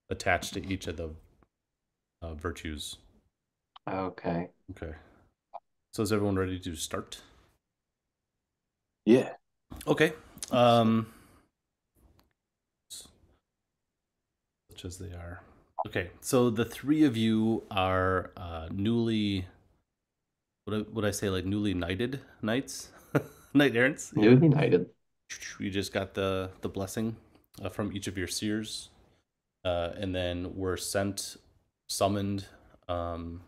attached to each of the virtues. Okay. Okay. So is everyone ready to start? Yeah. Okay. Such as they are. Okay. So the three of you are newly. Would I say like newly knighted knights, knight errants? Yeah. Newly knighted. You just got the blessing from each of your seers, and then were summoned. Um,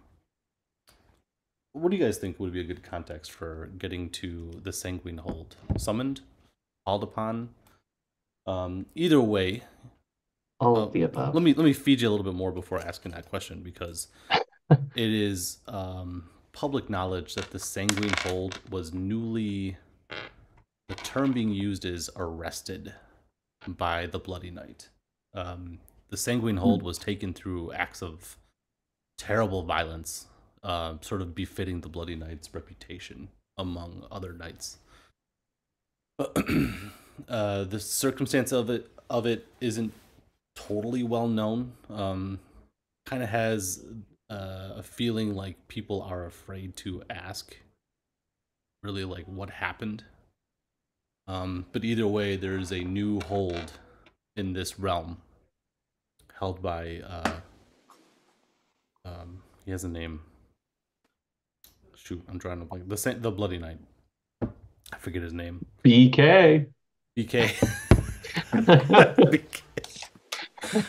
what do you guys think would be a good context for getting to the Sanguine Hold? Summoned, called upon. Either way, All of the above. let me feed you a little bit more before asking that question, because it is public knowledge that the Sanguine Hold was newly. The term being used is arrested by the Bloody Knight. The Sanguine Hold was taken through acts of terrible violence, sort of befitting the Bloody Knight's reputation among other knights. The circumstance of it isn't totally well known. Kind of has a feeling like people are afraid to ask, really, like what happened. But either way, there's a new hold in this realm held by he has a name. Shoot, I'm trying to blank. The Bloody Knight. I forget his name. BK. BK. BK.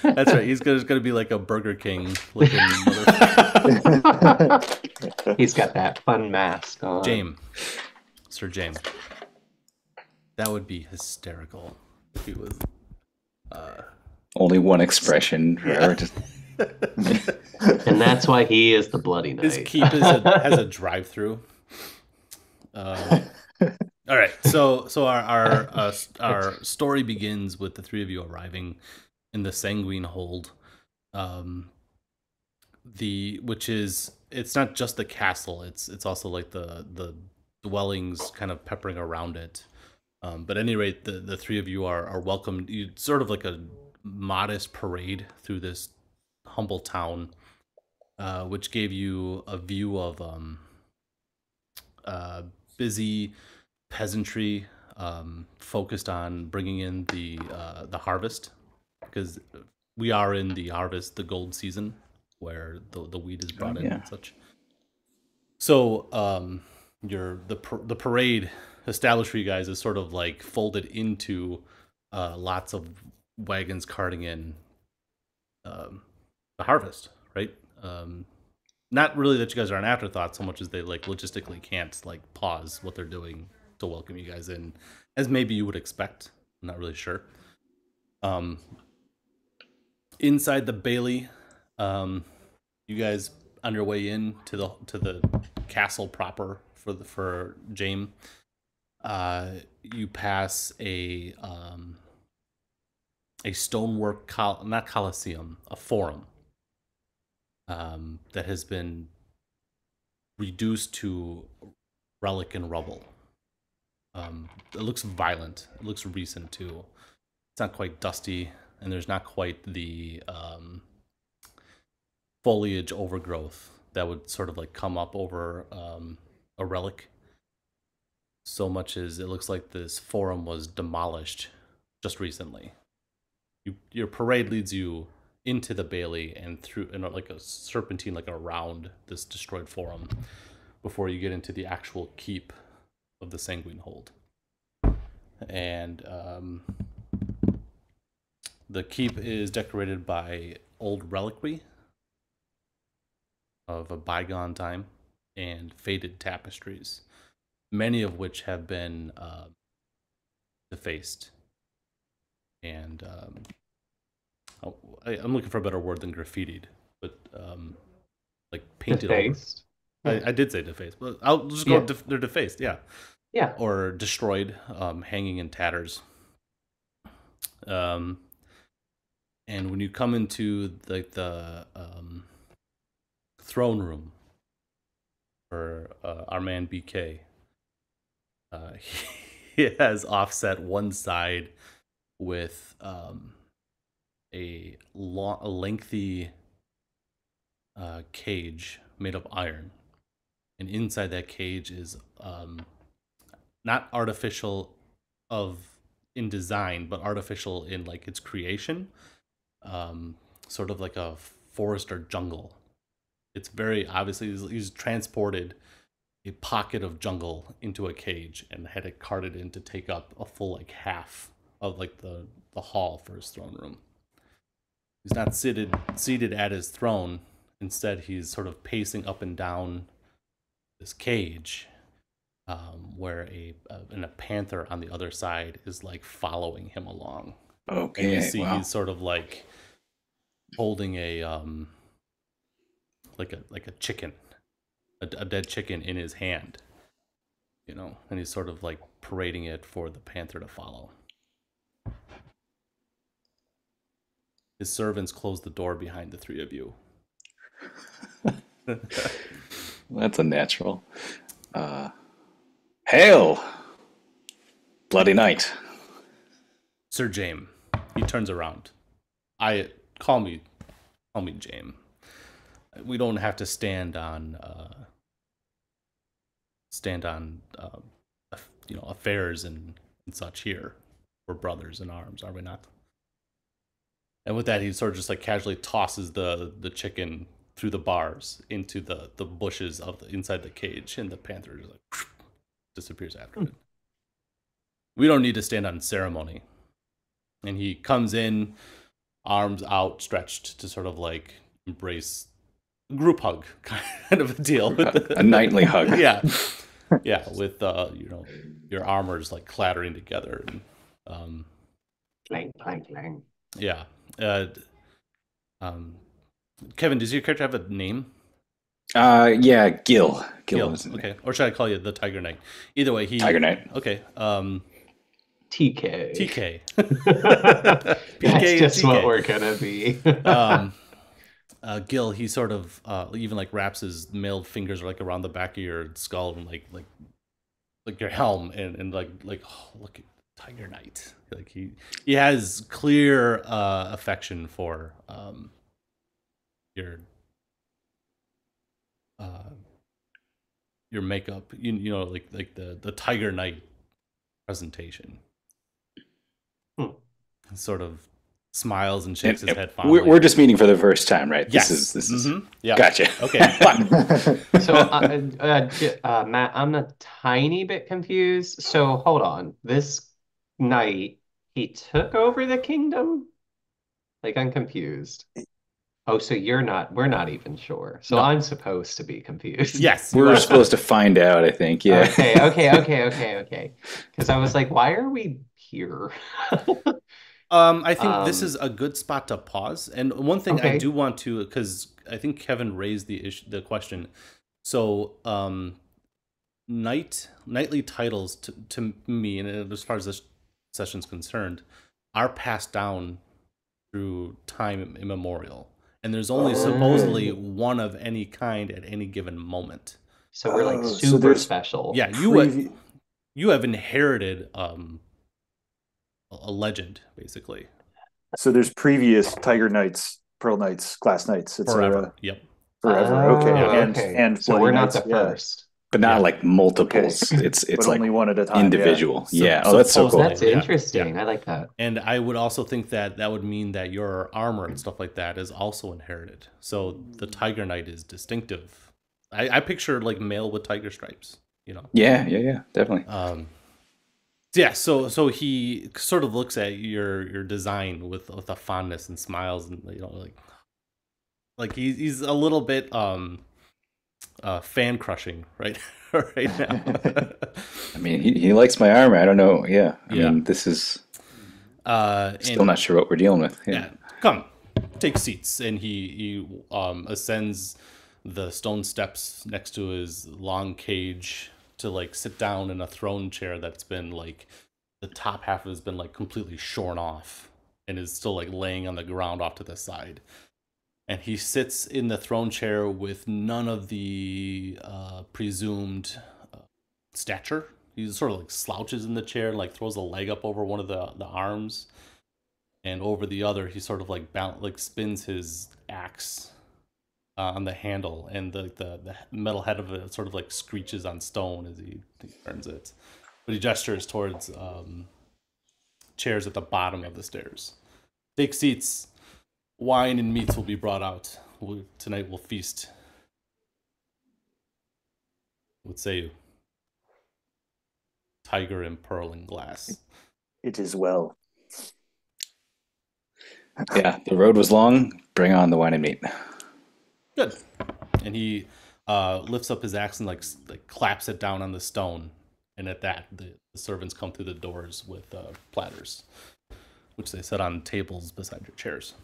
That's right. He's gonna be like a Burger King looking motherfucker. He's got that fun mask on. James. Sir James. That would be hysterical if he was Only one expression forever. Just And that's why he is the Bloody Knight. his keep has a drive-through. All right, so our story begins with the three of you arriving in the Sanguine Hold, which is, it's not just the castle; it's also like the dwellings kind of peppering around it. But at any rate, the three of you are welcomed. You sort of like a modest parade through this humble town, which gave you a view of busy peasantry, focused on bringing in the harvest, because we are in the gold season, where the wheat is brought in and such. So the parade established for you guys is sort of like folded into lots of wagons carting in the harvest, right? Not really that you guys are an afterthought so much as they like logistically can't like pause what they're doing to welcome you guys in, as maybe you would expect. I'm not really sure. Inside the Bailey, you guys on your way in to the castle proper for James. You pass a stonework not coliseum, a forum that has been reduced to relic and rubble. It looks violent. It looks recent too. It's not quite dusty, and there's not quite the foliage overgrowth that would sort of like come up over a relic. So much as it looks like this forum was demolished just recently. Your parade leads you into the Bailey and through like a serpentine, like around this destroyed forum, before you get into the actual keep of the Sanguine Hold. And the keep is decorated by old reliquary of a bygone time and faded tapestries, many of which have been defaced. And I'm looking for a better word than graffitied, but like painted defaced. over. I did say defaced, but I'll just go. They're defaced, yeah. Yeah. Or destroyed, hanging in tatters. And when you come into like the throne room for our man BK, he has offset one side with a lengthy cage made of iron, and inside that cage is not artificial of in design, but artificial in like its creation, sort of like a forest or jungle. It's very obviously he's transported a pocket of jungle into a cage and had it carted in to take up a full like half of like the hall for his throne room. He's not seated at his throne. Instead, he's sort of pacing up and down this cage, where a panther on the other side is like following him along. Okay. And you see wow. he's sort of like holding a like a chicken, a dead chicken in his hand, you know, and he's sort of like parading it for the panther to follow. His servants close the door behind the three of you. That's a natural. Hail, bloody knight. Sir James. He turns around. Call me James. We don't have to stand on affairs and such here. We're brothers in arms, are we not? And with that, he sort of just like casually tosses the chicken through the bars into the bushes of inside the cage, and the panther just like disappears after it. We don't need to stand on ceremony. And he comes in, arms outstretched to sort of like embrace a group hug kind of a deal. With A knightly hug. Yeah. Yeah, with your armors like clattering together. And, Clang, clang, clang. yeah. Kevin, does your character have a name? Yeah, Gil. Gil. Okay. Or should I call you the Tiger Knight? Either way, Tiger Knight. Okay. TK. TK. That's just TK. what we're gonna be. Gil, he sort of even like wraps his mailed fingers like around the back of your skull and like your helm and like oh, look at Tiger Knight. Like he has clear affection for your makeup. You know, like the Tiger Knight presentation. Sort of smiles and shakes his head fondly. We're just meeting for the first time, right? Yes. This is yeah. Gotcha. Okay. So, Matt, I'm a tiny bit confused. So, hold on. This knight, he took over the kingdom? Like, I'm confused. Oh, so we're not even sure. So No. I'm supposed to be confused. Yes. We're supposed to find out, I think. Yeah. Okay. Because I was like, why are we here? I think this is a good spot to pause. And one thing I Okay. do want to, because I think Kevin raised the question. So, knightly titles to me, and as far as this session's concerned, are passed down through time immemorial, and there's only supposedly one of any kind at any given moment. So we're like Oh, so super there's special. Yeah, you have inherited a legend, basically. So there's previous Tiger Knights, Pearl Knights, Glass Knights, etc. Forever. Yep. Forever. Okay. Yeah. And So Bloody we're not Knights, the yeah. first. But not Yeah. like multiples. Okay. It's But like only one at a time. individual. Yeah. Yeah. So- Oh, that's so cool. That's Yeah. interesting. Yeah. I like that. And I would also think that would mean that your armor and stuff like that is also inherited. So the Tiger Knight is distinctive. I picture like male with tiger stripes, you know. Yeah, definitely. Yeah, so he sort of looks at your design with a fondness and smiles, and you know, like he's a little bit fan crushing right right now. I mean, he likes my armor. I don't know. Yeah. I Yeah. mean, this is still and- not sure what we're dealing with. Yeah, come, take seats, and he ascends the stone steps next to his long cage to like sit down in a throne chair that's been like the top half has been like completely shorn off and is still like laying on the ground off to the side. And he sits in the throne chair with none of the presumed stature. He sort of like slouches in the chair, like throws a leg up over one of the arms. and over the other, he sort of like spins his axe on the handle, and the metal head of it sort of like screeches on stone as he turns it. But he gestures towards chairs at the bottom of the stairs. Take seats. Wine and meats will be brought out. Tonight we'll feast. What say you? Tiger and pearl and glass. It is well. Yeah, the road was long. Bring on the wine and meat. Good. And he lifts up his axe and like claps it down on the stone. And at that, the servants come through the doors with platters, which they set on tables beside your chairs.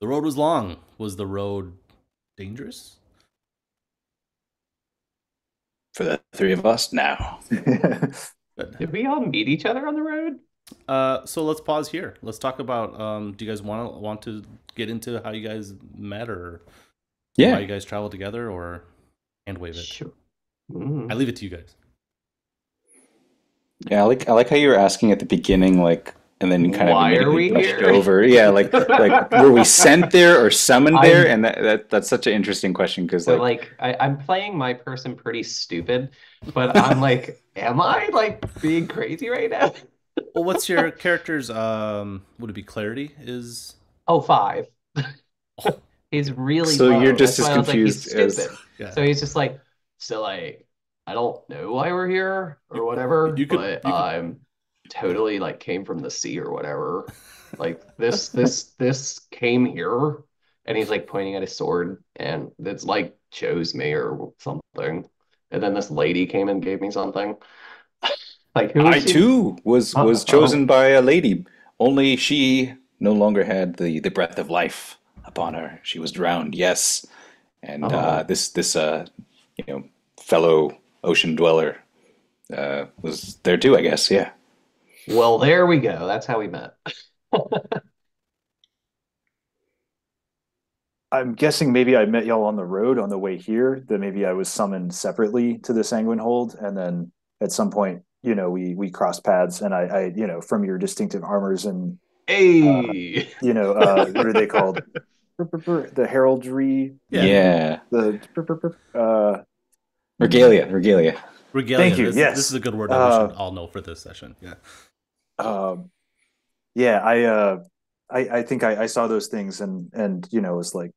The road was long. Was the road dangerous? For the three of us now. Good. Did we all meet each other on the road? So let's pause here. Let's talk about. Do you guys want to get into how you guys met, or how you guys traveled together, or hand wave it? Sure. I leave it to you guys. Yeah, I like how you were asking at the beginning, like, and then kind Why of are we pushed here? over. Yeah, like were we sent there or summoned there? And that's such an interesting question because So like I'm playing my person pretty stupid, but I'm like, am I like being crazy right now? Well, what's your character's? Would it be clarity? Is Oh, 5. He's really so low. you're just That's as why I was like, he's confused as stupid. yeah. So he's just like, so like, I don't know why we're here or whatever, but I'm totally like came from the sea or whatever. Like this came here, and he's like pointing at his sword, and it's like chose me or something. And then this lady came and gave me something. Like who I is she? too was chosen by a lady. Only she no longer had the breath of life upon her. She was drowned. Yes, and this fellow ocean dweller was there too. I guess. Yeah. Well, there we go. That's how we met. I'm guessing maybe I met y'all on the road on the way here, that maybe I was summoned separately to the Sanguine Hold, and then at some point, we crossed paths, and I from your distinctive armors and Hey. what are they called? The heraldry. Yeah. The Regalia. Regalia. Thank you. This is a good word that we should all know for this session. Yeah. I think I saw those things and was like,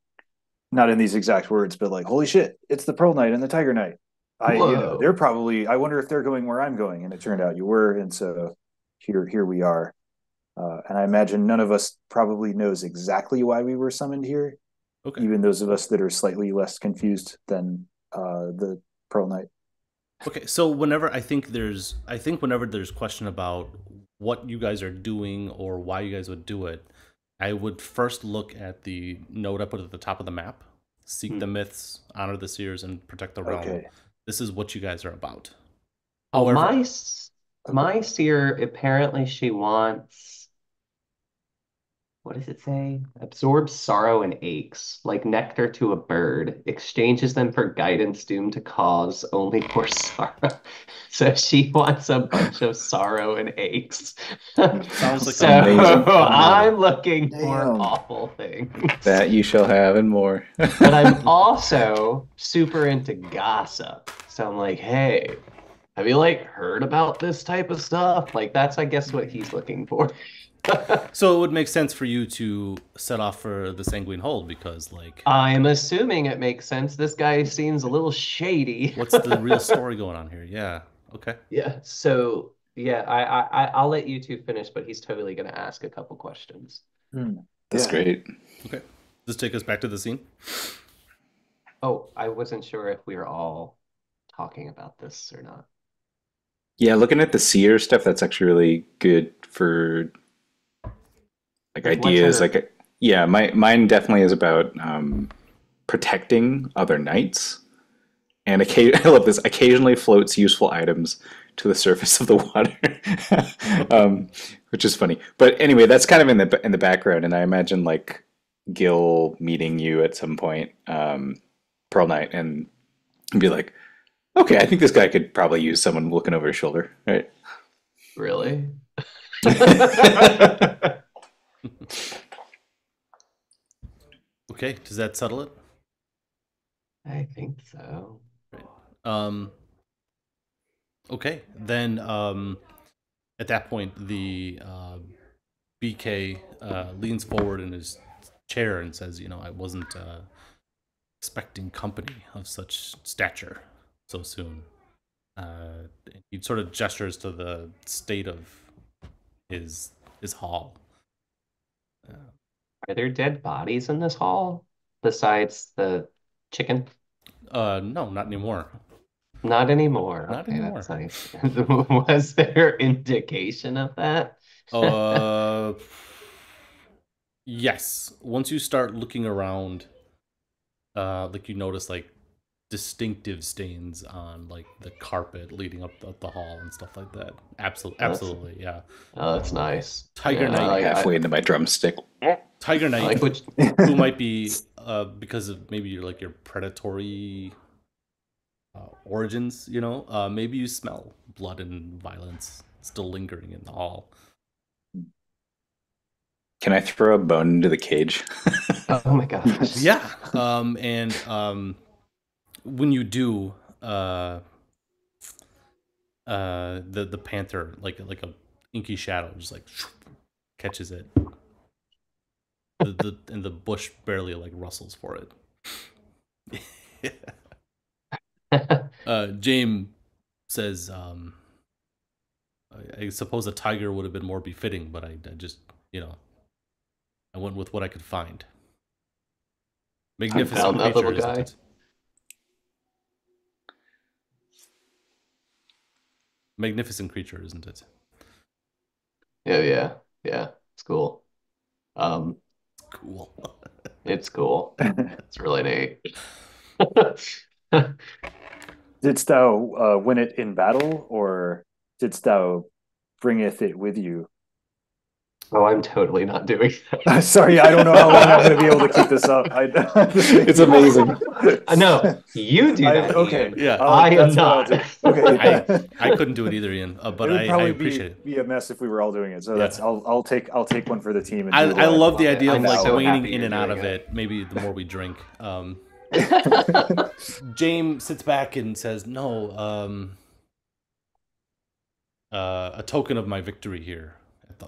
not in these exact words, but like, holy shit, it's the Pearl Knight and the Tiger Knight. They're probably, I wonder if they're going where I'm going, and it turned out you were, and so here we are. And I imagine none of us probably knows exactly why we were summoned here. Okay. Even those of us that are slightly less confused than the Pearl Knight. Okay, so whenever there's question about what you guys are doing or why you guys would do it, I would first look at the note I put at the top of the map. Seek the myths, honor the seers, and protect the realm. Okay. This is what you guys are about. Oh, However, my seer, apparently she wants, what does it say? Absorbs sorrow and aches, like nectar to a bird, exchanges them for guidance doomed to cause only more sorrow. So she wants a bunch of sorrow and aches. Sounds like So amazing. I'm looking for Damn. awful things. That you shall have and more. But I'm also super into gossip. So I'm like, hey, have you like heard about this type of stuff? Like that's, I guess, what he's looking for. so it would make sense for you to set off for the Sanguine Hold because, like, I'm assuming it makes sense. This guy seems a little shady. what's the real story going on here? Yeah. Okay. Yeah. So yeah, I'll let you two finish, but he's totally gonna ask a couple questions. That's great. Okay. Let's take us back to the scene. Oh, I wasn't sure if we were all talking about this or not. Yeah, looking at the seer stuff, that's actually really good for like ideas. Mine definitely is about protecting other knights, and I love this. Occasionally floats useful items to the surface of the water, which is funny. But anyway, that's kind of in the background, and I imagine like Gil meeting you at some point, Pearl Knight, and be like, okay, I think this guy could probably use someone looking over his shoulder, right? Really? Okay, does that settle it? I think so. Right. Okay, then at that point, the BK leans forward in his chair and says, "You know, I wasn't expecting company of such stature so soon." He sort of gestures to the state of his hall. Are there dead bodies in this hall besides the chicken? No, not anymore. Not anymore. Not Okay, anymore. that's nice. Was there indication of that? Uh, yes. Once you start looking around, like you notice like distinctive stains on like the carpet leading up the hall and stuff like that. Absolutely, Oh, that's absolutely, yeah. oh, that's nice. Tiger Yeah, Knight. Like halfway into my drumstick. Tiger I Knight, like what who might be because of maybe your predatory origins, you know, maybe you smell blood and violence still lingering in the hall. Can I throw a bone into the cage? Oh my gosh. Yeah, and when you do, the panther like a inky shadow just like catches it. And the bush barely like rustles for it. James says, I suppose a tiger would have been more befitting, but I just, you know, I went with what I could find. Magnificent found that creature, little isn't guy. it? Magnificent creature, isn't it? Yeah. It's cool. Cool. It's cool. It's really neat. Didst thou win it in battle, or didst thou bringeth it with you? Oh, I'm totally not doing Sorry, I don't know how long I'm going to be able to keep this up. It's amazing. No, you do that, okay, Ian. Yeah. I am that's what I'll not. do. Okay, I couldn't do it either, Ian. But it would I probably appreciate it. be a mess if we were all doing it. So Yeah. that's I'll take one for the team. And I love the idea of I'm like so waning happy in you're and out doing of it. it. Maybe the more we drink. James sits back and says, "No, a token of my victory here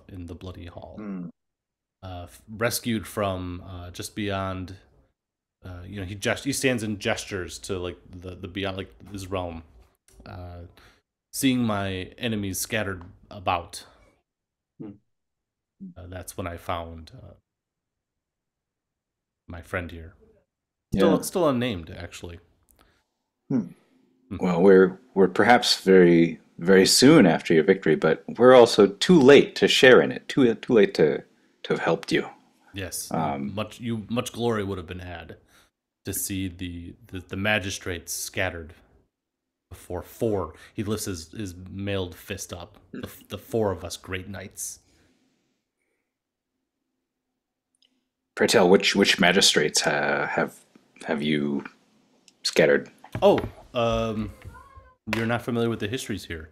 in the bloody hall. Rescued from just beyond. You know, he stands and gestures to like the beyond like his realm. Seeing my enemies scattered about. That's when I found my friend here. Still unnamed, actually. Well, we're perhaps very very soon after your victory, but we're also too late to share in it. Too late to have helped you. Yes, much glory would have been had to see the magistrates scattered before four. He lifts his mailed fist up. The four of us great knights. Pray tell, which magistrates have you scattered? Oh, you're not familiar with the histories here.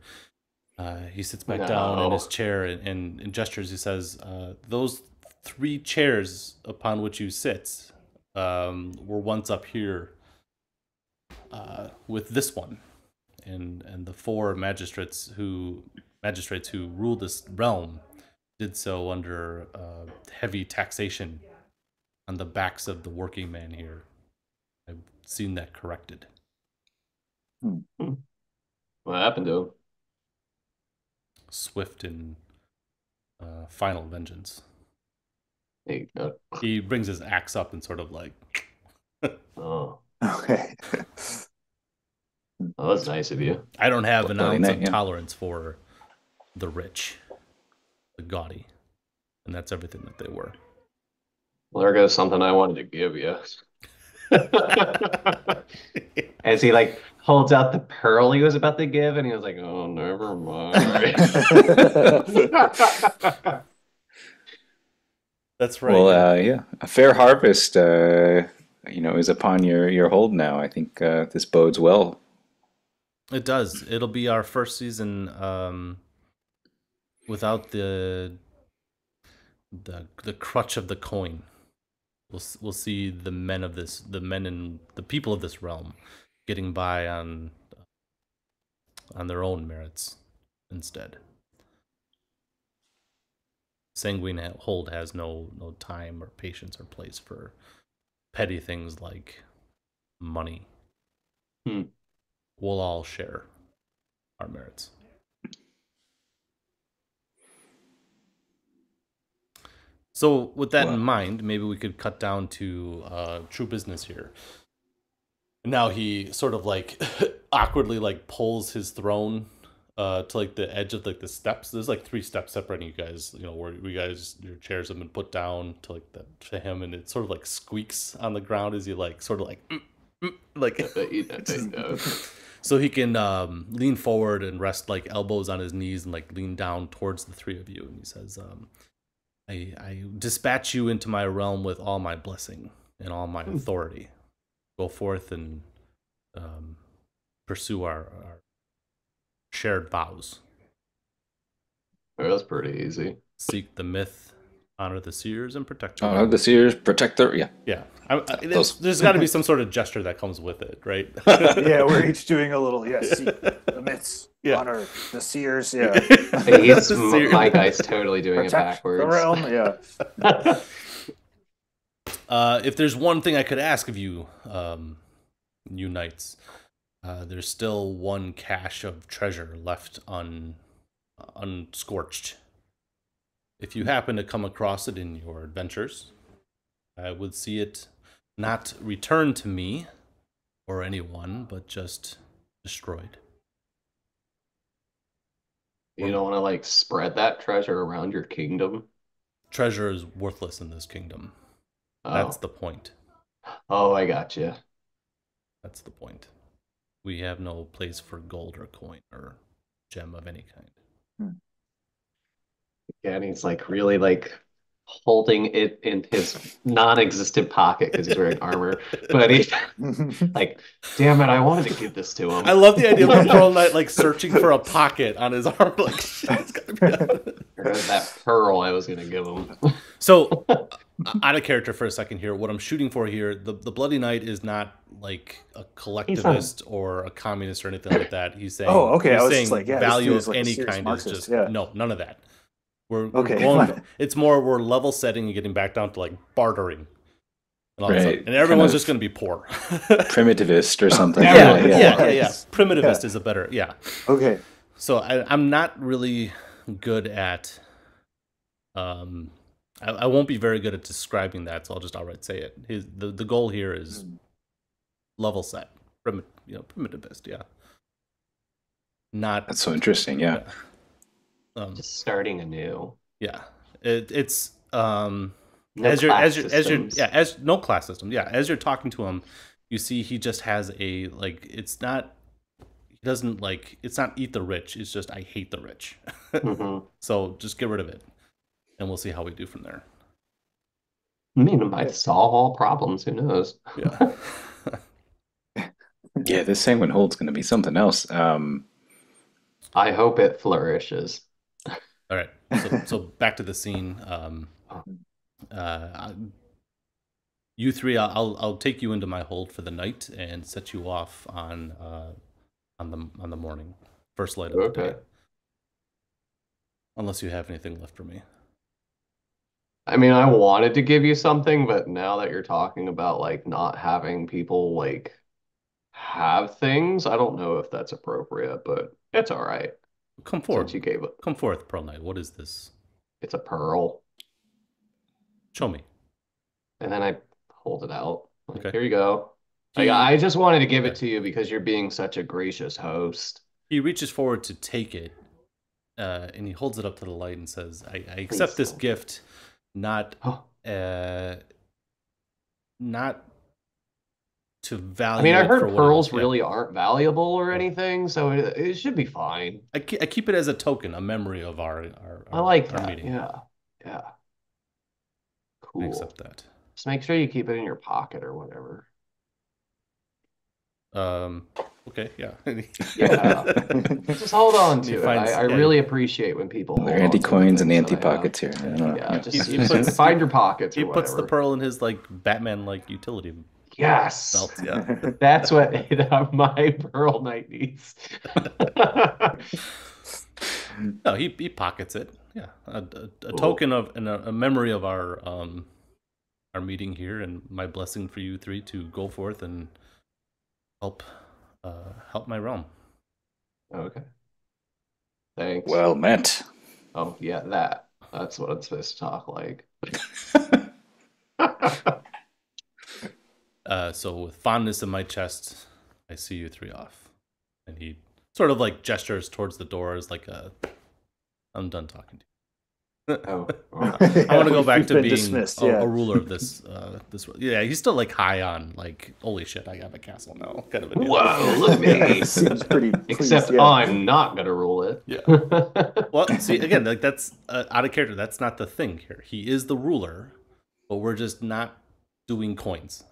He sits back down in his chair and gestures. He says, those 3 chairs upon which you sit were once up here with this one. And the 4 magistrates who ruled this realm did so under heavy taxation on the backs of the working man here. I've seen that corrected. What happened to him? Swift and final vengeance. Hey, He brings his axe up and sort of like. oh, Okay. oh, that's nice of you. I don't have an ounce of yeah. tolerance for the rich, the gaudy, and that's everything that they were. Well, there goes something I wanted to give you. As he like holds out the pearl he was about to give, and he was like, "Oh, never mind." That's right. Well, yeah, a fair harvest, is upon your hold now. I think this bodes well. It does. It'll be our first season without the crutch of the coin. We'll see the men and the people of this realm getting by on their own merits instead. Sanguine Hold has no time or patience or place for petty things like money. We'll all share our merits. So with that in mind, maybe we could cut down to true business here. Now he sort of like awkwardly like pulls his throne to like the edge of like the steps. There's like 3 steps separating you guys, where your chairs have been put down to like to him, and it sort of like squeaks on the ground as you like sort of like like so he can lean forward and rest like elbows on his knees and like lean down towards the 3 of you, and he says, I dispatch you into my realm with all my blessing and all my authority. Go forth and pursue our shared vows. That's pretty easy. Seek the myth, honor the seers, and protect your honor the seers, protect their yeah. There's got to be some sort of gesture that comes with it, right? Yeah, we're each doing a little seek the myths, honor the seers. Yeah, my guy's totally doing protect it backwards. The realm, if there's one thing I could ask of you, you knights, there's still 1 cache of treasure left unscorched. If you happen to come across it in your adventures, I would see it not returned to me or anyone, but just destroyed. You don't want to like spread that treasure around your kingdom? Treasure is worthless in this kingdom. That's the point. Oh, I gotcha. That's the point. We have no place for gold or coin or gem of any kind. Yeah, and he's like really like holding it in his non-existent pocket because he's wearing armor. But he's like, damn it, I wanted to give this to him. I love the idea of the Pearl Knight like searching for a pocket on his arm. Like, it's gotta be that pearl I was gonna give him. So, out of character for a second here. What I'm shooting for here, the Bloody Knight is not like a collectivist or a communist or anything like that. He's saying, oh, okay. He's I was saying just like, value of like any kind Marxist, is just yeah. no, none of that. We're okay. Going, it's more we're level setting and getting back down to like bartering, and, right. And everyone's just going to be poor. Primitivist or something. Yeah. Primitivist is a better Okay. So I'm not really good at I won't be very good at describing that, so I'll just outright say it. The goal here is level set, primitivist, yeah. Not that's so interesting, yeah. Just starting anew. Yeah, it's no class system. Yeah, as you're talking to him, you see he just has a like. It's not. He doesn't like. It's not eat the rich. It's just I hate the rich. So just get rid of it, and we'll see how we do from there. I mean, it might solve all problems. Who knows? Yeah. Yeah, this Sanguine Hold's going to be something else. I hope it flourishes. All right. So back to the scene. You 3, I'll take you into my hold for the night and set you off on the morning, first light of the day. Unless you have anything left for me. I mean, I wanted to give you something, but now that you're talking about like not having people like have things, I don't know if that's appropriate, but it's all right. Come forth. Since you gave it. Come forth, Pearl Knight. What is this? It's a pearl. Show me. And then I hold it out. Like, okay. Here you go. I just wanted to give it to you because you're being such a gracious host. He reaches forward to take it, and he holds it up to the light and says, I accept this gift, not to value. I mean, I heard pearls really aren't valuable or anything, so it should be fine. I keep it as a token, a memory of our I like that. meeting. Yeah. Cool. I accept that. Just make sure you keep it in your pocket or whatever. Okay, yeah. Yeah. Just hold on He to it. finds- I yeah. really appreciate when people hold They're on to the anti-coins and things that I anti-pockets here. have. I don't know. Yeah, just He puts- find your pockets He or puts the whatever. pearl in his like Batman-like utility Yes. belt. Yeah. That's what my Pearl Knight needs. No, he pockets it. Yeah, a token of and a memory of our meeting here, and my blessing for you three to go forth and help my realm. Okay. Thanks. Well met. Oh, yeah, that's what I'm supposed to talk like. So with fondness in my chest, I see you three off, and he sort of like gestures towards the doors, like I'm done talking to you. Oh, I want to go back We've to been being dismissed, a ruler of this. Yeah, he's still like high on like, holy shit, I got a castle now, kind of a deal. whoa, look at me. Seems pretty pleased, Except yeah. I'm not gonna rule it. Yeah. Well, see, again, like that's out of character. That's not the thing here. He is the ruler, but we're just not doing coins.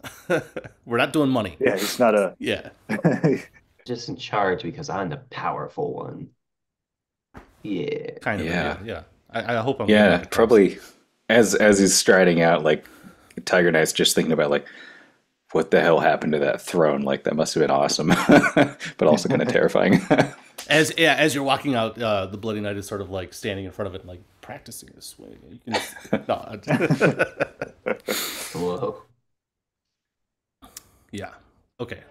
We're not doing money. Yeah, he's not a. Yeah. Just in charge because I'm the powerful one. Yeah. Kind of. Yeah. Yeah. I hope I'm getting Yeah, that across. probably as he's striding out, like Tiger Knight's just thinking about like what the hell happened to that throne? Like that must have been awesome, but also kind of terrifying. As you're walking out, the Bloody Knight is sort of like standing in front of it, and like practicing this swing. You can, no, Whoa. yeah, okay.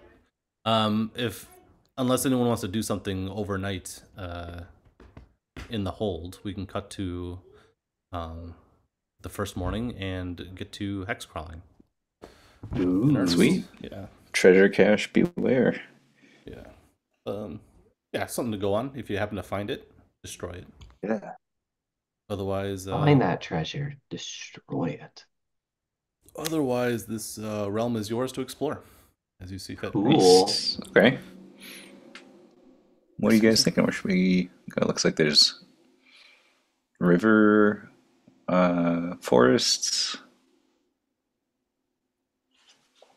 If unless anyone wants to do something overnight, in the hold, we can cut to, the first morning and get to hex crawling. Ooh. Sweet. Yeah, Treasure cache beware. yeah, yeah. Something to go on. If you happen to find it, destroy it. Yeah. Otherwise, Find that treasure, destroy it. Otherwise, this realm is yours to explore as you see fit. Cool. Nice. Okay. What are you guys thinking? Where should we go? Looks like there's river, forests.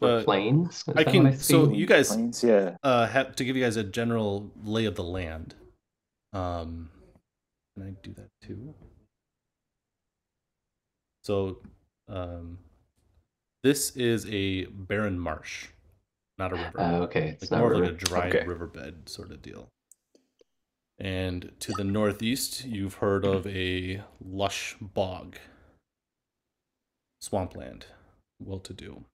Plains? Is I that can. what So see? you guys Plains, yeah. have to give you guys a general lay of the land. Can I do that too? So, this is a barren marsh, not a river. Okay, it's Like not more of river. like a dry Okay. riverbed sort of deal. And to the northeast, you've heard of a lush bog, swampland, well-to-do.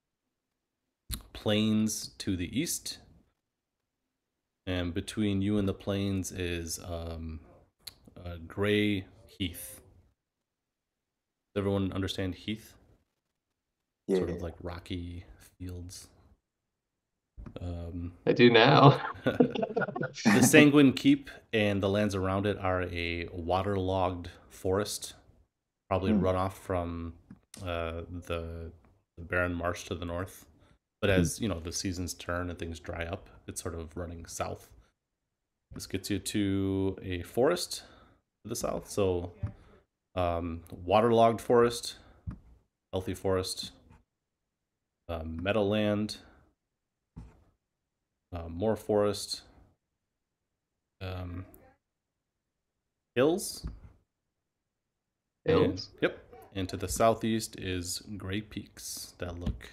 Plains to the east, and between you and the plains is a gray heath. Does everyone understand heath? Yeah. Sort of like rocky fields. I do now. The Sanguine Keep and the lands around it are a waterlogged forest, probably runoff from the barren marsh to the north. But as you know, the seasons turn and things dry up, it's sort of running south. This gets you to a forest to the south. So, waterlogged forest, healthy forest, meadowland, more forest, hills. Hills? And, yep. And to the southeast is gray peaks that look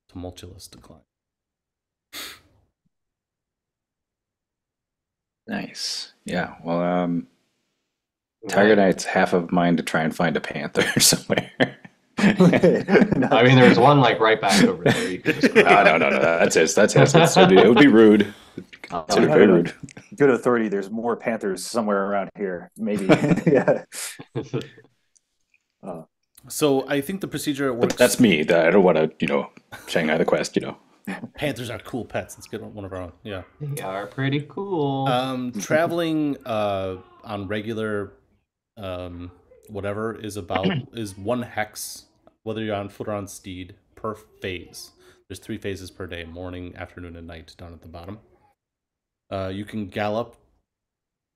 tumultuous to climb. Nice. Yeah. Well, Tiger Knight's half of mine to try and find a panther somewhere. I mean, there's one like right back over there. You could just grab. No. That's his. It would be rude. Considered very rude. Good authority. There's more panthers somewhere around here. Maybe. Yeah. So I think the procedure works. But that's me. I don't want to, Shanghai the Quest, Panthers are cool pets. Let's get one of our own. Yeah. They are pretty cool. Traveling on regular whatever is one hex, whether you're on foot or on steed, per phase. There's 3 phases per day: morning, afternoon, and night down at the bottom. You can gallop,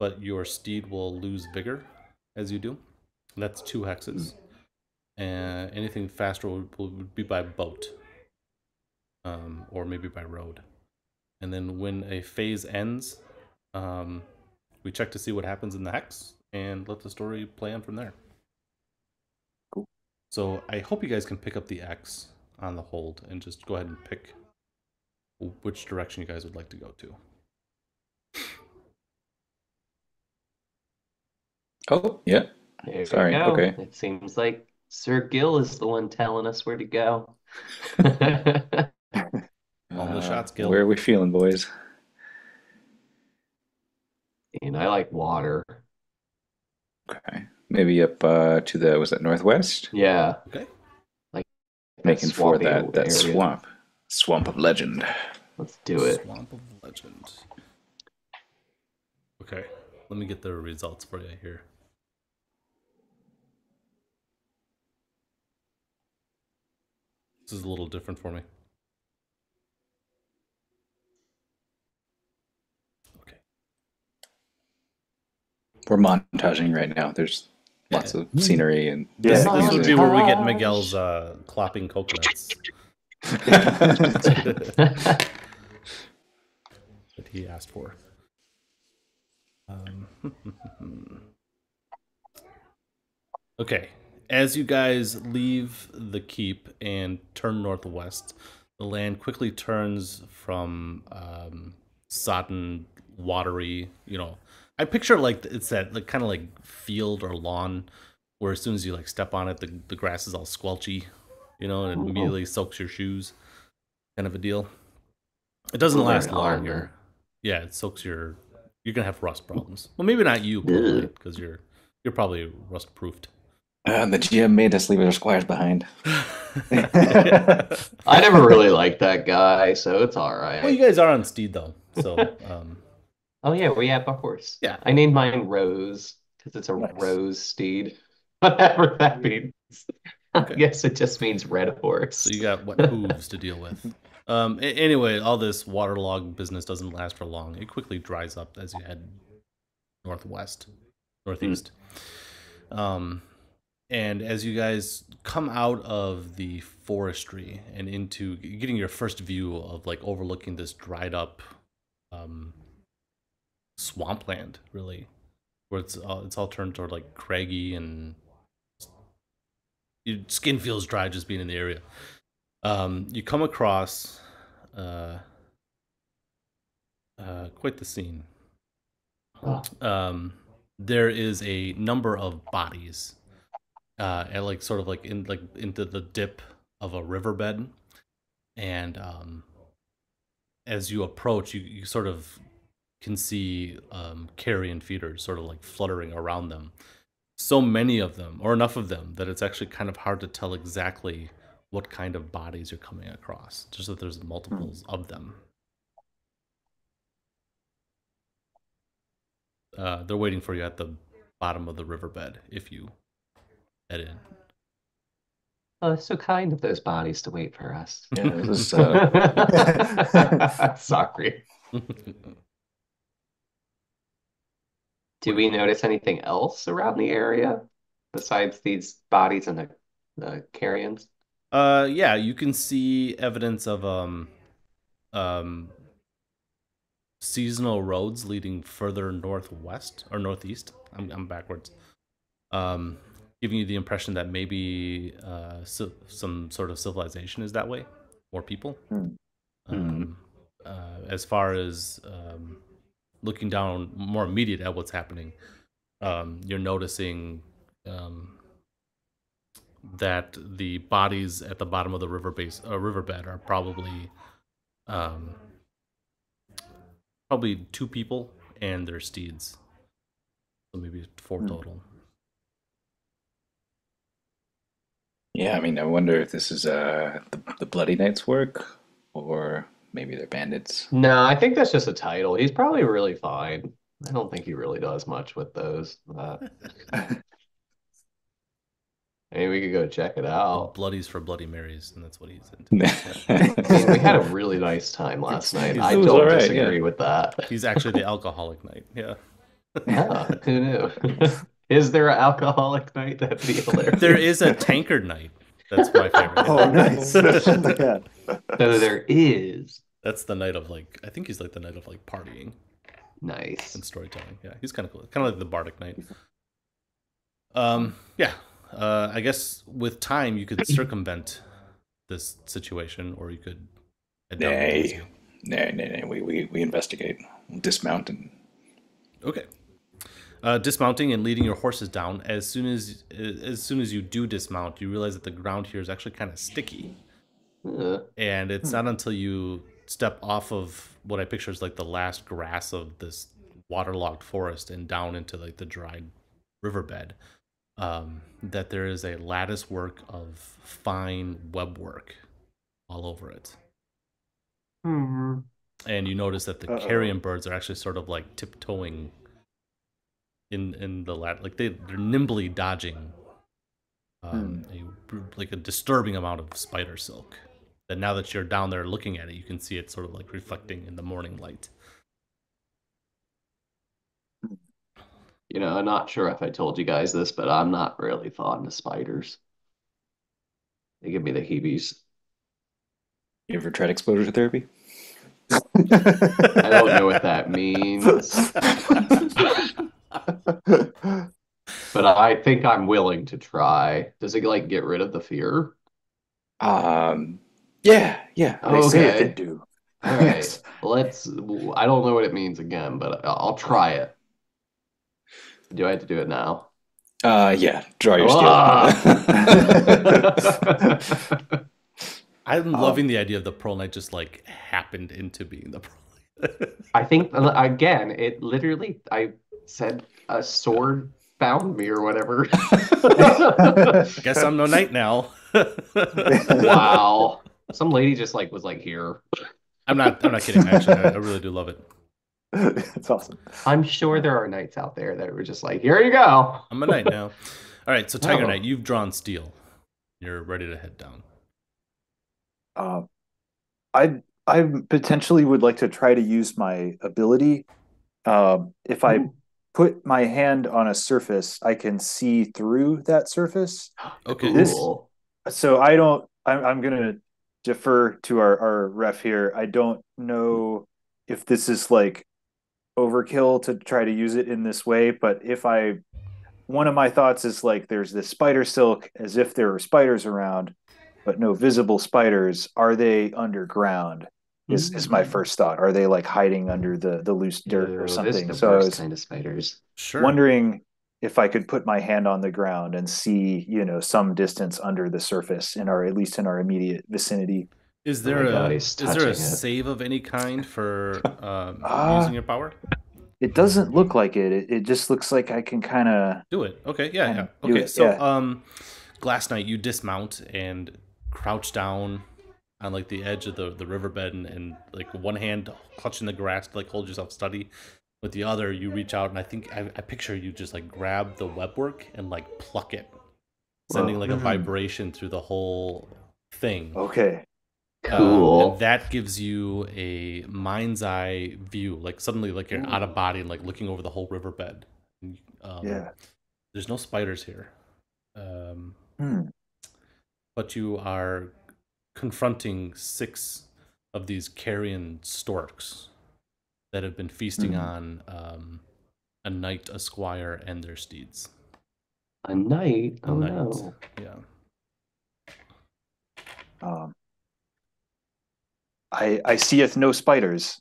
but your steed will lose vigor as you do. That's 2 hexes. And anything faster would be by boat, or maybe by road. And then when a phase ends, we check to see what happens in the hex and let the story play on from there. Cool. So I hope you guys can pick up the X on the hold and just go ahead and pick which direction you guys would like to go to. Oh, yeah. There Sorry, you go. okay. It seems like Sir Gil is the one telling us where to go. On the shots, Gil. Where are we feeling, boys? And I like water. Okay. Maybe up to the, was that northwest? Yeah. Okay. Like Making for swampy that area. swamp. Swamp of legend. Let's do it. Swamp of Legend. Okay, let me get the results for you here. This is a little different for me. Okay. We're montaging right now. There's lots of scenery and This Yeah, would be where we get Miguel's clopping coconuts that he asked for. Okay, as you guys leave the keep and turn northwest, the land quickly turns from sodden, watery, I picture like it's that like kind of like field or lawn where as soon as you like step on it, the grass is all squelchy, and it immediately soaks your shoes, kind of a deal. It doesn't last long here. Yeah, it soaks you're gonna have rust problems. Well, maybe not you, because you're probably rust proofed. the GM made us leave our squires behind. I never really liked that guy, so it's all right. Well, you guys are on steed though, so. Oh yeah, we have a horse. Yeah, I named mine Rose because it's a Nice. rose steed. Whatever that means. Okay. I guess it just means red horse. So you got wet hooves to deal with. Anyway, all this waterlogged business doesn't last for long. It quickly dries up as you head northeast. And as you guys come out of the forestry and into getting your first view of like overlooking this dried up swampland, really, where it's all turned toward like craggy and your skin feels dry just being in the area. You come across quite the scene. There is a number of bodies, and like sort of like into the dip of a riverbed, and as you approach, you sort of can see carrion feeders sort of like fluttering around them. So many of them, or enough of them, that it's actually kind of hard to tell exactly what kind of bodies you're coming across. Just that there's multiples of them. They're waiting for you at the bottom of the riverbed if you head in. Oh, it's so kind of those bodies to wait for us. Yeah, this is, Sorry. Do we notice anything else around the area besides these bodies and the carrions? Yeah, you can see evidence of seasonal roads leading further northwest or northeast. I'm backwards. Giving you the impression that maybe some sort of civilization is that way, or people. As far as looking down more immediate at what's happening, you're noticing that the bodies at the bottom of the riverbed are probably two people and their steeds, so maybe 4 total. Yeah, I mean, I wonder if this is the Bloody Knight's work, or maybe they're bandits. No, I think that's just a title. He's probably really fine. I don't think he really does much with those. Maybe we could go check it out. Bloodies for Bloody Marys, and that's what he's into. I mean, we had a really nice time last night. I It was don't all right, disagree yeah. with that. He's actually the alcoholic knight. Yeah. Yeah, who knew? Is there an alcoholic night? That'd be hilarious. There is a tankard knight. That's my favorite. Oh, nice. Oh my God. So there is That's the night of like, I think he's like the night of like partying Nice. and storytelling. Yeah, he's kind of cool. Kind of like the bardic night. Yeah. I guess with time you could circumvent this situation, or you could head down with Nay, Daisy. nay. We investigate, dismount, and Okay. Dismounting and leading your horses down. As soon as you do dismount, you realize that the ground here is actually kind of sticky, and it's not until you step off of what I picture as like the last grass of this waterlogged forest and down into like the dried riverbed, that there is a lattice work of fine web work all over it. Hmm. And you notice that the carrion birds are actually sort of like tiptoeing in the like they're nimbly dodging a disturbing amount of spider silk. That now that you're down there looking at it, you can see it sort of like reflecting in the morning light. You know, I'm not sure if I told you guys this, but I'm not really fond of spiders. They give me the heebies. you ever tried exposure therapy? I don't know what that means. But I think I'm willing to try. Does it like get rid of the fear? Yeah. They say it Okay. can do. All right. I don't know what it means again, but I'll try it. Do I have to do it now? Yeah. Draw your Ah! skill. I'm loving the idea of the Pearl Knight just like happened into being the Pearl Knight. I think again, it literally I said a sword found me or whatever. Guess I'm no knight now. Wow. Some lady just like was like here. I'm not kidding. Actually, I really do love it. It's awesome. I'm sure there are knights out there that were just like, here you go. I'm a knight now. All right, so Tiger Oh. Knight, you've drawn steel. You're ready to head down. I potentially would like to try to use my ability. If I put my hand on a surface, I can see through that surface. Okay. Cool. So I don't. I'm gonna defer to our ref here. I don't know if this is like overkill to try to use it in this way, but one of my thoughts is like there's this spider silk as if there were spiders around, but no visible spiders. Are they underground? Is my first thought. Are they like hiding under the loose dirt or Ew, something? this is the So I worst was kind of spiders. Sure. wondering if I could put my hand on the ground and see, some distance under the surface at least in our immediate vicinity. Is Oh my there God, a he's is there touching a it. save of any kind for using your power? It doesn't look like it. It just looks like I can kind of Do it. Okay. Yeah. do Okay. it, So, yeah. Glass Knight, you dismount and crouch down on like the edge of the riverbed, and like one hand clutching the grass to like hold yourself steady. With the other, you reach out, and I think I picture you just like grab the webwork and like pluck it, sending like a vibration through the whole thing. Okay. Cool. And that gives you a mind's eye view, like suddenly like you're out of body and like looking over the whole riverbed. Yeah. There's no spiders here. But you are confronting 6 of these carrion storks that have been feasting on a knight, a squire, and their steeds. A knight? Oh Knight. no. Yeah. I seeth no spiders.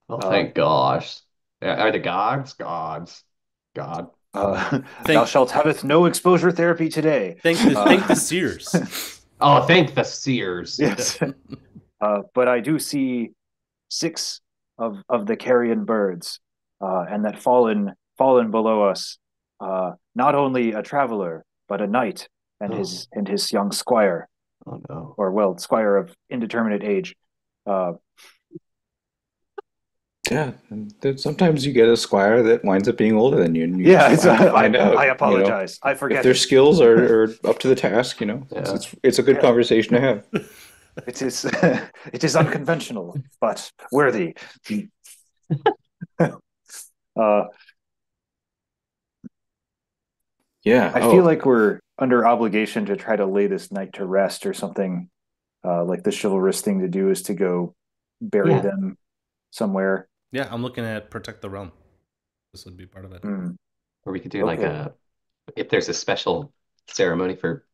Oh, thank gosh. Are the gods? Gods. God. Thou shalt haveth no exposure therapy today. Thank the seers. Oh, thank the seers. Yes. But I do see 6 of the carrion birds, and that fallen below us, not only a traveler, but a knight and his young squire. Oh no. Or squire of indeterminate age. Yeah, and sometimes you get a squire that winds up being older than you, and you Yeah, find out. I apologize. I forget. If their skills are up to the task, it's a good conversation to have. It is it is unconventional, but worthy. Yeah, I feel like we're under obligation to try to lay this knight to rest or something. Like the chivalrous thing to do is to go bury Yeah. them somewhere. Yeah, I'm looking at Protect the Realm. This would be part of it. Or we could do like Okay. if there's a special ceremony for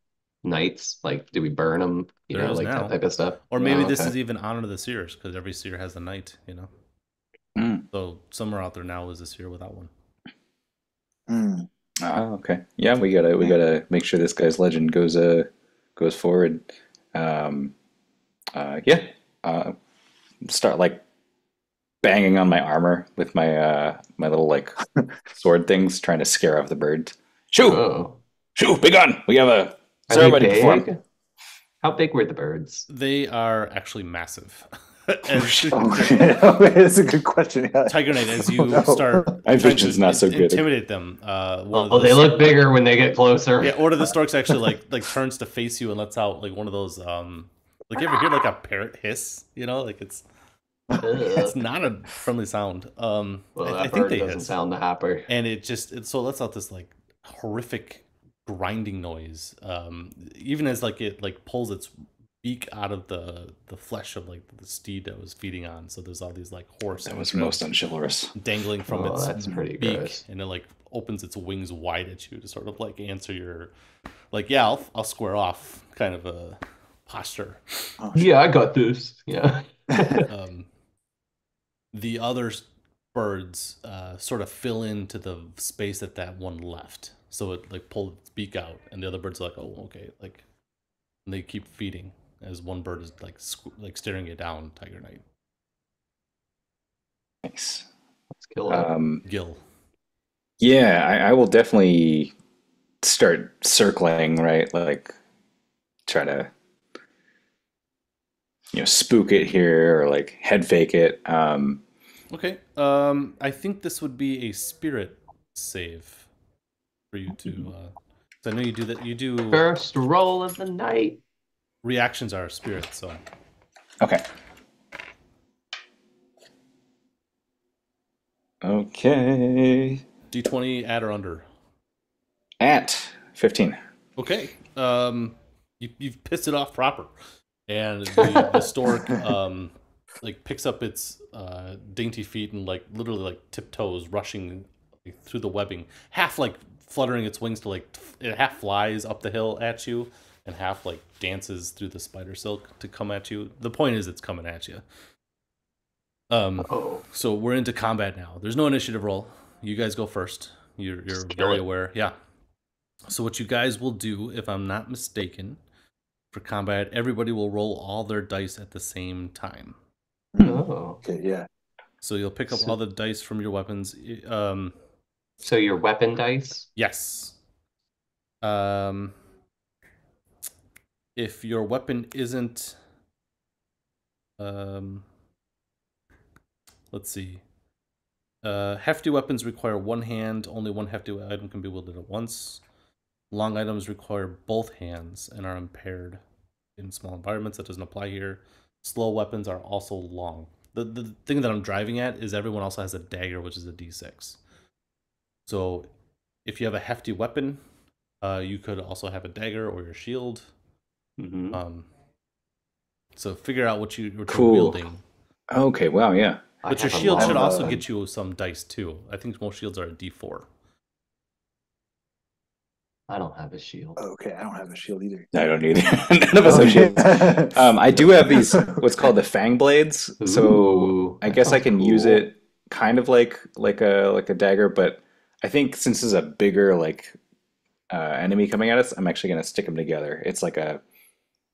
knights, like do we burn them? You There know, is like that now. type of stuff. Or maybe Oh, this okay. is even Honor to the Seers, because every seer has a knight, you know? Mm. So somewhere out there now is a seer without one. Oh, okay. Yeah, we gotta make sure this guy's legend goes forward. Um, yeah. Start like banging on my armor with my little like sword things, trying to scare off the birds. Shoo, Oh. shoo, be gone! We have a Are they ceremony to perform. big? How big were the birds? They are actually massive. It's a good question. Yeah. Tiger Knight, as Oh, you no. start My trying vision's to not so good. intimidate them, one of Oh, they those- look bigger when they get closer. Yeah, one of the storks actually like turns to face you and lets out like one of those like you ever hear like a parrot hiss? You know, like it's Ugh. not a friendly sound. Well, I that think bird they doesn't hiss. sound happy. And it so it lets out this like horrific grinding noise. Even as like it like pulls its beak out of the flesh of like the steed that was feeding on. So there's all these like horse That was entrails most unchivalrous. dangling from Oh, its that's pretty beak, gross. and it like opens its wings wide at you to sort of like answer your like, yeah, I'll square off kind of a posture. Oh, shit. Yeah, I got this. Yeah. The other birds sort of fill into the space that one left, so it like pulled its beak out, and the other birds are like, oh, okay, like, and they keep feeding as one bird is like staring it down. Tiger Knight. Nice. Let's kill it. Gil. Yeah, I will definitely start circling, right? Like try to spook it here or like head fake it. Okay. I think this would be a spirit save for you to. 'Cause I know you do that. You do First roll of the night. reactions are spirit, so Okay. Okay. D20 add or under. At 15. Okay. You've pissed it off proper, and the stork like picks up its dainty feet and like literally like tiptoes, rushing like, through the webbing, half like fluttering its wings to like it half flies up the hill at you, and half like dances through the spider silk to come at you. The point is, it's coming at you. Oh, So we're into combat now. There's no initiative roll. You guys go first. You're kill very it. aware. Yeah. So what you guys will do, if I'm not mistaken, for combat, everybody will roll all their dice at the same time. oh. Okay, yeah. So you'll pick up all the dice from your weapons. So your weapon dice? Yes. If your weapon isn't, let's see. Hefty weapons require one hand. Only one hefty item can be wielded at once. Long items require both hands and are impaired in small environments. That doesn't apply here. Slow weapons are also long. The thing that I'm driving at is everyone also has a dagger, which is a D6. So if you have a hefty weapon, you could also have a dagger or your shield. Mm-hmm. So figure out what you're Cool. wielding. Okay, wow, yeah. But your shield should also get you some dice too. I think most shields are a D4. I don't have a shield. Okay, I don't have a shield either. I don't either. None of us have shields. I do have these, what's called the fang blades. So Ooh, I that guess I sounds can cool. use it kind of like a dagger, but I think since there's a bigger like enemy coming at us, I'm actually going to stick them together. It's like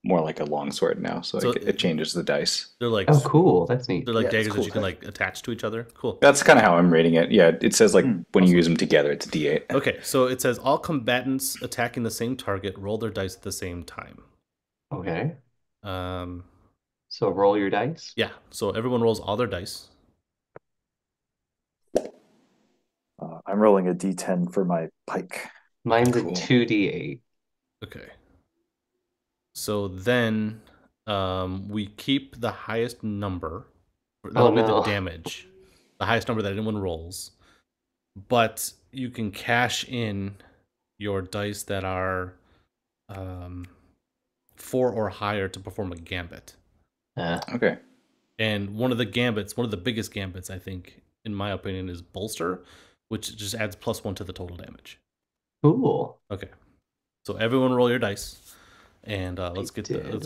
more like a long sword now, so it changes the dice. They're like Oh, cool. That's neat. they're like Yeah, it's daggers cool that you can tech. like attach to each other. Cool. That's kind of how I'm rating it. Yeah, it says like when you awesome. use them together, it's a D8. Okay, so it says all combatants attacking the same target roll their dice at the same time. Okay. Um, So roll your dice. yeah, so everyone rolls all their dice. I'm rolling a D10 for my pike. Mine's Cool. a 2d8. Okay. So then we keep the highest number. That'll be the no. damage. The highest number that anyone rolls. But you can cash in your dice that are 4 or higher to perform a gambit. Okay. And one of the gambits, one of the biggest gambits, I think, in my opinion, is Bolster, which just adds +1 to the total damage. Cool. Okay, so everyone roll your dice, and let's get did. a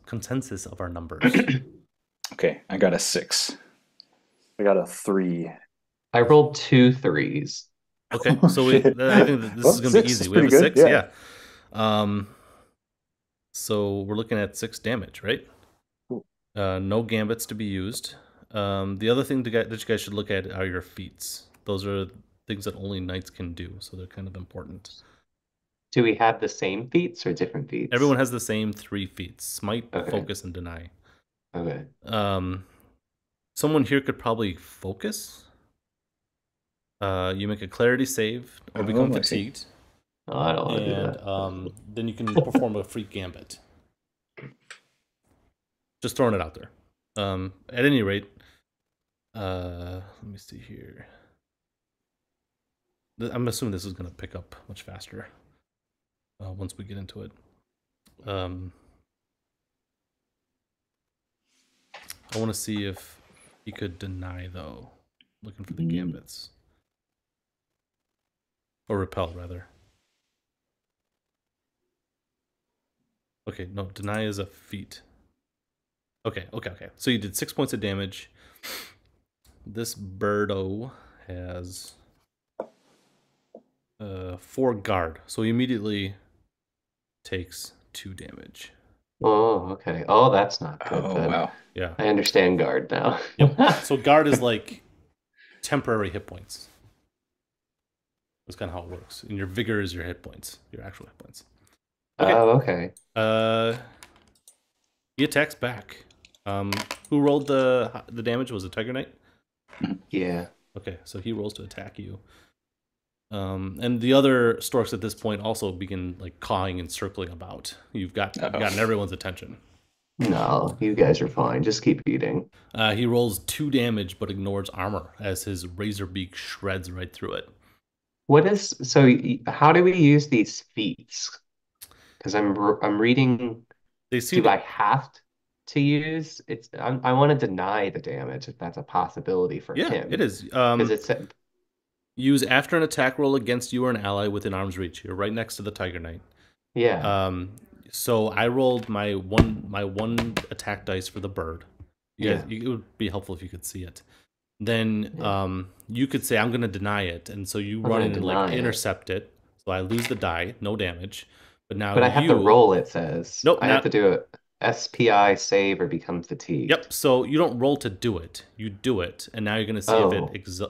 consensus of our numbers. Okay, I got a 6. I got a 3. I rolled 2 3s. Okay, so I think that this is going to be 6 easy. is We have a pretty good, 6, yeah. yeah. So we're looking at 6 damage, right? Cool. No gambits to be used. The other thing that you guys should look at are your feats. Those are things that only knights can do, so they're kind of important. Do we have the same feats or different feats? Everyone has the same 3 feats: Smite, Okay. Focus, and Deny. Okay. Someone here could probably Focus. You make a Clarity save or become I see. fatigued. Oh, I don't want to do And that. then you can perform a free gambit. Just throwing it out there. At any rate, let me see here. I'm assuming this is going to pick up much faster once we get into it. I want to see if he could deny, though. Looking for the gambits. Or repel, rather. Okay, no, deny is a feat. Okay. So you did 6 points of damage. This birdo has 4 guard, so he immediately takes 2 damage. Oh, okay. Oh, that's not good Oh, then. wow. Yeah. I understand guard now. Yep. So guard is like temporary hit points. That's kind of how it works. And your vigor is your hit points, your actual hit points. Okay. Oh, okay. He attacks back. Who rolled the damage? Was it Tiger Knight? Yeah. Okay, so he rolls to attack you. And the other storks at this point also begin like cawing and circling about. You've gotten everyone's attention. No, you guys are fine. Just keep eating. He rolls 2 damage but ignores armor as his razor beak shreds right through it. How do we use these feats? Because I'm reading. They seem Do I have to use it's? I want to deny the damage if that's a possibility for yeah, him. it is. Because it said Use after an attack roll against you or an ally within arm's reach. You're right next to the Tiger Knight. yeah. So I rolled my one attack dice for the bird. It would be helpful if you could see it. Then you could say I'm going to deny it, and so you run in and like intercept it. So I lose the die, no damage. But I have to roll. It says Nope, I have to do it. SPI save or become fatigued. Yep. So you don't roll to do it. You do it, and now you're going to see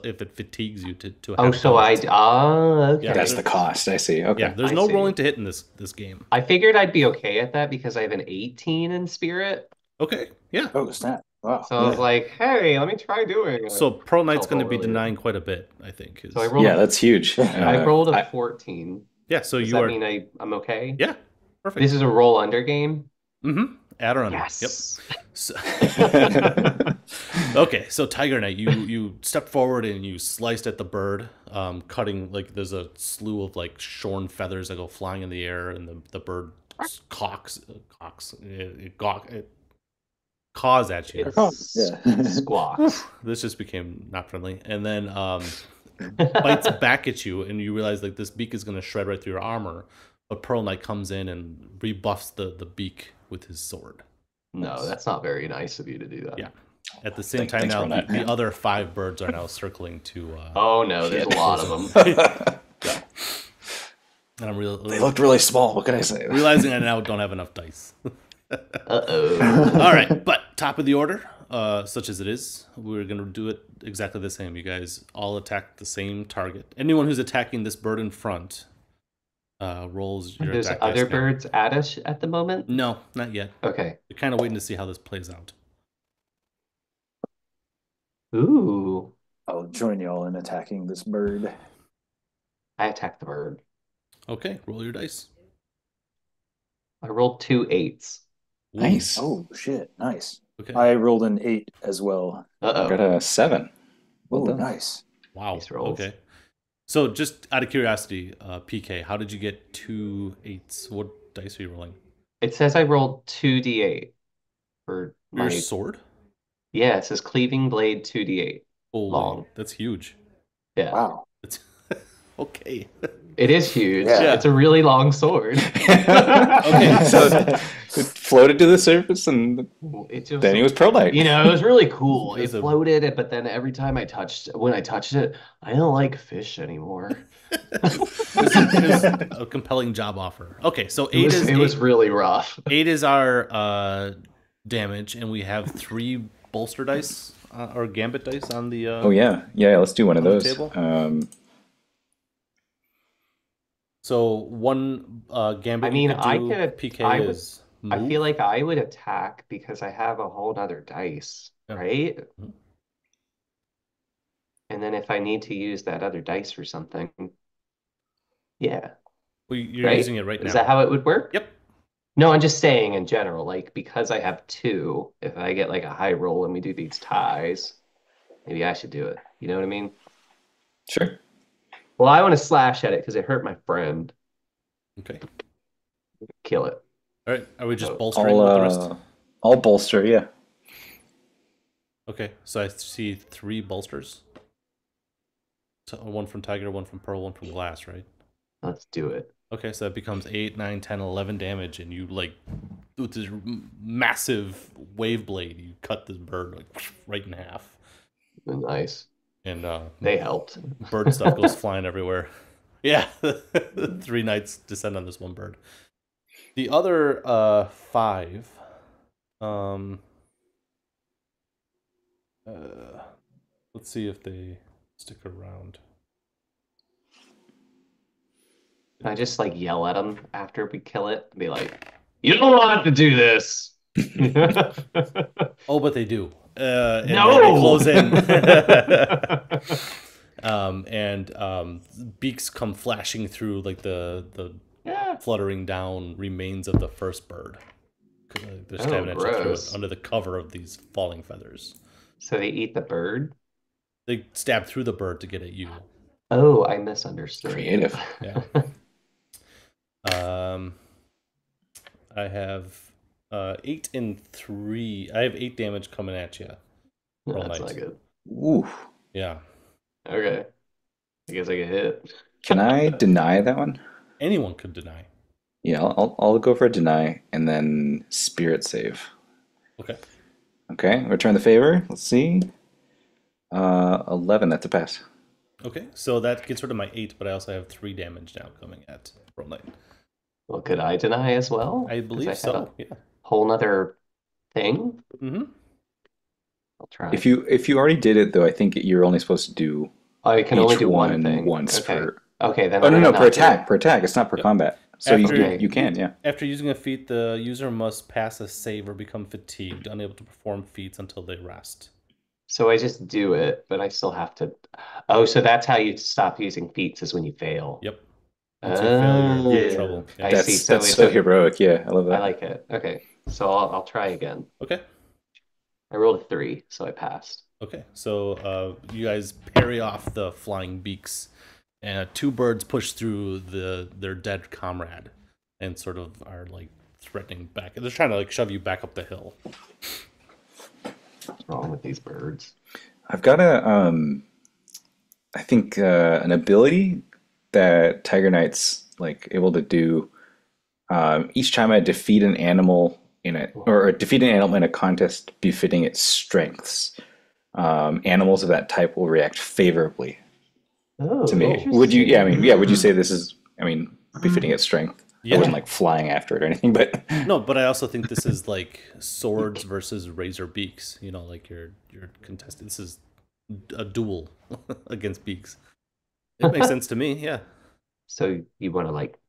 if it fatigues you to have okay. Yeah, That's the cost. I see. Okay. Yeah, there's no rolling to hit in this game. I figured I'd be okay at that because I have an 18 in spirit. Okay. Yeah. Oh, snap. Wow. So I was like, hey, let me try doing it. So Pearl Knight's going to be denying quite a bit, I think. So I rolled that's huge. I rolled a 14. Yeah, so Does that mean I'm okay? Yeah, perfect. This is a roll under game? Mm-hmm. Add or under. Yes. Yep. So, okay, so Tiger Knight, you stepped forward and you sliced at the bird, cutting, like, there's a slew of, like, shorn feathers that go flying in the air, and the bird it caws at you. Squawks. This just became not friendly. And then bites back at you, and you realize, like, this beak is going to shred right through your armor, but Pearl Knight comes in and rebuffs the beak with his sword. No, that's not very nice of you to do that. Yeah. At the same time, now the other 5 birds are now circling to. Oh no, there's a lot of them. Yeah. And they looked really small. What can I say? Realizing I now don't have enough dice. Uh-oh. All right, but top of the order, such as it is, we're gonna do it exactly the same. You guys all attack the same target. Anyone who's attacking this bird in front. Rolls your There's attack other dice birds at us at the moment? No, not yet. Okay. We're kind of waiting to see how this plays out. Ooh. I'll join y'all in attacking this bird. I attacked the bird. Okay, roll your dice. I rolled 2 8s. Nice. Oh, shit. Nice. Okay. I rolled an 8 as well. I got a 7. Well done. Nice. Wow. Nice rolls. Okay. So just out of curiosity, PK, how did you get 2 8s? What dice are you rolling? It says I rolled 2d8 for Your my sword? Yeah, it says cleaving blade 2d8 Holy, long. that's huge. Yeah. Wow. That's okay. It is huge. Yeah. It's a really long sword. Okay, So it floated to the surface, and It just, then he was Pearl Knight. you know, it was really cool. It was It a- floated, but then every time when I touched it, I don't like fish anymore. It was a compelling job offer. Okay, so It was really rough. 8 is our damage, and we have 3 bolster dice or gambit dice on the. Oh yeah, let's do one of on the those. table? So one gambit. I mean, you could I do could- PK I would- is I move. feel like I would attack because I have a whole nother dice, Yeah. right? Mhm. And then if I need to use that other dice for something, yeah, Well, you're right? using it right now. Is that how it would work? Yep. No, I'm just saying in general, like because I have 2, if I get like a high roll and we do these ties, maybe I should do it. You know what I mean? Sure. Well, I want to slash at it because it hurt my friend. Okay. Kill it. All right. Are we just bolstering with the rest? I'll bolster. Yeah. Okay. So I see 3 bolsters. So one from Tiger, one from Pearl, one from Glass, right? Let's do it. Okay, so that becomes 8, 9, 10, 11 damage, and you like with this massive wave blade, you cut this bird like right in half, Nice. and They helped. bird stuff goes flying everywhere. Yeah, 3 knights descend on this one bird. The other 5, let's see if they stick around. Can I just like yell at them after we kill it and be like, "You don't want to do this." Oh, but they do. And No! they close in. Beaks come flashing through like the Yeah. fluttering down remains of the first bird. They're stabbing at you through it gross. under the cover of these falling feathers. So they eat the bird? They stab through the bird to get at you. Oh, I misunderstood. Creative. Yeah. I have 8 and 3. I have 8 damage coming at you. No, Roll that's nice. not good. Ooh. Yeah. Okay. I guess I get hit. Can I deny that one? Anyone could deny. Yeah, I'll go for a deny and then spirit save. Okay. Okay, return the favor. Let's see. 11. That's a pass. Okay, so that gets rid of my 8, but I also have 3 damage now coming at Roll Knight. Well, could I deny as well? I 'Cause believe had so. a Yeah. whole nother thing? Mm-hmm. I'll try. If you already did it though, I think you're only supposed to do I can only each do one one thing. once Okay. per. Okay, then Oh I'm no, gonna per not do attack. it. Per attack. It's not per Yep. combat. So After- you can, yeah. After using a feat, the user must pass a save or become fatigued, unable to perform feats until they rest. So I just do it, but I still have to. Oh, so that's how you stop using feats is when you fail. Yep. Once you fail, you're in Oh, trouble. Yeah. I That's see. So that's it's so a- heroic. Yeah, I love that. I like it. Okay, so I'll try again. Okay. I rolled a 3, so I passed. Okay. So you guys parry off the flying beaks, and 2 birds push through their dead comrade, and sort of are like threatening back. They're trying to like shove you back up the hill. What's wrong with these birds? I've got I think an ability that Tiger Knight's like able to do. Each time I defeat an animal or defeat an animal in a contest befitting its strengths, animals of that type will react favorably Oh, to me. Would you? Yeah, I mean, yeah. Would you say this is? I mean, befitting its strength. I Yeah. wasn't like flying after it or anything, but No, but I also think this is like swords versus razor beaks. You know, like you're contesting. This is a duel against beaks. It makes sense to me. Yeah. So you want to like,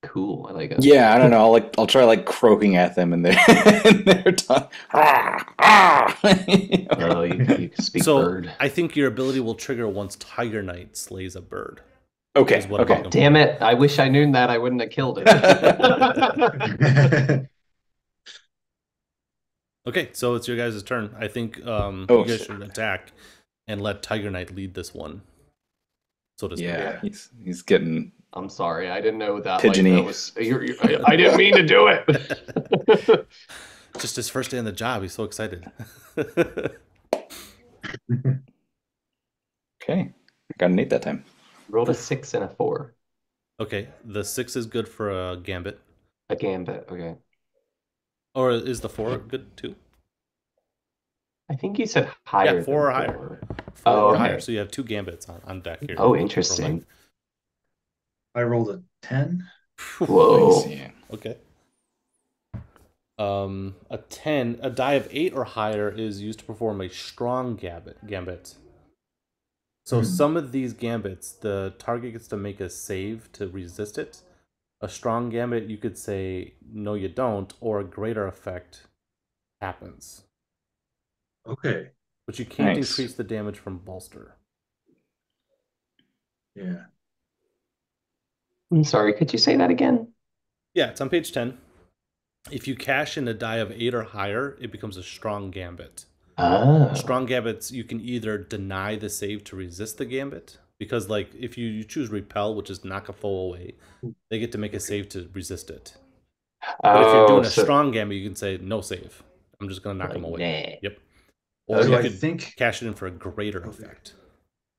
cool. I like it. yeah, I don't know. I'll try like croaking at them and their tongue. Oh, you can speak So bird. I think your ability will trigger once Tiger Knight slays a bird. Okay. Is what I'm Okay. looking for. Damn it! I wish I knew that. I wouldn't have killed it. Okay, so it's your guys' turn. I think you guys shit. should attack and let Tiger Knight lead this one. So to speak. Yeah, he's getting. I'm sorry. I didn't know that. Pigeony. Like, that was. I didn't mean to do it. Just his first day on the job. He's so excited. Okay. I got an 8 that time. Rolled a 6 and a 4. Okay, the 6 is good for a gambit. A gambit. Okay. Or is the 4 good too? I think you said higher. Yeah, 4 or than higher. 4. 4 or okay. higher. So you have 2 gambits on deck here. Oh, interesting. I rolled a 10. Whoa. Nice, yeah. Okay. A 10, a die of 8 or higher is used to perform a strong gambit. So some of these gambits, the target gets to make a save to resist it. A strong gambit, you could say, no, you don't, or a greater effect happens. Okay. But you can't Nice. increase the damage from bolster. Yeah. I'm sorry, could you say that again? Yeah, it's on page 10. If you cash in a die of 8 or higher, it becomes a strong gambit. Oh. Strong gambits, you can either deny the save to resist the gambit, because like if you choose repel, which is knock a foe away, they get to make a save to resist it. But if you're doing a strong gambit, you can say no save. I'm just gonna knock them away. Nah. Yep. Or So you I could think cash it in for a greater effect.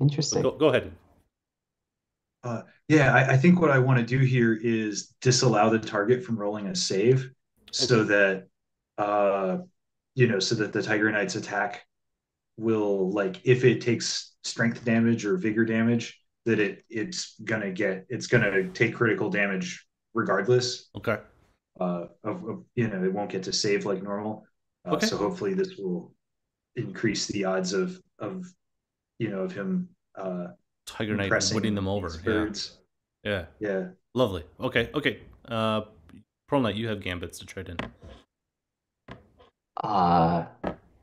Interesting. Go ahead. I think what I want to do here is disallow the target from rolling a save so that so that the Tiger Knight's attack will, like, if it takes strength damage or vigor damage, that it's gonna take critical damage regardless. Okay. It won't get to save like normal. Okay. So hopefully this will increase the odds of him Tiger Knight impressing winning them over. these birds. Yeah. Yeah. Lovely. Okay. Pearl Knight, you have gambits to trade in. I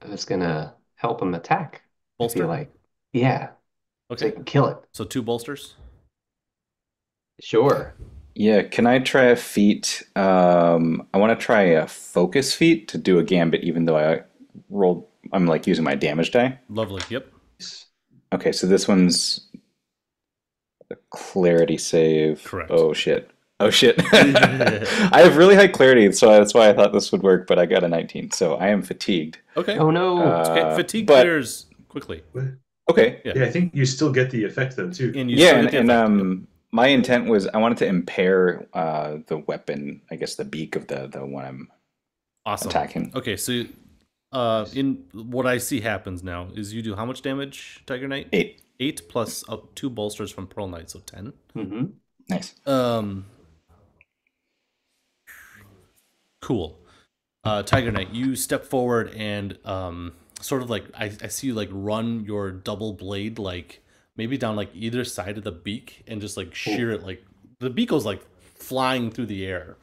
was gonna help him attack. Bolster? I feel like. Yeah. So Okay. he can kill it. So 2 bolsters? Sure. Yeah, can I try a feat? I want to try a focus feat to do a gambit, even though I'm like using my damage die. Lovely. Yep. Okay, so this one's a clarity save. Correct. Oh shit. I have really high clarity, so that's why I thought this would work, but I got a 19, so I am fatigued. Okay. Oh no. It's okay. Fatigue but- clears quickly. Okay. Yeah. Yeah, I think you still get the effect though too. And you Yeah, still get the effect. Yep. my intent was I wanted to impair the weapon, I guess the beak of the one I'm Awesome. attacking. Okay, so in what I see happens now is you do how much damage, Tiger Knight? 8. 8 plus 2 bolsters from Pearl Knight, so 10. Mm-hmm. Nice. Cool. Tiger Knight, you step forward and sort of like I see you like run your double blade like maybe down like either side of the beak and just like shear it, like the beak goes like flying through the air.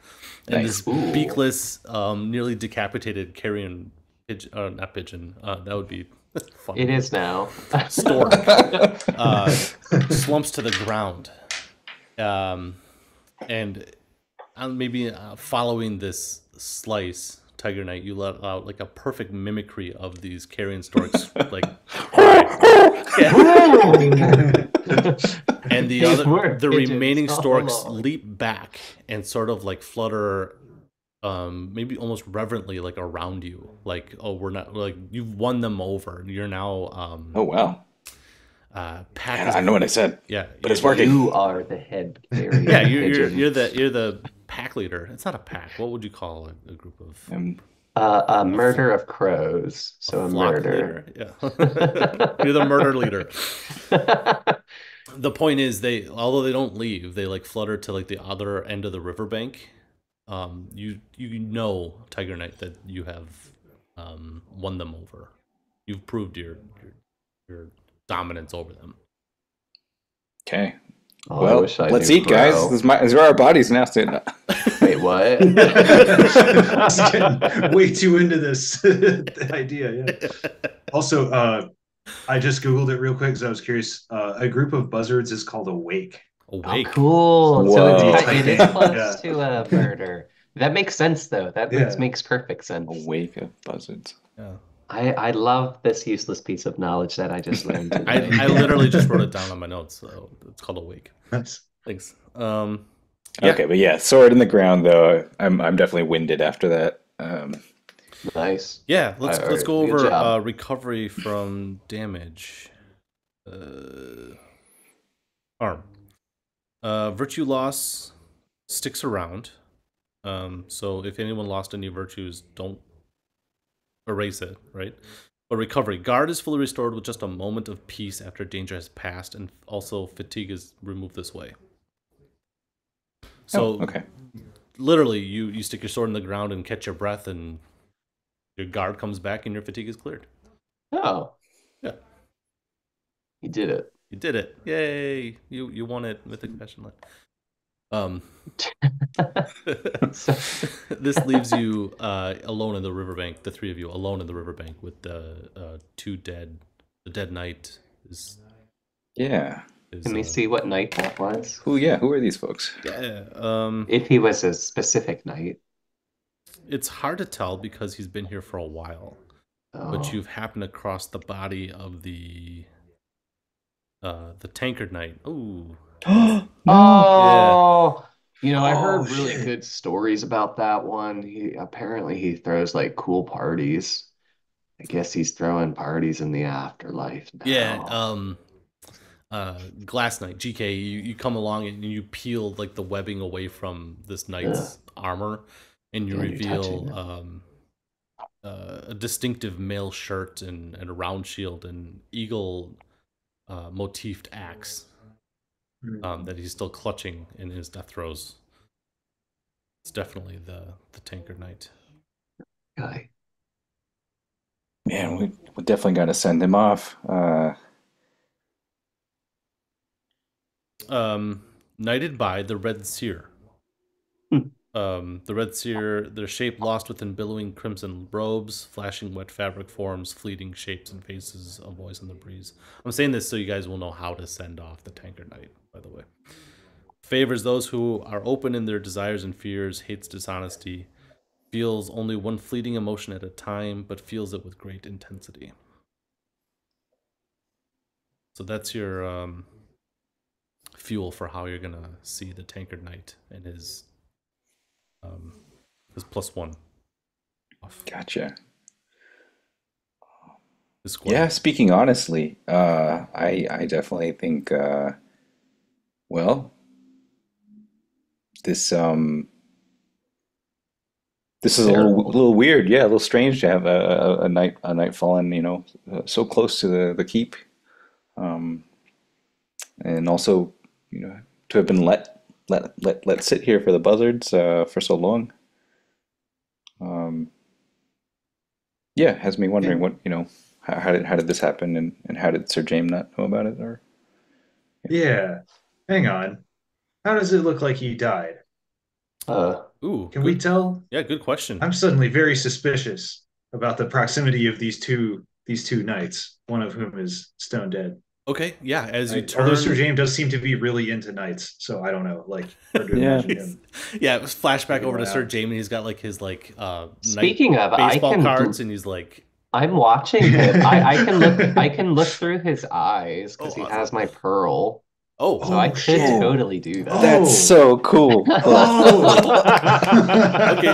And Nice. this beakless, nearly decapitated carrion pigeon, not pigeon, that would be funny. It is now. Stork slumps to the ground, and maybe following this slice, Tiger Knight, you let out like a perfect mimicry of these carrion storks, like, and the remaining storks leap back and sort of like flutter, maybe almost reverently, like around you, like, oh, we're not, like, you've won them over. You're now Oh wow. pack. I know what I said. Yeah, But it's working. You are the head carrier. Yeah, you're the pack leader. It's not a pack. What would you call a group of? A murder of crows. So a flock murder. leader. Yeah, you're the murder leader. The point is, although they don't leave, they like flutter to like the other end of the riverbank. You know, Tiger Knight, that you have won them over. You've proved your dominance over them. Okay. Oh, I Well, wish I let's knew eat, guys. crow. These are our bodies now. So Wait, what? It's getting way too into this idea. Yeah. Also, I just Googled it real quick because I was curious. A group of buzzards is called a wake. Awake. Oh, cool. Whoa. So it is close Yeah. to a murder. That makes sense, though. That makes perfect sense. A wake of buzzards. Yeah. I love this useless piece of knowledge that I just learned today. I literally just wrote it down on my notes. So it's called Awake. Nice. Thanks. Okay, but yeah, sword in the ground though. I'm definitely winded after that. Nice. Yeah, let's Alright, go good job. over recovery from damage. Harm. Virtue loss sticks around. So if anyone lost any virtues, don't erase it, right? But recovery. Guard is fully restored with just a moment of peace after danger has passed, and also fatigue is removed this way. So okay. literally, you stick your sword in the ground and catch your breath, and your guard comes back, and your fatigue is cleared. Oh. Yeah. You did it. You did it! Yay! You won it, Mythic Bastionland. This leaves you alone in the riverbank. The three of you alone in the riverbank with the two dead. The dead knight is. Yeah. Can we see what knight that was? Who are these folks? Yeah. If he was a specific knight. It's hard to tell because he's been here for a while. Oh. But you've happened across the body of the tankard knight. Ooh. Oh. Yeah. You know, I heard really good stories about that one. He throws like cool parties. I guess he's throwing parties in the afterlife now. Yeah. Glass Knight, GK, you come along and you peel like the webbing away from this knight's armor, and you reveal a distinctive mail shirt and a round shield and eagle motifed axe that he's still clutching in his death throes. It's definitely the tankard knight. Guy. Man, we definitely got to send him off. Knighted by the Red Seer. The Red Seer, their shape lost within billowing crimson robes, flashing wet fabric forms, fleeting shapes and faces, a voice in the breeze. I'm saying this so you guys will know how to send off the tankard knight, by the way. Favors those who are open in their desires and fears, hates dishonesty, feels only one fleeting emotion at a time, but feels it with great intensity. So that's your fuel for how you're gonna see the tankard knight and his +1 off. Gotcha. His squad. Yeah, speaking honestly, I definitely think well, this is a little weird, yeah, a little strange to have a night fallen, you know, so close to the keep, and also, you know, to have been let sit here for the buzzards for so long. Yeah, has me wondering what, you know, how did this happen, and how did Sir James not know about it, or Yeah. Hang on. How does it look like he died? Ooh, Can we tell? Yeah, good question. I'm suddenly very suspicious about the proximity of these two knights, one of whom is stone dead. Okay, yeah, as you Although turn... Sir James does seem to be really into knights, so I don't know, like, hard to imagine him. Yeah, it was flashback taking over to one Sir out. James, and he's got like his Speaking night of, baseball cards, and he's like, I'm watching him. I can look through his eyes because he awesome. has my pearl. Oh, So I could totally do that. That's so cool. Okay,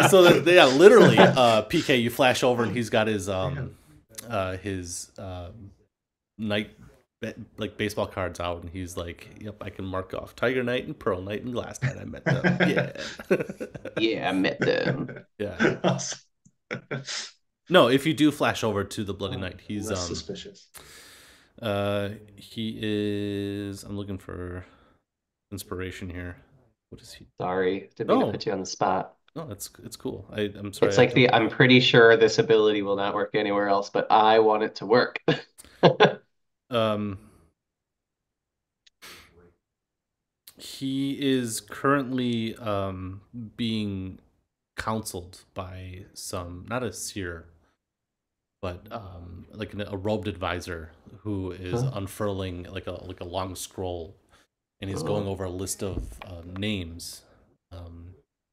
so yeah, literally, PK, you flash over and he's got his night like baseball cards out, and he's like, "Yep, I can mark off Tiger Knight and Pearl Knight and Glass Knight. I met them. Yeah, yeah, I met them. Yeah. Awesome. No, if you do flash over to the Bloody Knight, he's less suspicious. He is. I'm looking for inspiration here. What is he? Sorry, didn't mean to put you on the spot. No, it's cool. I'm sorry. It's like I'm pretty sure this ability will not work anywhere else, but I want it to work. He is currently being counseled by some, not a seer, but like a robed advisor who is unfurling like a long scroll, and he's going over a list of names,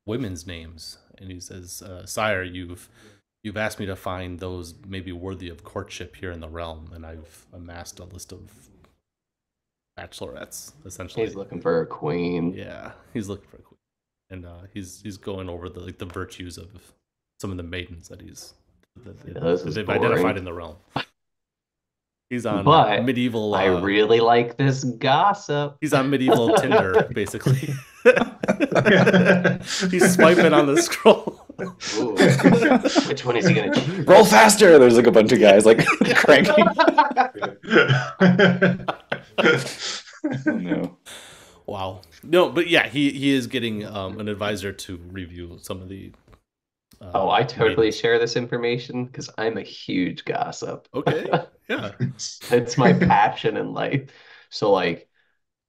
women's names, and he says, "Sire, you've asked me to find those maybe worthy of courtship here in the realm, and I've amassed a list of bachelorettes, essentially." He's looking for a queen. Yeah, he's looking for a queen, and he's going over the virtues of some of the maidens that he's This they've boring. identified in the realm. He's on But medieval. I really like this gossip. He's on medieval Tinder, basically. He's swiping on the scroll. Ooh. Which one is he gonna choose? Roll faster! There's like a bunch of guys like cranking. Oh, no. Wow. No, but yeah, he is getting an advisor to review some of the. Oh, I totally meetings. share this information because I'm a huge gossip. Okay. Yeah. It's my passion in life. So like,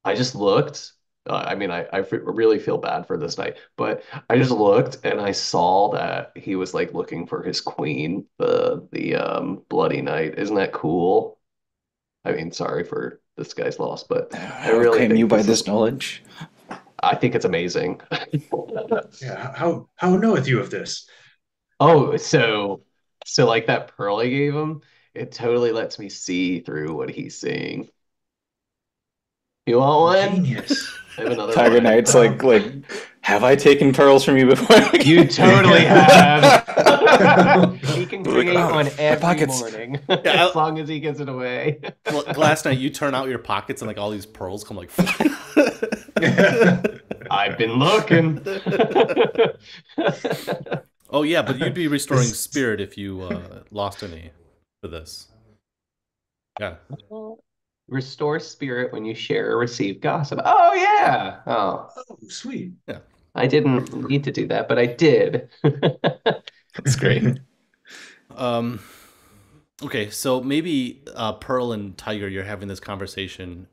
I just looked. I mean, I really feel bad for this night, but I just looked and I saw that he was like looking for his queen, the Bloody Knight. Isn't that cool? I mean, sorry for this guy's loss, but I How really came think you by this this is, knowledge? I think it's amazing. Yeah, how knoweth you of this? Oh, so like that pearl I gave him, it totally lets me see through what he's seeing. You want one? Genius. I have another Tiger one. Knight's like, have I taken pearls from you before? You totally have. He can create one every pockets. morning, Yeah, as long as he gives it away. Last night you turn out your pockets and like all these pearls come like. I've been looking. Oh yeah, but you'd be restoring spirit if you lost any for this. Yeah. Restore spirit when you share or receive gossip. Oh yeah. Oh, Oh, sweet. I didn't need to do that, but I did. That's great. Okay, so maybe Pearl and Tiger, you're having this conversation.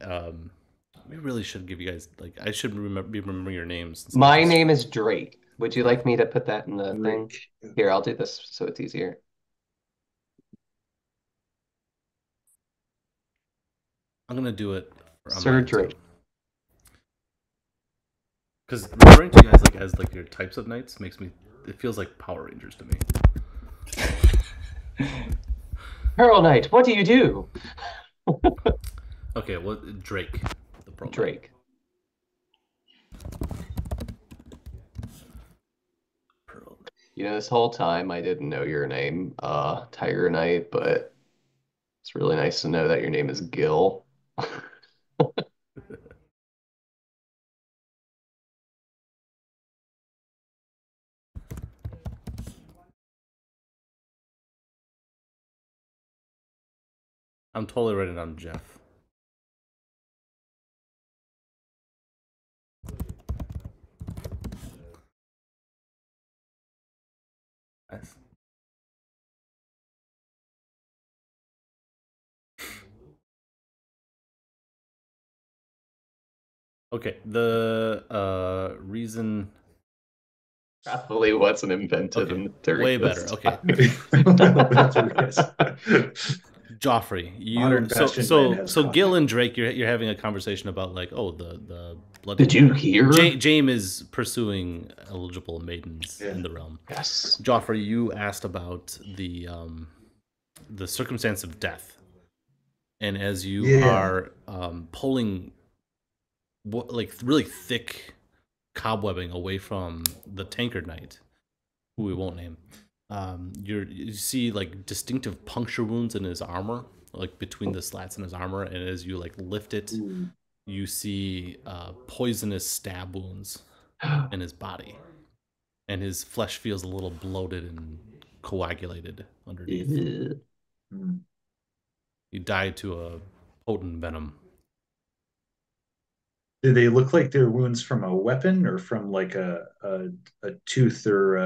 We really should give you guys like I should remember your names. My name is Drake. Would you like me to put that in the thing? Drake. Here, I'll do this so it's easier. I'm gonna do it. Sir Drake. Because referring to you guys like as like your types of knights makes me. It feels like Power Rangers to me. Pearl Knight, what do you do? Okay, well Drake, the Pearl Knight. Drake. Pearl Knight. You know, this whole time I didn't know your name, Tiger Knight, but it's really nice to know that your name is Gil. I'm totally writing on Jeff. Nice. Okay, the reason Probably wasn't invented Okay, in during way this better. Okay. time. That's what it is. Joffrey, Modern Bastionland has so coffee. Gil and Drake, you're having a conversation about like, oh, the bloody. Did you hear? James is pursuing eligible maidens in the realm. Yes. Joffrey, you asked about the circumstance of death, and as you Yeah. are pulling like really thick cobwebbing away from the tankard knight, who we won't name. You see like distinctive puncture wounds in his armor, like between the slats in his armor, and as you like lift it, you see poisonous stab wounds in his body, and his flesh feels a little bloated and coagulated underneath. Hmm. He died to a potent venom. Do they look like they're wounds from a weapon or from like a tooth or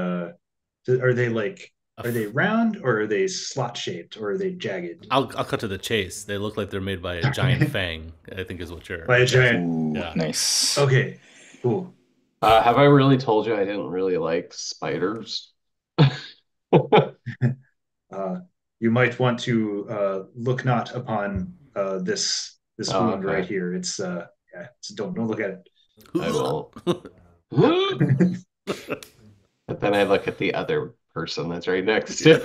are they like are they round or are they slot shaped or are they jagged? I'll cut to the chase. They look like they're made by a giant fang, I think is what you're. By a giant. Ooh, Yeah. nice. Okay, cool. Have I really told you I didn't really like spiders? You might want to look not upon this Oh, wound okay. right here. It's yeah, don't look at it. I won't. But then I look at the other person that's right next to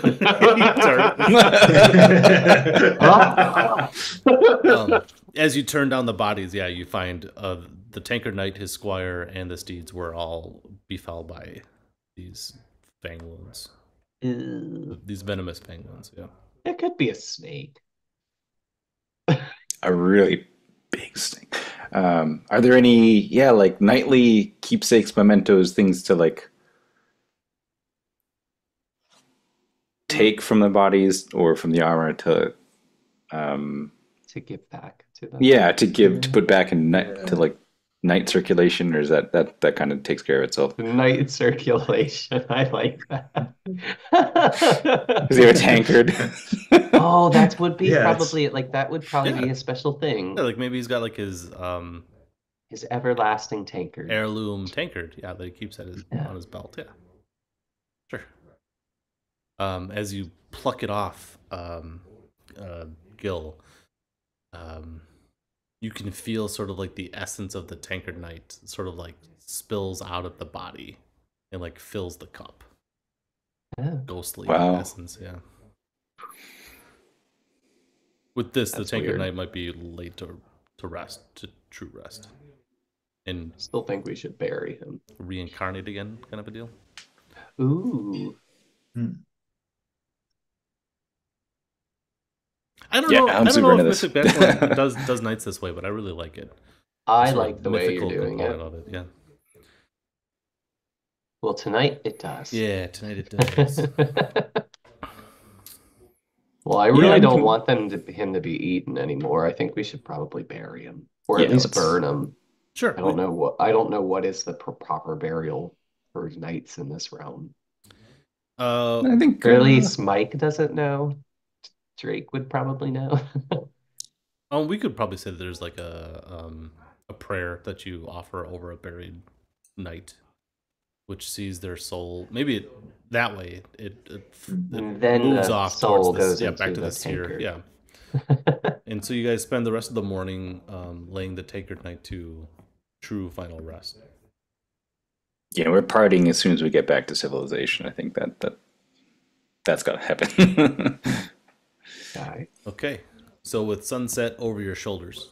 As you turn down the bodies, yeah, you find the tankard knight, his squire, and the steeds were all befell by these fang wounds. Ew. These venomous penguins, yeah. It could be a snake. A really big snake. Are there any, like nightly keepsakes, mementos, things to like take from the bodies or from the armor to give back to them? to put back in night to like night circulation, or is that kind of takes care of itself? Night circulation. I like that. Is he a tankard? Oh, that would be Yeah, probably like that would probably be Yeah. a special thing. Yeah, like maybe he's got like his everlasting tankard. heirloom tankard, yeah, that he keeps on his belt, yeah. Sure. As you pluck it off, Gil, you can feel sort of like the essence of the tankard night sort of like spills out of the body and like fills the cup. Oh. Ghostly Wow. essence, yeah. With this, That's the tankard weird. night might be laid to rest, to true rest. And Still think we should bury him. reincarnate again, kind of a deal. Ooh. I don't Yeah, know. I'm I don't super know if into this. Mythic Bastionland does nights this way, but I really like it. I Sort of like the way you're mythical doing it. component of it. Yeah. Well, tonight it does. Yeah, tonight it does. Well, I really don't want him to be eaten anymore. I think we should probably bury him, or at least let's- burn him. Sure. I don't know what is the proper burial for knights in this realm. I think Or at least Mike doesn't know. Drake would probably know. we could probably say that there's like a prayer that you offer over a buried knight, which sees their soul. Maybe that way it then moves the off soul towards goes this, into back to the this here. tankard. Yeah. And so you guys spend the rest of the morning laying the tankard night to true final rest. Yeah, we're partying as soon as we get back to civilization. I think that's got to happen. Okay, so with sunset over your shoulders,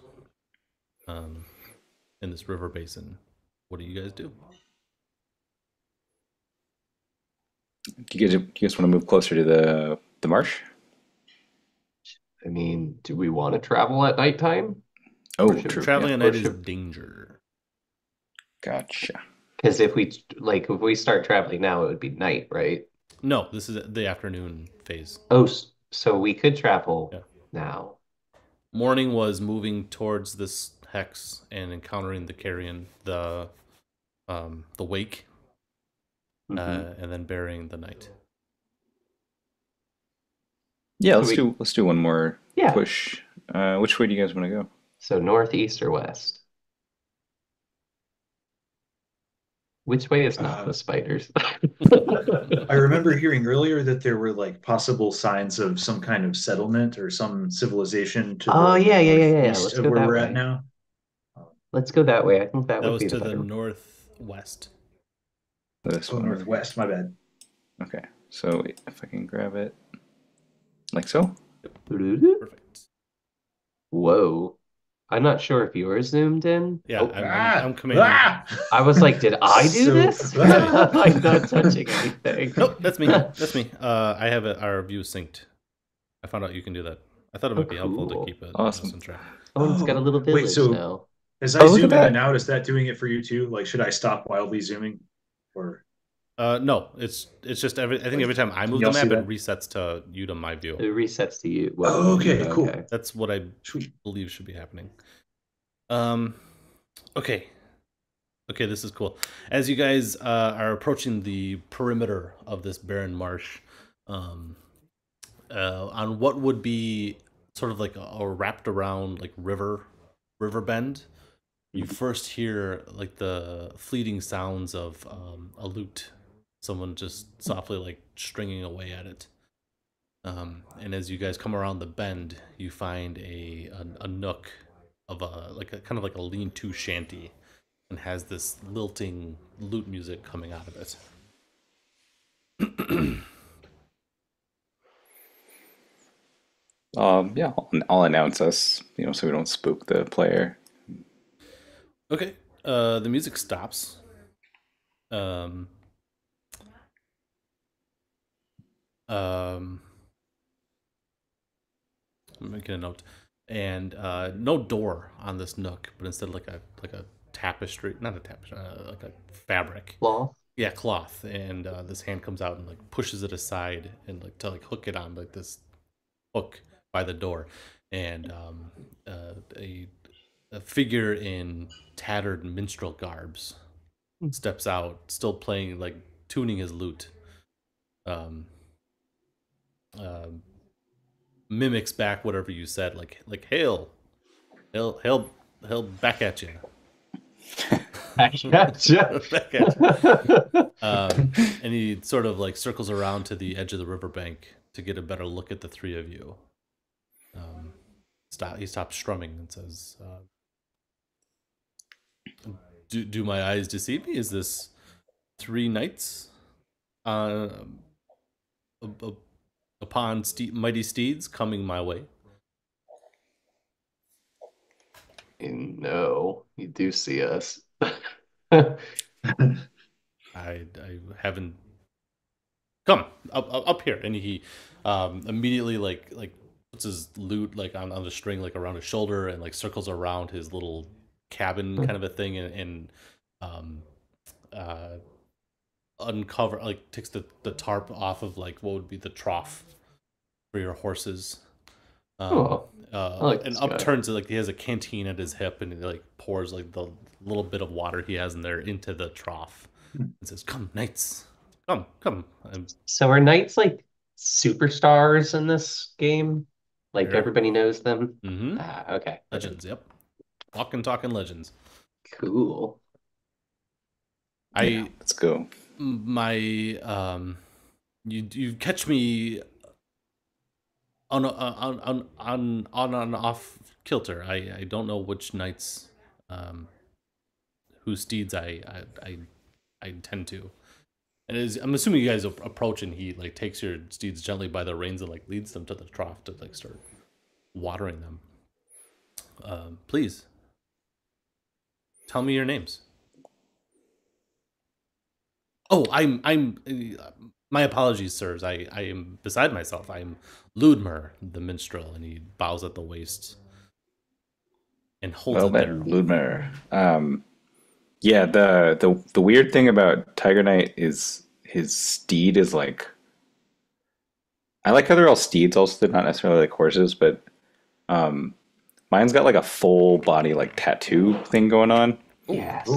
in this river basin, what do you guys do? Do you guys want to move closer to the marsh? I mean, do we want to travel at nighttime? Oh, should true. Traveling yeah. at night is danger. Gotcha. Because if we start traveling now, it would be night, right? No, this is the afternoon phase. Oh, so we could travel now. Morning was moving towards this hex and encountering the carrion, the wake, and then burying the night. Yeah, let's do one more push. Which way do you guys want to go? So north, east, or west? Which way is not the spiders? I remember hearing earlier that there were like possible signs of some kind of settlement or some civilization to the yeah. east Let's of go where that we're way. at now. Let's go that way. I think that would was be to the the better. northwest. This one. Northwest. My bad. Okay, so if I can grab it, like so. Perfect. Whoa. I'm not sure if yours zoomed in. Yeah, I'm commanding. I was like, did I do this? I'm like not touching anything. Nope, that's me. That's me. I have our view synced. I found out you can do that. I thought it might be helpful to keep it Awesome. track. Someone's got a little village now. As I zoom in that. and out, is that doing it for you too? Like, should I stop wildly zooming? Or No, it's just I think every time I move the Y'all map, see it that? resets to you to my view. It resets to you. Oh, okay, cool. That's what I Sweet. believe should be happening. Okay, this is cool. As you guys are approaching the perimeter of this barren marsh, on what would be sort of like a wrapped around like river bend, you first hear like the fleeting sounds of a lute, someone just softly like stringing away at it. And as you guys come around the bend, you find a nook of kind of like a lean-to shanty, and has this lilting lute music coming out of it. Yeah, I'll announce us, so we don't spook the player. Okay, the music stops. I'm making a note. And no door on this nook, but instead like a tapestry, not a tapestry, like a fabric. Law. Yeah, cloth. And this hand comes out and like pushes it aside and like to like hook it on like this hook by the door, and a figure in tattered minstrel garbs steps out, still playing like tuning his lute. Um, uh, Mimics back whatever you said, like hail, hail, hail, hail back at you. Gotcha. Back at you. And he sort of like circles around to the edge of the riverbank to get a better look at the three of you. He stops strumming and says, do my eyes deceive me? Is this 3 knights upon mighty steeds coming my way? No, you do see us. I haven't come up here, and he immediately like puts his lute like on the string like around his shoulder and like circles around his little cabin kind of a thing, and uncover like takes the tarp off of like what would be the trough for your horses. Like and this guy. upturns it like he has a canteen at his hip, and he like pours like the little bit of water he has in there into the trough and says, "Come, knights, come." So are knights like superstars in this game? Like Sure. everybody knows them? Mm-hmm. Okay. Legends, yep. Walking, talking legends. Cool. Let's go. My you catch me on and off kilter. I don't know which knights whose steeds I intend to. And I'm assuming you guys approach, and he like takes your steeds gently by the reins and like leads them to the trough to like start watering them. Please tell me your names. Oh, I'm. My apologies, sirs. I am beside myself. I'm Ludmer, the minstrel, and he bows at the waist and holds Well it then, there. Ludmer. Yeah, the weird thing about Tiger Knight is his steed is like. I like how they're all steeds, also they're not necessarily like horses, but mine's got like a full body like tattoo thing going on. Yes.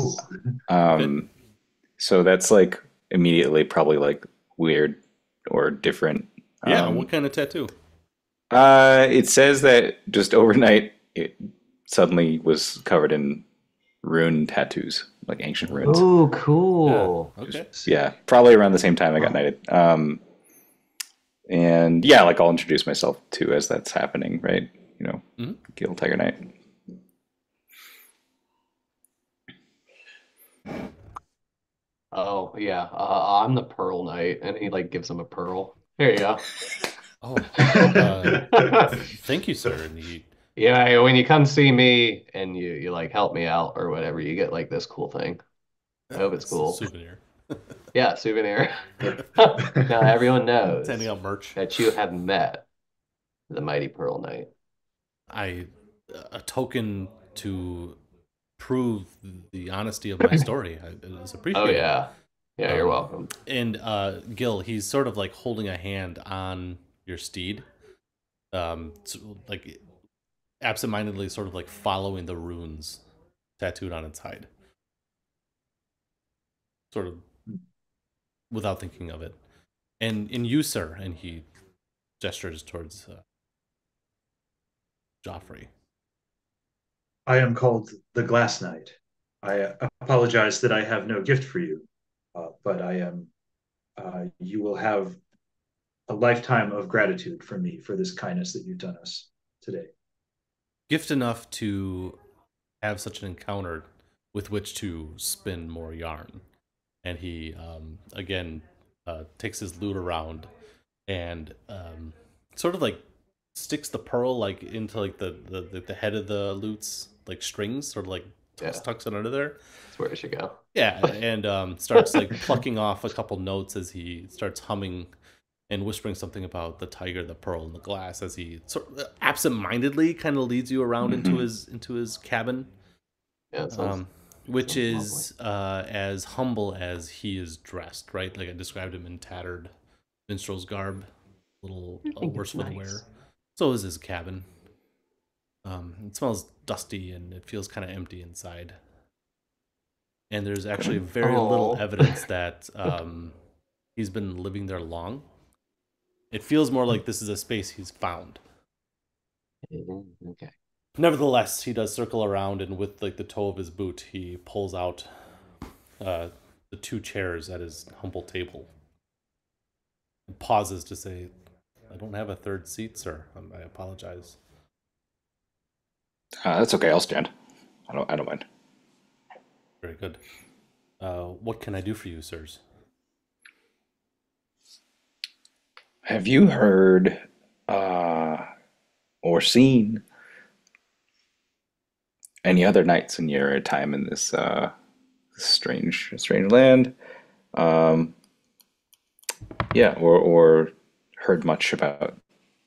So that's like immediately probably like weird or different. Yeah, what kind of tattoo? It says that just overnight it suddenly was covered in rune tattoos, like ancient runes. Oh, cool. Yeah, okay. Yeah, probably around the same time I got knighted. And yeah, like I'll introduce myself too as that's happening, right? You know, Gil Tiger Knight. Oh, yeah. I'm the Pearl Knight, and he like gives him a pearl. Here you go. Oh, thank you, sir. And he, Yeah, when you come see me and you like help me out or whatever, you get like this cool thing. I hope it's cool. souvenir. Yeah, souvenir. Now everyone knows Sending out merch. that you have met the mighty Pearl Knight. A token to prove the honesty of my story. It was appreciated. Oh yeah. Yeah, you're welcome. And Gil, he's sort of like holding a hand on your steed, so, like absentmindedly, sort of like following the runes tattooed on its hide, sort of without thinking of it. And you, sir, and he gestures towards Joffrey. I am called the Glass Knight. I apologize that I have no gift for you, but I am. You will have a lifetime of gratitude from me for this kindness that you've done us today. Gift enough to have such an encounter with which to spin more yarn. And he again takes his lute around and sort of like sticks the pearl like into like the head of the lute's like strings, sort of like tucks it under there. That's where it should go. Yeah, and starts like plucking off a couple notes as he starts humming and whispering something about the tiger, the pearl, and the glass as he sort of absent-mindedly kind of leads you around into his cabin. Yeah, it sounds, which sounds is as humble as he is dressed, right? Like I described him in tattered minstrel's garb, a little worse for the wear. So is his cabin. It smells dusty and it feels kind of empty inside. And there's actually very little evidence that he's been living there long. It feels more like this is a space he's found. Okay. Nevertheless, he does circle around, and with like the toe of his boot, he pulls out the 2 chairs at his humble table. And pauses to say, "I don't have a third seat, sir. I apologize." That's okay. I'll stand. I don't mind. Very good. What can I do for you, sirs? Have you heard or seen any other knights in your time in this strange land? Yeah, or heard much about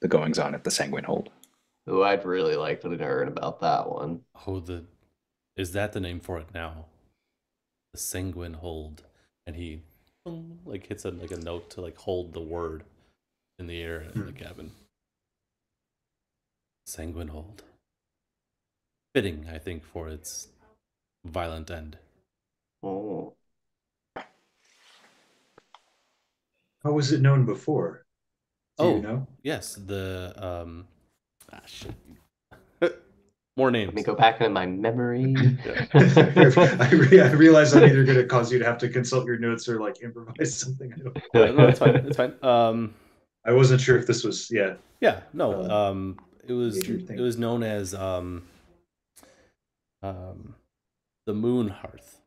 the goings on at the Sanguine Hold? Oh, I'd really like to learn about that one. Oh, is that the name for it now? The Sanguine Hold, and he like hits like a note to like hold the word in the air in the cabin. Sanguine Hold. Fitting, I think, for its violent end. Oh. How was it known before? Do you know? Yes, the shit. More names. Let me go back into my memory. I realize I'm either going to cause you to have to consult your notes or like improvise something. No, it's fine. It's fine. I wasn't sure if this was Yeah, no. It was known as the Moon Hearth.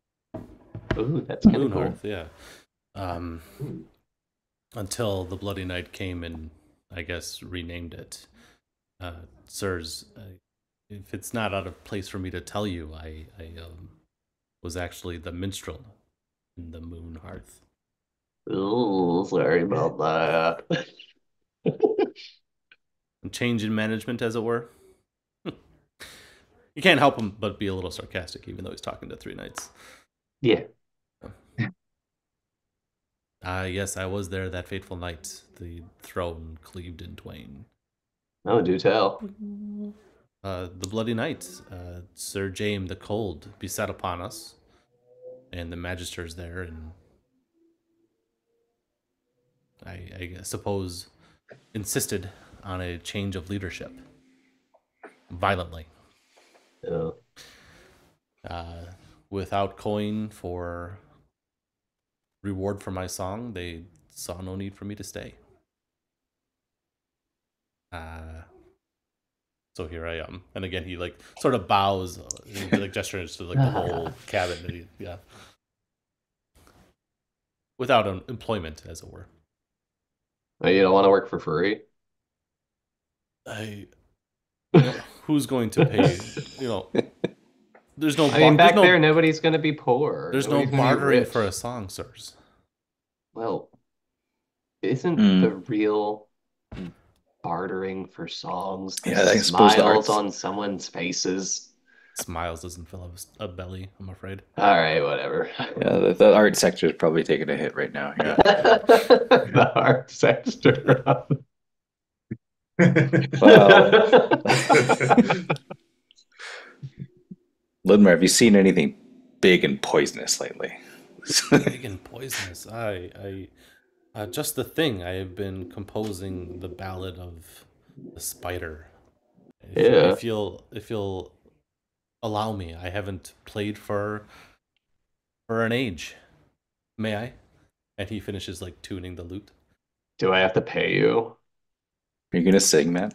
Ooh, that's kind Moon of cool. Hearth, yeah. Until the Bloody Night came and I guess renamed it. Sirs, if it's not out of place for me to tell you, I was actually the minstrel in the Moon Hearth. Ooh, sorry about that. Change in management, as it were. You can't help him but be a little sarcastic, even though he's talking to 3 knights. Yeah. Yes, I was there that fateful night. The throne cleaved in twain. Oh, do tell. The Bloody Night, Sir James the Cold, beset upon us, and the Magisters there, and I suppose insisted on a change of leadership violently. Oh. Without coin for reward for my song, they saw no need for me to stay. So here I am, and again he like sort of bows, he, like gestures to like the whole cabin. And yeah, without employment, as it were. Oh, you don't want to work for free? Who's going to pay? There's no. I mean, back there, nobody's going to be poor. There's no bartering for a song, sirs. Well, isn't the real bartering for songs the smiles on someone's faces? Smiles doesn't fill a belly, I'm afraid. All right, whatever. Yeah, the art sector is probably taking a hit right now. Yeah. The art sector. Lidmar, have you seen anything big and poisonous lately? Big and poisonous. I just the thing. I have been composing the ballad of the spider. If you'll allow me, I haven't played for an age. May I? And he finishes like tuning the lute. Do I have to pay you? Are you gonna sing, Matt?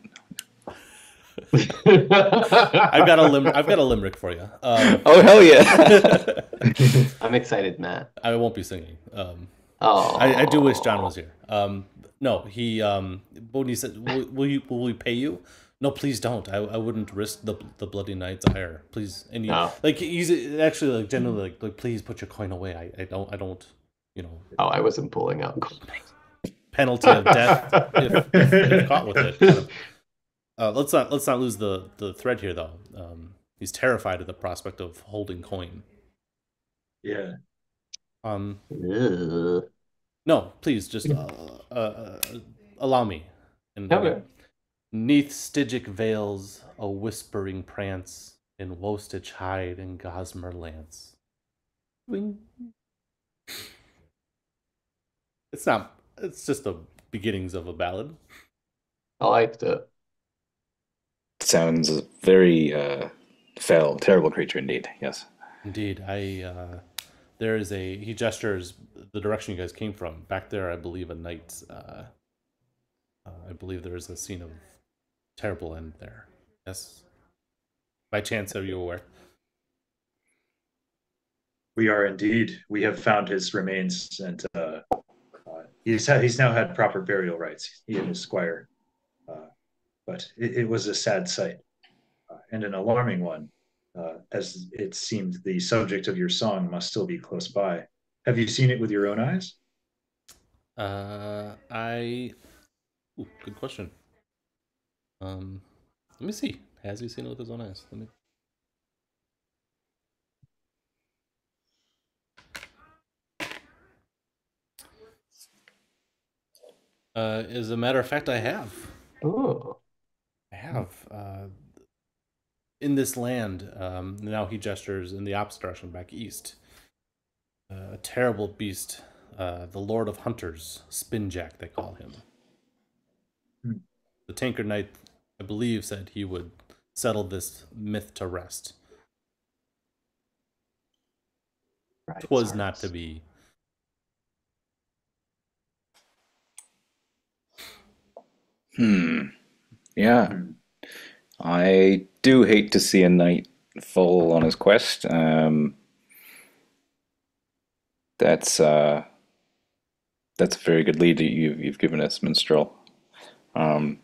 I've got a limerick for you. Oh hell yeah! I'm excited, Matt. I won't be singing. Oh, I do wish John was here. No, he when he said, "Will we pay you?" No, please don't. I wouldn't risk the Bloody Knight's ire. Please, and like he's actually like genuinely like please put your coin away. I don't. Oh, I wasn't pulling out. penalty of death if caught with it. Kind of. Let's not lose the thread here though. He's terrified of the prospect of holding coin. Yeah. No, please just allow me. And Okay. neath Stygic veils, a whispering prance in Wostitch hide and gossamer lance. Wing. It's not. It's just the beginnings of a ballad. I liked it. Sounds very fell, terrible creature indeed. Yes. Indeed, there is a. He gestures the direction you guys came from. Back there, I believe a knight. I believe there is a scene of terrible end there. Yes. By chance, are you aware? We are indeed. We have found his remains, and he's now had proper burial rites. He and his squire, but it was a sad sight and an alarming one, as it seemed the subject of your song must still be close by. Have you seen it with your own eyes? Good question. Let me see. Has he seen it with his own eyes? Let me. As a matter of fact, I have. Oh. I have. In this land, now he gestures in the opposite direction, back east. A terrible beast, the Lord of Hunters, Spinjack, they call him. The Tankard Knight, I believe, said he would settle this myth to rest. Right, 'Twas not to be. Yeah. I do hate to see a knight fall on his quest. That's a very good lead that you've given us, Minstrel. Are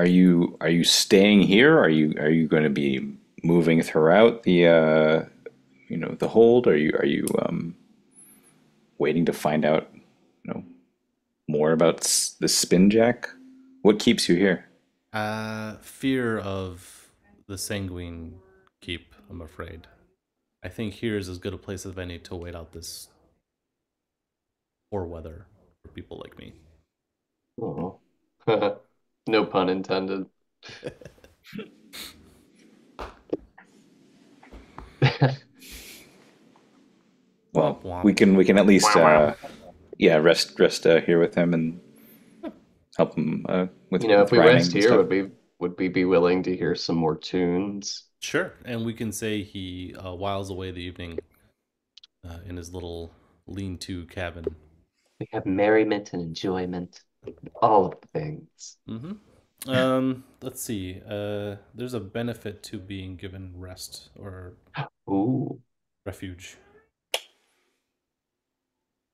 you staying here? Are you going to be moving throughout the the hold? Are you waiting to find out more about the Spinjack? What keeps you here? Fear of the Sanguine keep, I'm afraid. I think here is as good a place as any to wait out this poor weather for people like me. Oh. No pun intended. Well, we can at least rest here with him and help him with if we rhyming rest and here, stuff. would we be willing to hear some more tunes? Sure, and we can say he whiles away the evening in his little lean-to cabin. We have merriment and enjoyment, all of the things. Let's see. There's a benefit to being given rest or refuge.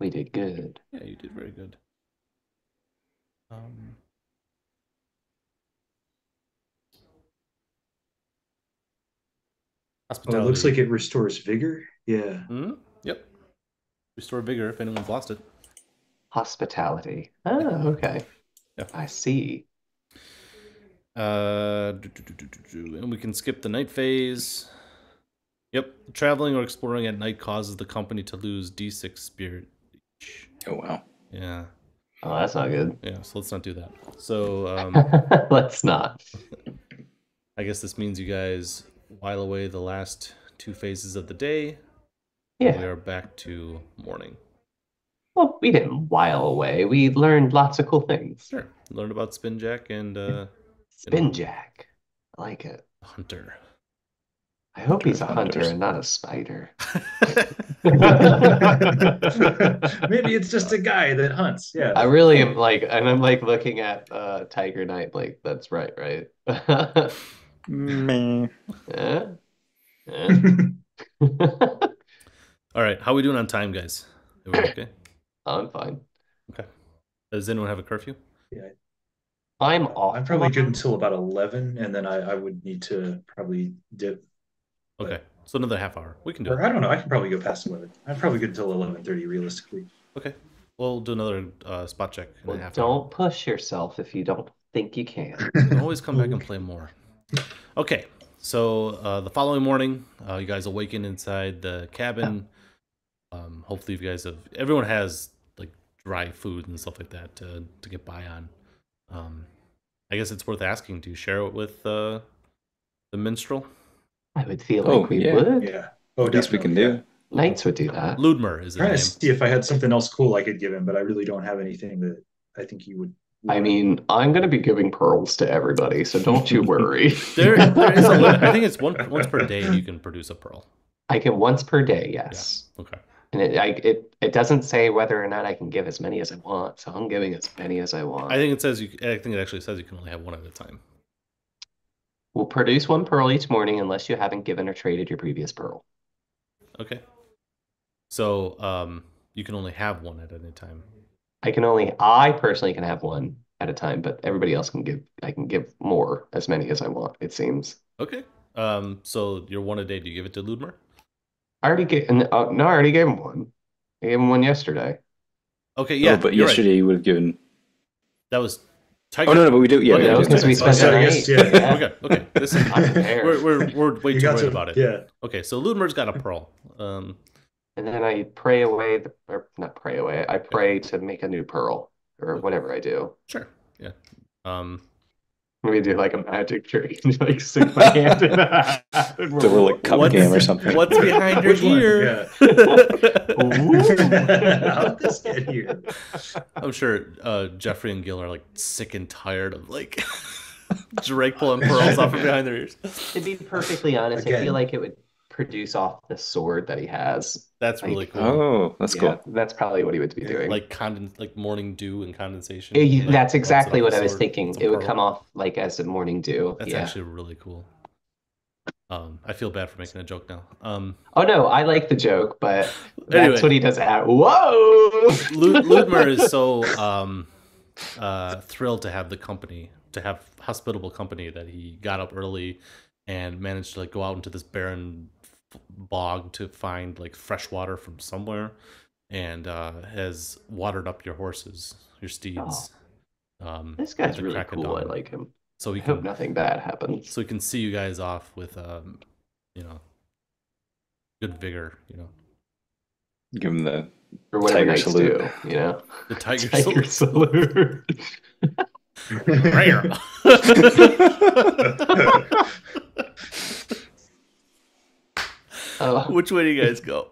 We did good. Yeah, you did very good. Oh, it looks like it restores vigor. Yeah. Yep. Restore vigor if anyone's lost it. Hospitality. Oh, okay. Yeah. I see. And we can skip the night phase. Yep. Traveling or exploring at night causes the company to lose D6 spirit each. Oh, wow. Yeah. Oh, that's not good. Yeah, so let's not do that. So, let's not. I guess this means you guys while away the last 2 phases of the day. Yeah. We are back to morning. Well, we didn't while away. We learned lots of cool things. Sure. Learned about Spinjack and Spinjack. I like it. Hunter. I hope he's a hunter and not a spider. Maybe it's just a guy that hunts. Yeah. I really am and I'm looking at Tiger Knight, that's right? Meh. All right, how are we doing on time, guys? Are we okay? I'm fine. Okay. Does anyone have a curfew? Yeah. I'm off. I'm probably good until about 11, and then I would need to probably dip. Okay. So another half hour. We can do Or it. I don't know. I can probably go past 11. I'm probably good until 11:30 realistically. Okay. We'll do another spot check in Well, a half don't hour. push yourself if you don't think you can. You can always come back and play more. Okay. So the following morning, you guys awaken inside the cabin. Hopefully, you guys have. Everyone has like dry food and stuff like that to get by on. I guess it's worth asking. Do you share it with the minstrel? I would feel like we would. Yeah. Oh, Least we can definitely. do. Knights would do that. Ludmer is his Trying to name. see if I had something else cool I could give him, but I really don't have anything that I think he would. I mean, I'm going to be giving pearls to everybody, so don't you worry. There is a limit. I think it's once per day you can produce a pearl. I can once per day, yes. Yeah. Okay. And it doesn't say whether or not I can give as many as I want, so I'm giving as many as I want. I think it actually says you can only have one at a time. We'll produce one pearl each morning unless you haven't given or traded your previous pearl. Okay. So you can only have one at any time. I personally can have one at a time, but everybody else I can give more, as many as I want, it seems. Okay. So your one a day, do you give it to Ludmer? I already gave him one. I gave him one yesterday. Okay, yeah. But yesterday right. you would have given. That was Tiger. Oh no, but we do. Yeah, no, because we spent the night. Yeah. Okay. This is, I'm prepared. we're way too worried about it. Yeah. Okay, so Ludmer's got a pearl. And then I pray away or not pray away. I pray to make a new pearl or whatever I do. Sure. Yeah. Maybe do like a magic trick and like stick my hand in that. The little like cup game or something. What's behind your Which one? ear? Yeah. How did this get here? I'm sure Jeffrey and Gil are like sick and tired of like Drake pulling pearls off from behind their ears. To be perfectly honest, I Again. feel like it would produce off the sword that he has. That's really cool. Oh, that's cool. That's probably what he would be doing. Like morning dew and condensation. That's exactly like what I was sword, thinking. it's a It would pearl. come off like as a morning dew. That's yeah. actually really cool. I feel bad for making a joke now. Oh no, I like the joke, but Anyway. that's what he does at. Whoa! Ludmer is so thrilled to have the company, to have hospitable company, that he got up early and managed to like go out into this barren bog to find like fresh water from somewhere, and has watered up your horses, your steeds. This guy's at the really crack of cool. I dawn. like him. So I he hope can, nothing bad happens. so he can see you guys off with good vigor, Give him the Or whatever tiger knights salute. do, you know? the tiger, Tiger salute. salute. Rare. Which way do you guys go?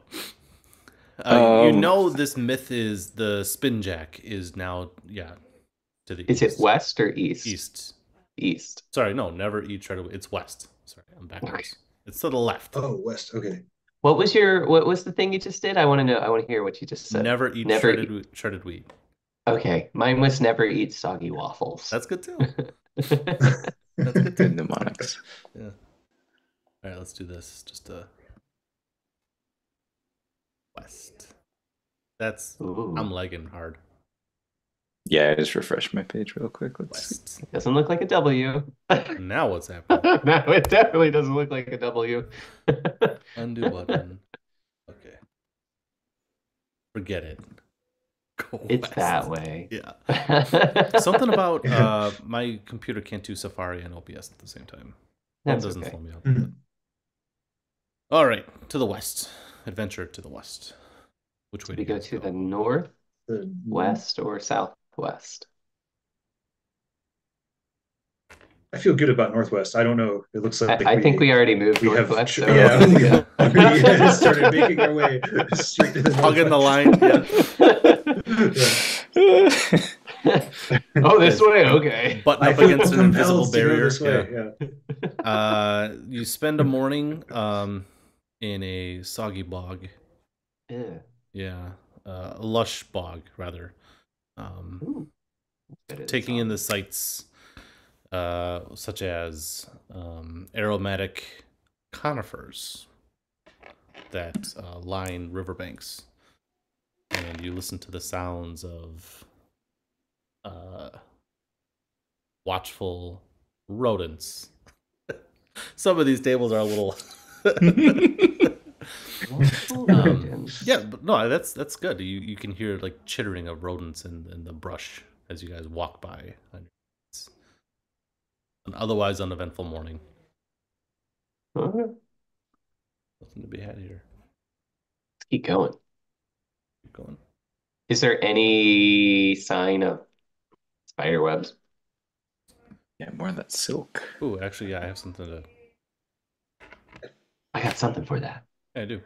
This myth is the spin jack is now to the Is east. it west or east? East. East. Sorry, no, never eat shredded wheat. It's west. Sorry, I'm backwards. Okay. It's to the left. Oh, west. Okay. What was the thing you just did? I want to know. I want to hear what you just said. Never eat shredded wheat. Okay, mine was never eat soggy waffles. That's good too. That's That's good Good too. mnemonics. Yeah. All right, let's do this. Just west. I'm legging hard. Yeah, I just refreshed my page real quick. Let's see. West. Doesn't look like a W. Now what's happening? No, it definitely doesn't look like a W. Undo button. Okay. Forget it. Go It's west. that way. Yeah. Something about my computer can't do Safari and OBS at the same time. That That's doesn't okay. slow me up. Mhm. All right, to the west. Adventure to the west. Which way Do we do you go guys to the north, The- west, or southwest? I feel good about Northwest. I don't know. It looks like I think we already moved we have northwest. So yeah, we yeah. already started making our way straight to the Hugging the Northwest. line. Yeah. Oh, this way. Okay. Button I up feel against an invisible compelled to go barrier. this way. Yeah. You spend a morning in a soggy bog. Yeah. Yeah. A lush bog, rather. Ooh. That is Taking in awesome. the sights such as aromatic conifers that line riverbanks. And you listen to the sounds of watchful rodents. Some of these tables are a little Yeah, but no, that's good. You can hear like chittering of rodents in the brush as you guys walk by. It's an otherwise uneventful morning. Okay. Nothing to be had here. Let's keep going. Keep going. Is there any sign of spider webs? Yeah, more of that silk. Ooh, actually, yeah, I have something to. I got something for that. Yeah, I do.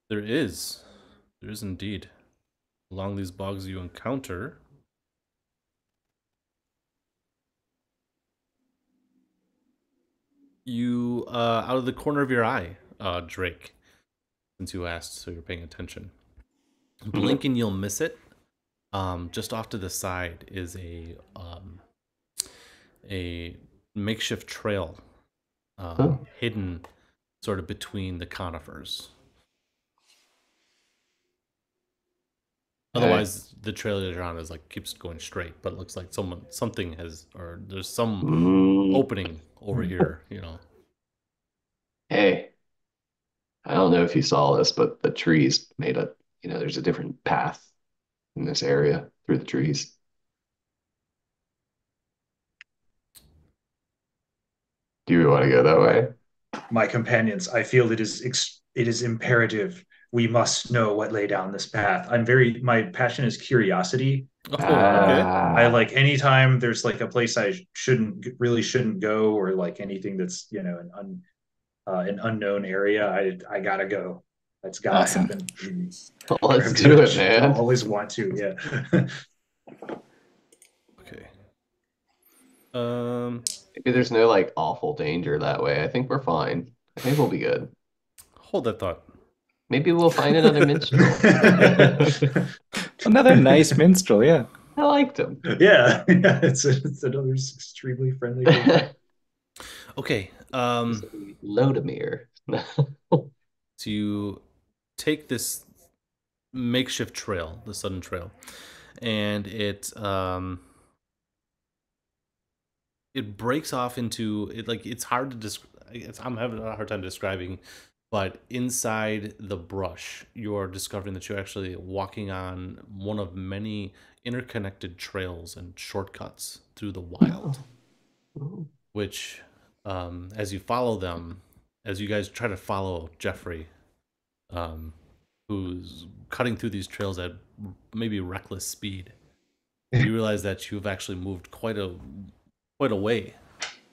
There is indeed. Along these bogs, you encounter you out of the corner of your eye, Drake. Since you asked, so you're paying attention. Blink and you'll miss it. Just off to the side is a makeshift trail, hidden sort of between the conifers. Otherwise, the trail you're on is like keeps going straight, but it looks like something has, or there's some opening over here. Hey, I don't know if you saw this, but the trees made there's a different path in this area through the trees. Do you want to go that way? My companions, I feel it is imperative we must know what lay down this path. My passion is curiosity. Oh, okay. I like anytime there's like a place I shouldn't go, or like anything that's an unknown area. I gotta go. That's gotta happen. Well, let's do it, man. I always want to. Yeah. Okay. Maybe there's no like awful danger that way. I think we're fine. I think we'll be good. Hold that thought. Maybe we'll find another minstrel. Another nice minstrel, yeah. I liked him. Yeah. It's another extremely friendly game. Okay. Lodemir. So you take this makeshift trail, the sudden trail, and it breaks off into it. Like it's hard to describe. I'm having a hard time describing, but inside the brush, you're discovering that you're actually walking on one of many interconnected trails and shortcuts through the wild, which, as you follow them, as you guys try to follow Jeffrey, who's cutting through these trails at maybe reckless speed, you realize that you've actually moved quite a way,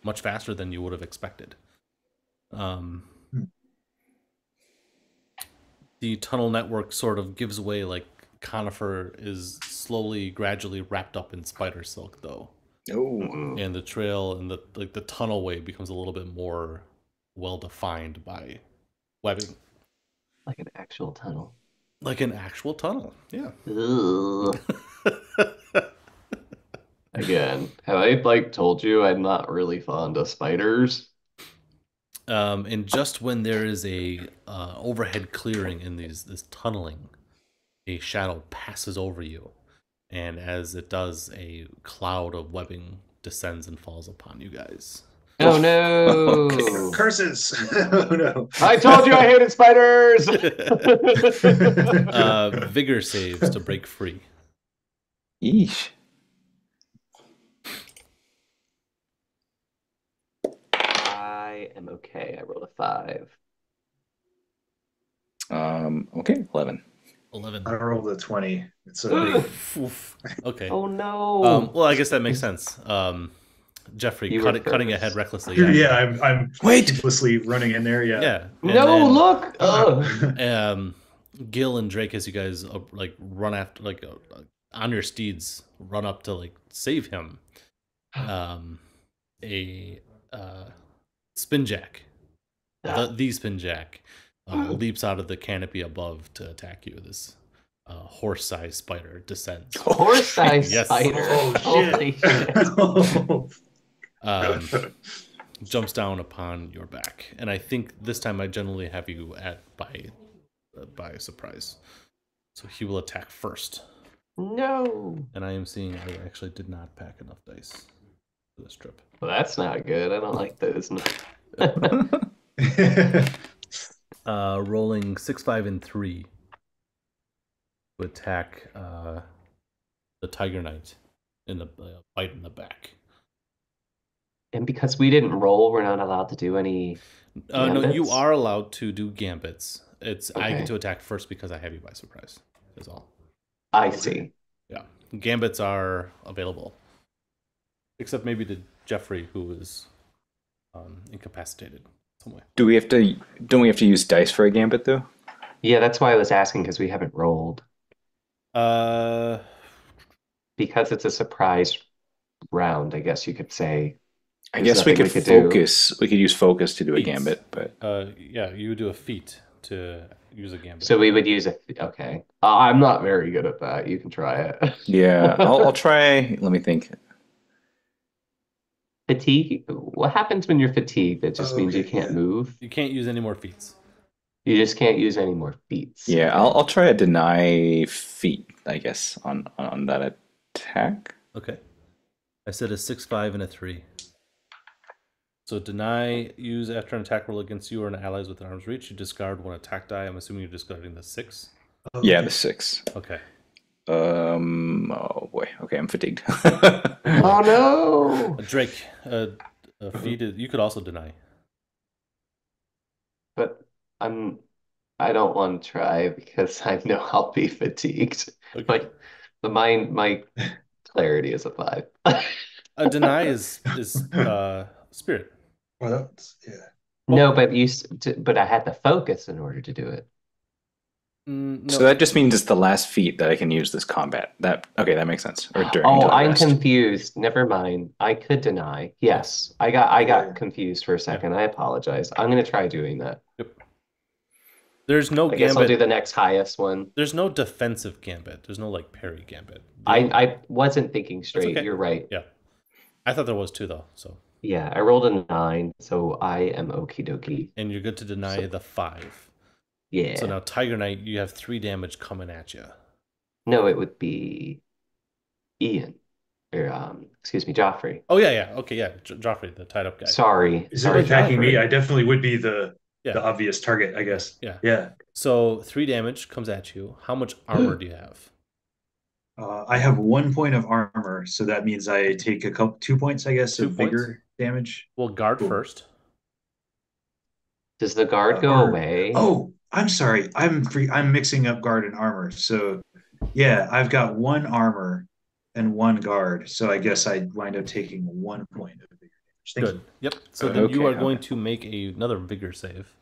much faster than you would have expected. The tunnel network sort of gives way, like conifer is slowly, gradually wrapped up in spider silk, though. Oh. And the trail and the tunnel way becomes a little bit more well defined by webbing. Like an actual tunnel. Like an actual tunnel, yeah. Again, have I like told you I'm not really fond of spiders? And just when there is a overhead clearing in this tunneling, a shadow passes over you, and as it does, a cloud of webbing descends and falls upon you guys. Oh no! Curses! Oh no! I told you I hated spiders! Vigor saves to break free. Yeesh. I am okay. I rolled a 5. Okay, 11. 11. I rolled a 20. It's a big... Okay. Oh no! Well, I guess that makes sense. Jeffrey cutting ahead recklessly. Yeah, I'm ruthlessly running in there. Yeah. Yeah. No, look! Gil and Drake, as you guys like run after, like on your steeds, run up to like save him. A spinjack, the spinjack, leaps out of the canopy above to attack you. This horse-sized spider descends. Horse-sized Yes. spider. Oh shit! Jumps down upon your back, and I think this time I generally have you by surprise. So he will attack first. No. And I am seeing I actually did not pack enough dice for this trip. Well, that's not good. I don't like those. Rolling 6, 5, and 3 to attack the Tiger Knight in the bite in the back. And because we didn't roll, we're not allowed to do any No, you gambits? are allowed to do gambits. It's I Okay. get to attack first because I have you by surprise. Is all. I see. Yeah, gambits are available, except maybe to Jeffrey, who is incapacitated some way. Don't we have to use dice for a gambit though? Yeah, that's why I was asking, because we haven't rolled. Uh, Because it's a surprise round, I guess you could say. I There's guess we nothing could we could do. focus. We could use focus to do a Feats. gambit, but yeah, you would do a feat to use a gambit. So we would use it. Okay. I'm not very good at that. You can try it. yeah, I'll try. Let me think. Fatigue? What happens when you're fatigued? That just means you Okay, can't yeah. move. You can't use any more feats. You just can't use any more feats. Yeah, I'll try a deny feat, I guess, on that attack. Okay. I said a 6, 5, and a 3. So deny, use after an attack roll against you or an allies within arm's reach. You discard one attack die. I'm assuming you're discarding the 6. Yeah, the 6. Okay. Oh boy. Okay, I'm fatigued. Oh no! Drake, a feat is, you could also deny. But I don't want to try because I know I'll be fatigued. Okay. My clarity is a 5. A deny is spirit. Well, that's yeah. No, but I had to focus in order to do it. No. So that just means it's the last feat that I can use this combat. That makes sense. Or during Oh, until I I'm rest. confused. Never mind. I could deny. Yes. I got confused for a second. I apologize. I'm gonna try doing that. Yep. There's no I guess I'll do gambit. the next highest one. There's no defensive gambit. There's no like parry gambit. I wasn't thinking straight. okay. You're right. Yeah. I thought there was too though. So. Yeah, I rolled a 9, so I am okie dokie. And you're good to deny the 5. Yeah. So now Tiger Knight, you have 3 damage coming at you. No, it would be Ian. Or excuse me, Joffrey. Oh yeah. Okay, yeah. Joffrey, the tied up guy. Sorry. Is Sorry, it attacking me? Joffrey. I definitely would be the Yeah. obvious target, I guess. Yeah. Yeah. So 3 damage comes at you. How much armor do you have? I have 1 point of armor, so that means I take 2 points, I guess, 2 of vigor damage. Well, guard Cool. first. Does the guard go away? Oh, I'm sorry. I'm mixing up guard and armor. So, yeah, I've got 1 armor and 1 guard. So I guess I wind up taking 1 point of vigor damage. Thank Good. you. Yep. So then you are Okay. going to make another vigor save.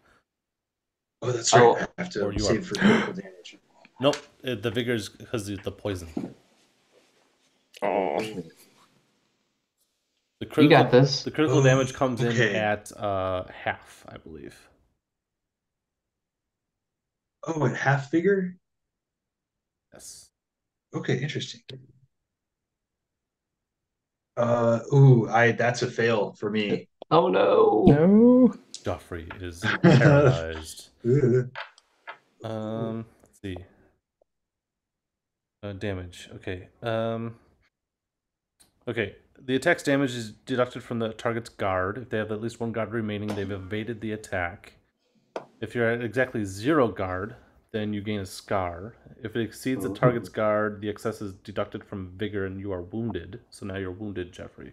Oh, that's right. Oh. I have Or to you save are- for critical damage. Nope. The vigor is because of the poison. Oh. The critical, You got this. The critical Oh, damage comes in okay. at half, I believe. Oh, at half vigor? Yes. Okay, interesting. That's a fail for me. Oh no. No. Joffrey is paralyzed. Ugh. Let's see. Damage. Okay. Okay. The attack's damage is deducted from the target's guard. If they have at least 1 guard remaining, they've evaded the attack. If you're at exactly 0 guard, then you gain a scar. If it exceeds the target's guard, the excess is deducted from vigor and you are wounded. So now you're wounded, Jeffrey.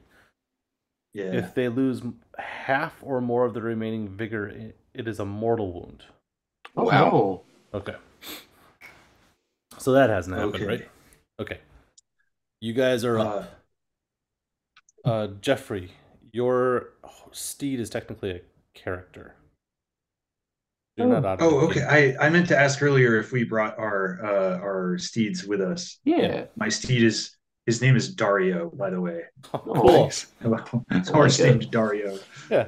Yeah. If they lose half or more of the remaining vigor, it is a mortal wound. Oh, Wow. no. Okay. So that hasn't happened, Okay. right? Okay. You guys are up. Jeffrey, your steed is technically a character. You're not out of Oh, the okay. game. I meant to ask earlier if we brought our steeds with us. Yeah. My steed his name is Dario, by the way. Cool. Horse like it. named Dario. Yeah.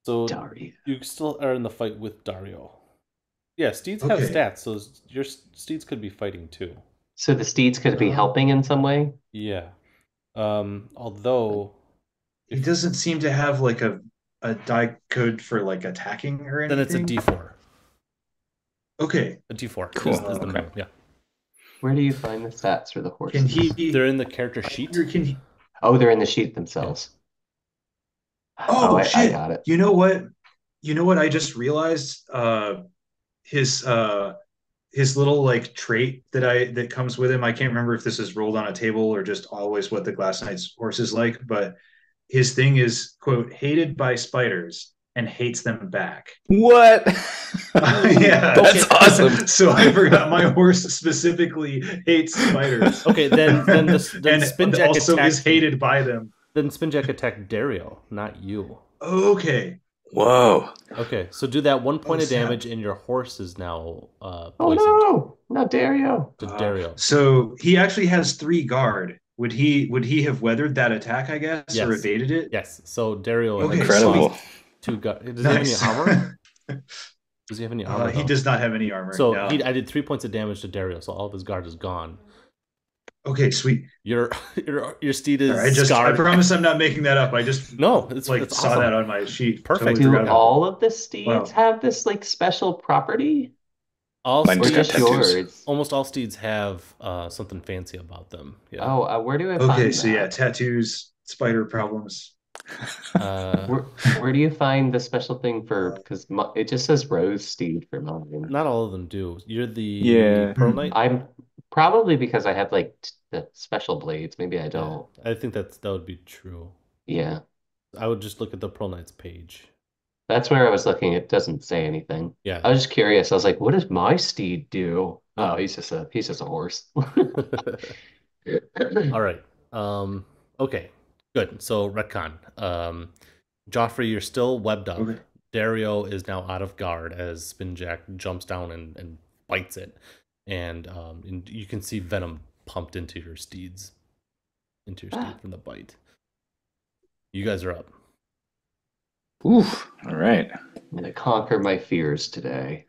So Dario. you still are in the fight with Dario. Yeah, steeds have Okay. stats, so your steeds could be fighting too. So the steeds could be helping in some way? Yeah. Although He doesn't seem to have like a die code for like attacking or anything. then it's a D4. Okay. A D4 Cool. is the Okay. minimum. Yeah. Where do you find the stats for the horses? Can he? They're in the character sheet. Can he? Oh, they're in the sheet themselves. Oh, I shit! got it. You know what? You know what I just realized? His his little like trait that comes with him. I can't remember if this is rolled on a table or just always what the Glass Knight's horse is like, but his thing is quote hated by spiders and hates them back. What? Yeah, That's awesome. So I forgot my horse specifically hates spiders. Okay, then then and Spinjack also attacked, is hated by them. Then Spinjack attacked Dario, not you. Okay. Whoa. Okay, so do that 1 point of sad. damage, and your horse is now Oh poisoned. no, not Dario. To Dario. So he actually has 3 guard. Would he have weathered that attack, I guess, or Yes. evaded it? Yes. So Dario Okay, has Incredible. 2 guard. Does Nice. he have any armor? Does he have any armor? He though? does not have any armor. So no. I did 3 points of damage to Dario, so all of his guard is gone. Okay, sweet. Your steed is I scarred. promise I'm not making that up. I just No, it's saw awesome. that on my sheet. Perfect. Do forgot about all of the steeds Wow. have this like special property? All Mine Or just got just tattoos. yours? almost all steeds have something fancy about them. Yeah. Oh, where do I it. Okay, find so that? yeah, tattoos, spider problems. Where do you find the special thing for? Because it just says rose steed for mine. Not all of them do. You're the Yeah. Pearl Knight. I'm probably because I have like the special blades. Maybe I don't. I think that would be true. Yeah, I would just look at the Pearl Knight's page. that's where I was looking. It doesn't say anything. Yeah. I was just curious. I was like, what does my steed do? Oh, he's just a horse. All right. Okay. Good. So retcon. Joffrey, you're still webbed up. Okay. Dario is now out of guard as Spinjack jumps down and bites it, and you can see venom pumped into your steed from the bite. You guys are up. Oof. All right. I'm gonna conquer my fears today.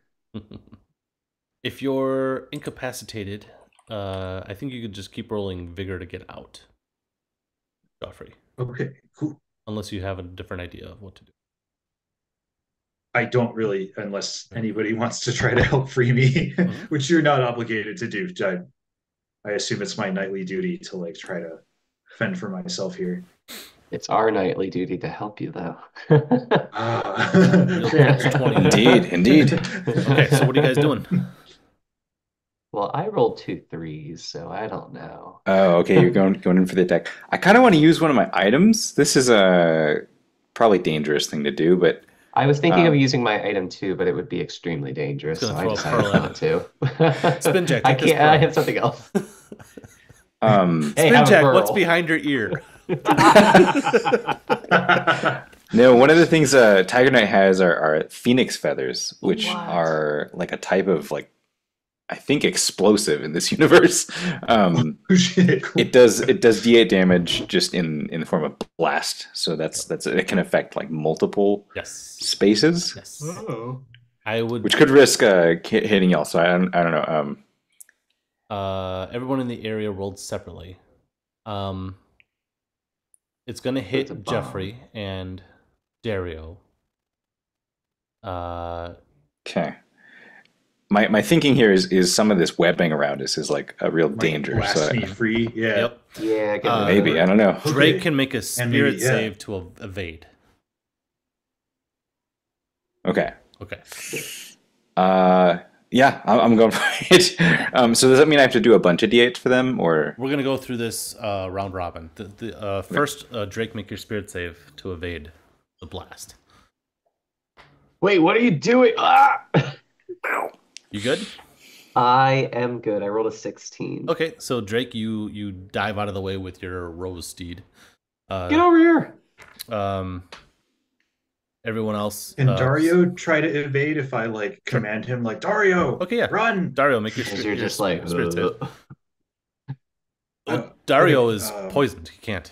If you're incapacitated, I think you could just keep rolling vigor to get out, Joffrey. Okay, cool. Unless you have a different idea of what to do. I don't really, unless anybody wants to try to help free me, which you're not obligated to do. I assume it's my nightly duty to like try to fend for myself here. It's our nightly duty to help you, though. That's 20. Indeed. Okay, so what are you guys doing? Well, I rolled 2 threes, so I don't know. Oh, okay. You're going in for the attack. I kind of want to use one of my items. This is a probably dangerous thing to do, but I was thinking of using my item too, but it would be extremely dangerous, It's so gonna I throw a decided pearl not to. Spinjack, I take this can't. I pearl. have something else. Hey, have a Spinjack, what's pearl. behind your ear? no. One of the things Tiger Knight has are phoenix feathers, which What? are like a type of like I think explosive in this universe. Shit, cool. It does D8 damage just in the form of blast. So that's it can affect like multiple Yes. spaces, Yes. Oh. I would. which could risk hitting y'all. So I don't know. Everyone in the area rolled separately. It's gonna hit It's a bomb. Jeffrey and Dario. Okay. My thinking here is some of this webbing around us is like a real danger. Blast So me free. Yeah. Yep. Yeah, get rid of maybe it. I don't know. Drake Okay. can make a And spirit maybe, yeah. save to evade. Okay. Okay. Yeah, I'm going for it. So does that mean I have to do a bunch of D8s for them, or We're gonna go through this round robin. First, Drake, make your spirit save to evade the blast. Wait, what are you doing? Ah! You good? I am good. I rolled a 16. Okay, so Drake, you dive out of the way with your rose steed. Get over here. Everyone else. Can Dario try to evade if I like command him like Dario? Okay, yeah. Run. Dario, make your Because you're just like, spirit save. Uh, Dario okay, is poisoned. He can't.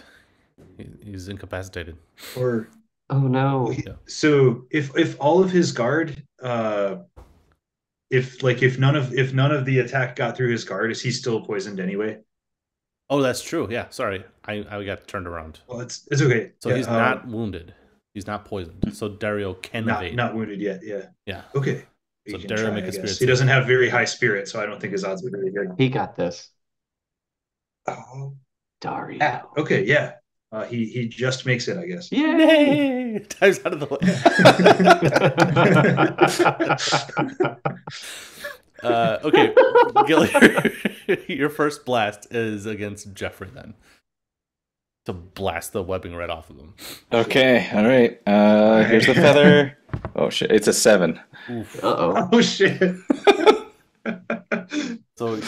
He's incapacitated. Or oh no. so if all of his guard, if none of the attack got through his guard, is he still poisoned anyway? Oh, that's true. Yeah, sorry, I got turned around. Well, it's okay. So Yeah, he's not wounded. He's not poisoned. So Dario can evade. not wounded yet. Yeah. Yeah. Okay. So He can Dario try, make I a guess. spirit He save. doesn't have very high spirit, so I don't think his odds are very good. He got this. Oh. Dario. Yeah. Okay. Yeah. He just makes it, I guess. Yay! Dives out of the way. Okay, Gil, your first blast is against Jeffrey then. To blast the webbing right off of him. Okay, all right. Here's the feather. Oh shit, it's a 7. Oof. Uh-oh. Oh shit. So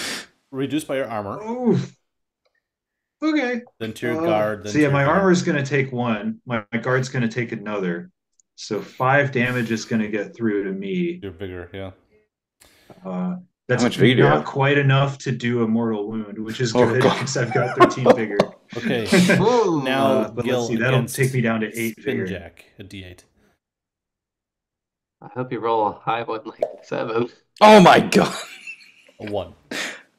reduced by your armor. Oof. Okay. Then to your guard. Then So yeah, to your my guard. armor is going to take 1. My guard's going to take another. So 5 damage is going to get through to me. You're bigger, yeah. That's much vigor do you not have? quite enough to do a mortal wound, which is Oh, good God. because I've got 13 vigor. Okay. Ooh. Now But Gil let's see, that'll against take me down to 8 vigor. Spinjack, a D8. I hope you roll a high one like 7. Oh my god. A 1.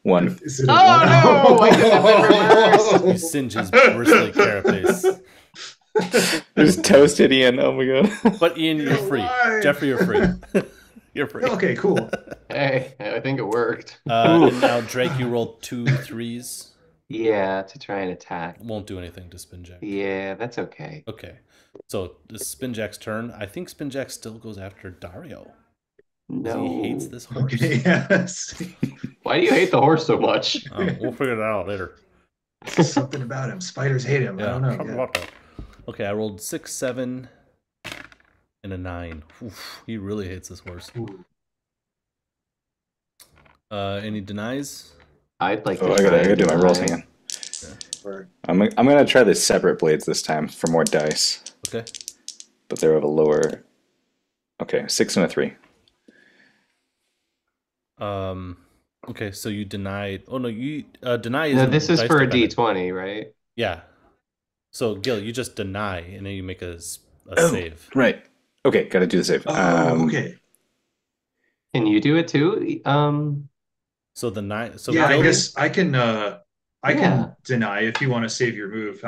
1. Is it a Oh, one? no! I could have been reversed. You singe his bristly carapace. Just toasted Ian. Oh my god. But Ian, you're free. Why? Jeffrey, you're free. You're free. Okay, cool. Hey, I think it worked. And now Drake, you rolled 2 3s. Yeah, to try and attack. Won't do anything to Spinjack. Yeah, that's okay. Okay. So this is Spinjack's turn. I think Spinjack still goes after Dario. 'Cause No. He hates this horse. Okay, yes. Why do you hate the horse so much? We'll figure that out later. Something about him. Spiders hate him. I don't know. something Yeah. about that. Okay, I rolled 6, 7, and a 9. Oof, he really hates this horse. Ooh. Any denies? I'd like to Oh, I try gotta do my rolls and again. Or- I'm gonna try the separate blades this time for more dice, Okay. but they're of a lower. Okay, 6 and a 3. Okay, so you denied. Oh no, you deny. No, isn't this is dice for a dependent. D20, right? Yeah. So Gil, you just deny, and then you make a Oh. save. Right. Okay, gotta do the save. Oh, okay. Can you do it too? So the 9. So Yeah, Gil, I guess I can. I Yeah. can deny if you want to save your move.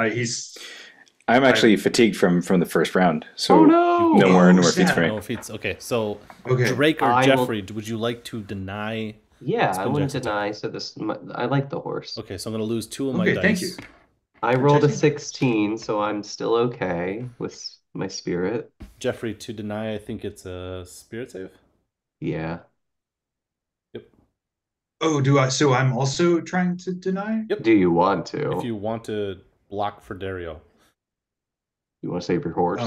I'm actually fatigued from the first round, so Oh no! no more Oh, feats for me. no feats. Okay, so Okay. Drake or I will- Jeffrey, would you like to deny? Yeah, I Spin wouldn't Jack's deny. So I like the horse. Okay, so I'm gonna lose 2 of my Okay, dice. thank you. I rolled a checking. 16, so I'm still okay with my spirit. Jeffrey, to deny, I think it's a spirit save. Yeah. Yep. Oh, do I? So I'm also trying to deny. Yep. Do you want to? If you want to block for Dario. You want to save your horse?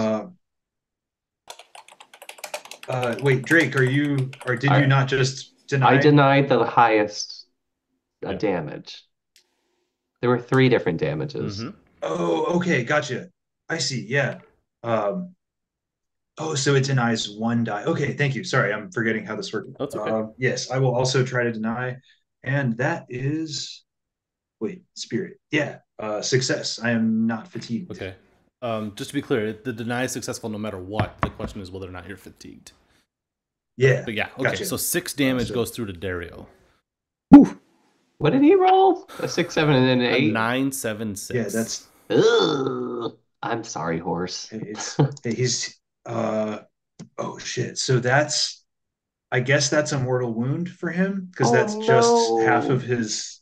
Wait, Drake, are you? Or did I- you not just deny? I denied the highest Yeah. damage. There were 3 different damages. Mhm. Oh, okay, gotcha. I see. Yeah. Oh, so it denies 1 die. Okay, thank you. Sorry, I'm forgetting how this works. That's okay. Yes, I will also try to deny, and that is, wait, spirit. Yeah, success. I am not fatigued. Okay. Just to be clear, the deny is successful no matter what. The question is whether or not you're fatigued. Yeah. But yeah, okay. Gotcha. So 6 damage So- goes through to Dario. What did he roll? A 6, 7, and an A 8? 9, 7, 6. Yeah, that's. Ugh. I'm sorry, horse. He's. Oh shit. So that's. I guess that's a mortal wound for him because Oh, that's just no. half of his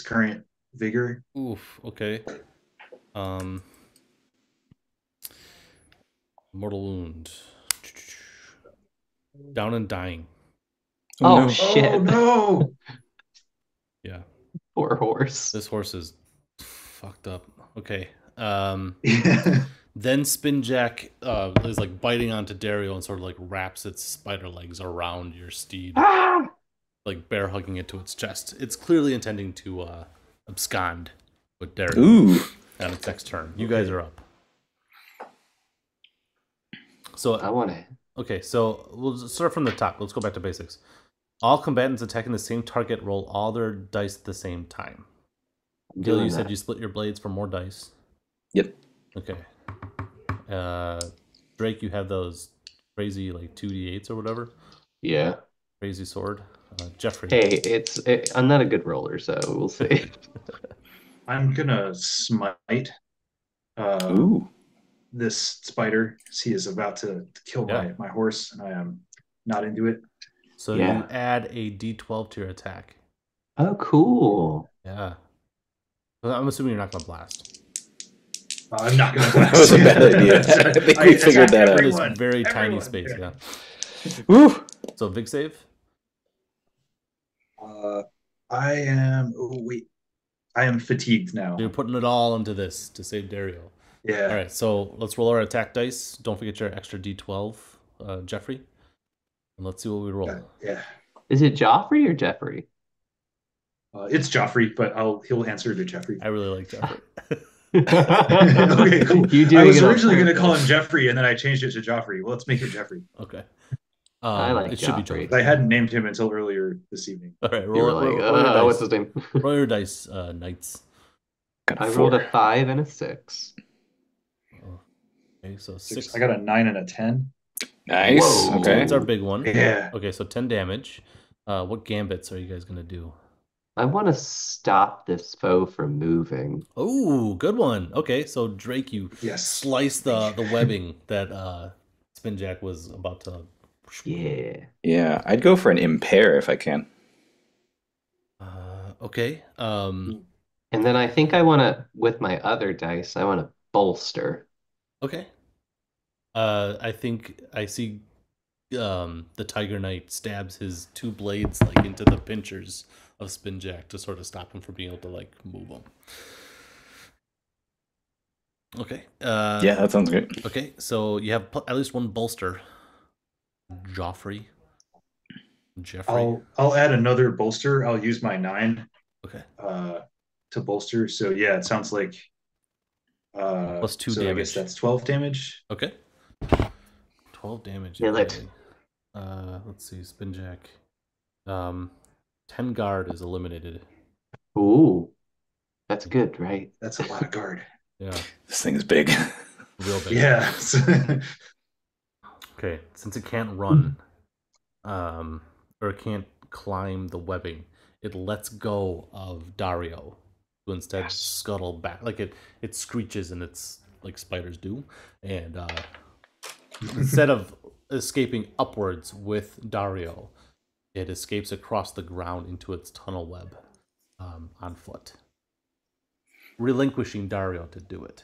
current vigor. Oof. Okay. Mortal wound. Down and dying. Oh, no. shit. Oh no. Yeah. Poor horse. This horse is fucked up. Okay. Yeah. Then Spinjack is like biting onto Dario and sort of like wraps its spider legs around your steed, Ah! like bear hugging it to its chest. It's clearly intending to abscond with Dario Ooh. on its next turn. You guys are up. So I want to. okay, so we'll start from the top. Let's go back to basics. All combatants attacking the same target roll all their dice at the same time. Gil, you said you split your blades for more dice. Yep. Okay. Drake, you have those crazy like 2d8s or whatever. Yeah. Crazy sword. Jeffrey. Hey, I'm not a good roller, so we'll see. I'm gonna smite Ooh. this spider. He is about to kill Yeah. my horse, and I am not into it. So Yeah. you add a d12 to your attack. Oh, cool. Yeah. But I'm assuming you're not going to blast. I'm not going to That blast. was a bad idea. I think we figured that out. This very tiny space, yeah. Woo! So Vig save? I am. Oh wait, I am fatigued now. You're putting it all into this to save Dario. Yeah. All right, so let's roll our attack dice. Don't forget your extra D12, Jeffrey. And let's see what we roll. Yeah. Is it Joffrey or Jeffrey? It's Joffrey, but he'll answer to Jeffrey. I really like Jeffrey. Okay, cool. You I was originally going to call him Jeffrey, and then I changed it to Joffrey. Well, let's make it Jeffrey. Okay. I like it should be Joffrey. Joffrey. I hadn't named him until earlier this evening. All right, You were like, roll what's your his dice. name? Roll your dice, knights. Got a I 4. rolled a 5 and a 6. Okay, so 6. I got a 9 and a 10. Nice. Whoa. Okay. That's our big one. Yeah. Okay, so 10 damage. What gambits are you guys going to do? I want to stop this foe from moving. Oh, good one. Okay, so Drake, you Yes. slice the webbing that Spinjack was about to. Yeah. Yeah, I'd go for an impair if I can. Okay. And then I think I want to, with my other dice, I want to bolster. Okay. I think I see the Tiger Knight stabs his 2 blades like into the pinchers of Spinjack to sort of stop him from being able to like move them. Okay. Yeah, that sounds good. Okay, so you have at least one bolster. Jeffrey. I'll add another bolster. I'll use my 9 Okay. to bolster. So yeah, it sounds like Plus 2 so damage. I guess that's 12 damage. Okay. 12 damage. Kill it. Let's see, Spinjack. 10 guard is eliminated. Ooh, that's good, right? That's a lot of guard. Yeah, This thing is big. real big. Yeah. Okay, since it can't run, or it can't climb the webbing, it lets go of Dario, who instead scuttle back. Like it screeches and it's like spiders do, and instead of escaping upwards with Dario, it escapes across the ground into its tunnel web on foot, relinquishing Dario to do it.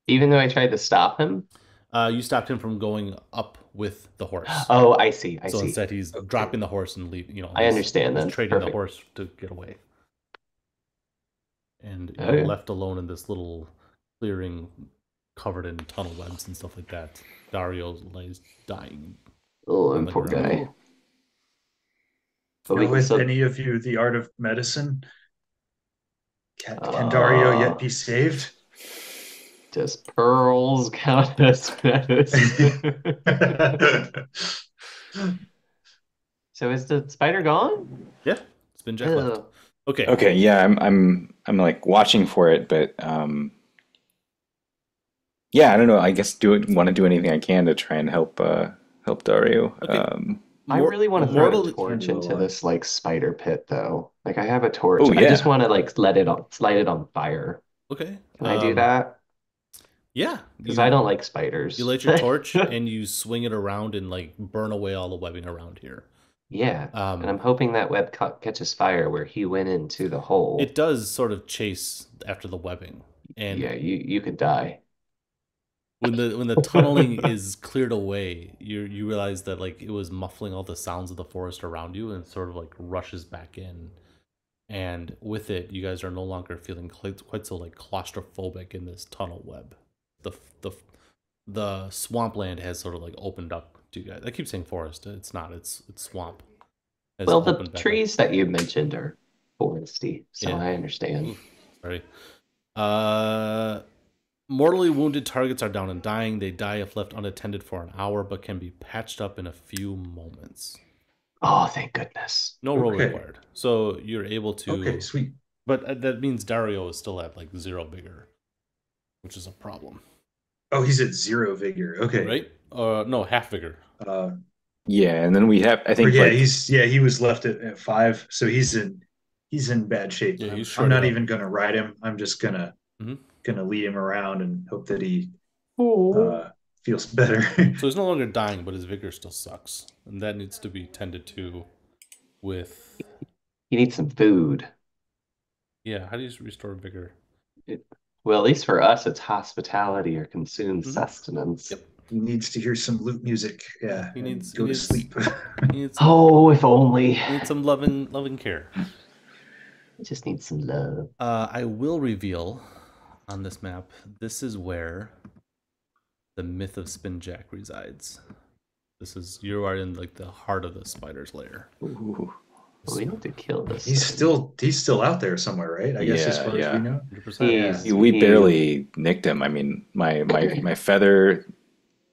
Even though I tried to stop him? You stopped him from going up with the horse. Oh, I see. I So see. instead, he's dropping the horse and leave. I understand he's then. trading the Perfect. horse to get away, and Oh, you're yeah. left alone in this little clearing covered in tunnel webs and stuff like that. Dario lays dying. Oh, on and the poor ground. guy. But we Know can with still... any of you the art of medicine? Can Dario yet be saved? Does pearls count as medicine? So is the spider gone? Yeah, Spinjack left. Ugh. Okay. Okay, yeah, I'm like watching for it, but yeah, I don't know. I guess want to do anything I can to try and help Dario. Okay. I really want to throw a Mortally- torch into this like spider pit though. Like I have a torch. Oh, I just yeah. want to like light it on fire. Okay. Can I do that? Yeah. Because I don't like spiders. You light your torch and you swing it around and like burn away all the webbing around here. Yeah. And I'm hoping that web catches fire where he went into the hole. It does sort of chase after the webbing, and Yeah, you could die. when the tunneling is cleared away, you realize that like it was muffling all the sounds of the forest around you, and sort of like rushes back in. And with it, you guys are no longer feeling quite so like claustrophobic in this tunnel web. The swampland has sort of like opened up to you guys. I keep saying forest. It's not. It's swamp. Has Well, the opened back up. trees that you mentioned are foresty, so Yeah. I understand. Sorry. Mortally wounded targets are down and dying. They die if left unattended for an hour, but can be patched up in a few moments. Oh, thank goodness. No roll Okay. required. So you're able to. Okay, sweet. But that means Dario is still at like 0 vigor, which is a problem, Oh, he's at 0 vigor. Okay. right? No, half vigor. Yeah, and then we have I Or think yeah, like, he was left at 5, so he's in bad shape. Yeah, he's I'm shredded not up. even gonna ride him. I'm just gonna Mhm. lead him around and hope that he Oh. feels better. So he's no longer dying, but his vigor still sucks, and that needs to be tended to with. You need some food. Yeah, how do you restore vigor? Well, at least for us, it's hospitality or consumed sustenance. Yep. He needs to hear some lute music. Yeah, He and needs go to sleep. He needs some, Oh, if only. he needs some loving care. I just need some love. I will reveal on this map. This is where the myth of Spinjack resides. You are in like the heart of the spider's lair. Ooh. We need to kill this. He's still out there somewhere, right? I guess as far as we know. 100%. We barely nicked him. I mean, my feather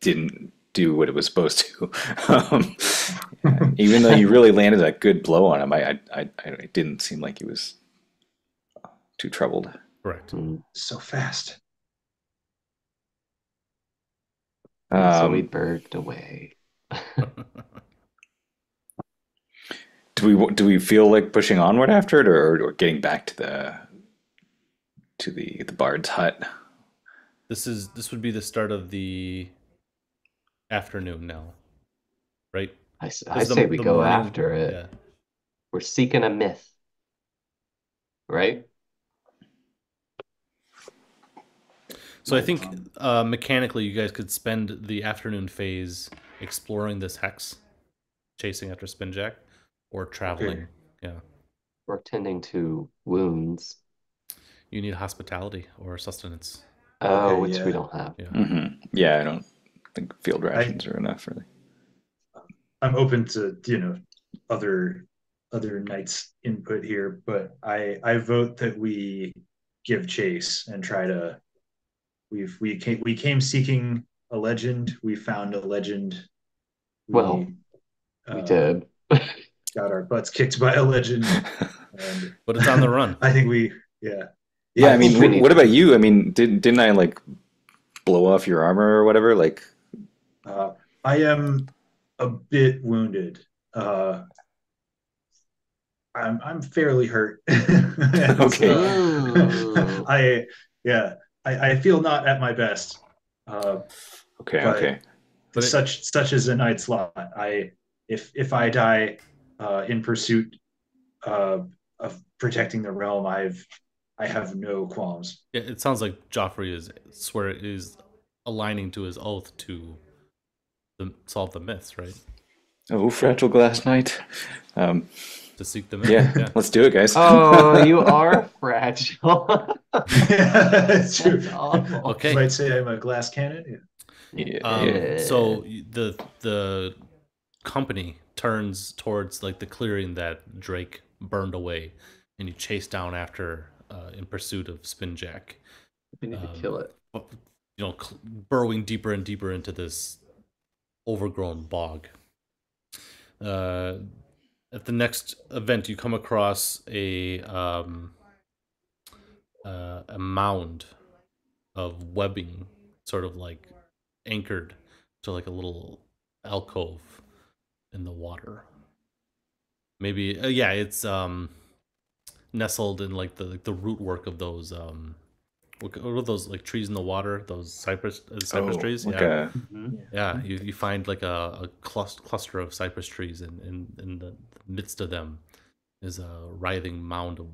didn't do what it was supposed to. Even though you really landed a good blow on him, I it didn't seem like he was too troubled. Correct. So fast. So we berged away. Do we feel like pushing onward after it, or getting back to the bard's hut? This would be the start of the afternoon now, right? I say we go morning, after it. Yeah. We're seeking a myth, right? So I think mechanically you guys could spend the afternoon phase exploring this hex, chasing after Spinjack, or traveling. Okay. Yeah. Or tending to wounds. You need hospitality or sustenance. Oh, Okay, which yeah. we don't have. Yeah. Mm-hmm. Yeah, I don't think field rations are enough, really. I'm open to other knights' input here, but I vote that we give chase and try to. We came seeking a legend. We found a legend. We did. Got our butts kicked by a legend, and But it's on the run. I think Yeah, I mean, what about you? I mean, didn't I like blow off your armor or whatever? Like, I am a bit wounded. I'm fairly hurt. Okay. I feel not at my best. Okay. But such is a knight's lot. If I die in pursuit of protecting the realm, I have no qualms. it sounds like Joffrey is aligning to his oath to solve the myths, right? Oh, fragile glass knight. To seek the myth. Yeah, let's do it, guys. Oh, you are fragile. That's true. That's awful. Okay. You might say I'm a glass cannon. Yeah. So the company turns towards like the clearing that Drake burned away, and you chase down after in pursuit of Spinjack. We need to kill it. Burrowing deeper and deeper into this overgrown bog. At the next event, you come across a mound of webbing, sort of like anchored to like a little alcove in the water. Maybe it's nestled in like the root work of those what are those like trees in the water? Those cypress trees. Okay. Yeah, you find like a cluster of cypress trees, and in the midst of them is a writhing mound of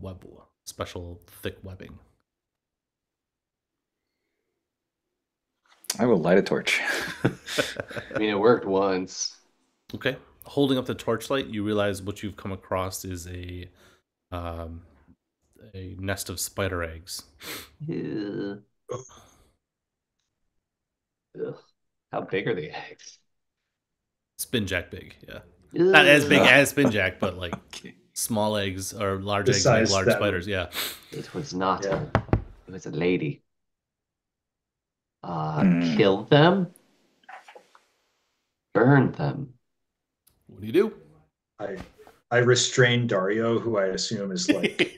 special thick webbing. I will light a torch. I mean, it worked once. Okay. Holding up the torchlight, you realize what you've come across is a nest of spider eggs. Ugh. How big are the eggs? Spinjack big, yeah. Not as big as Spinjack, but like small eggs or large eggs like large spiders, yeah. It was not it was a lady. Kill them? Burn them? What do you do? I restrain Dario, who I assume is like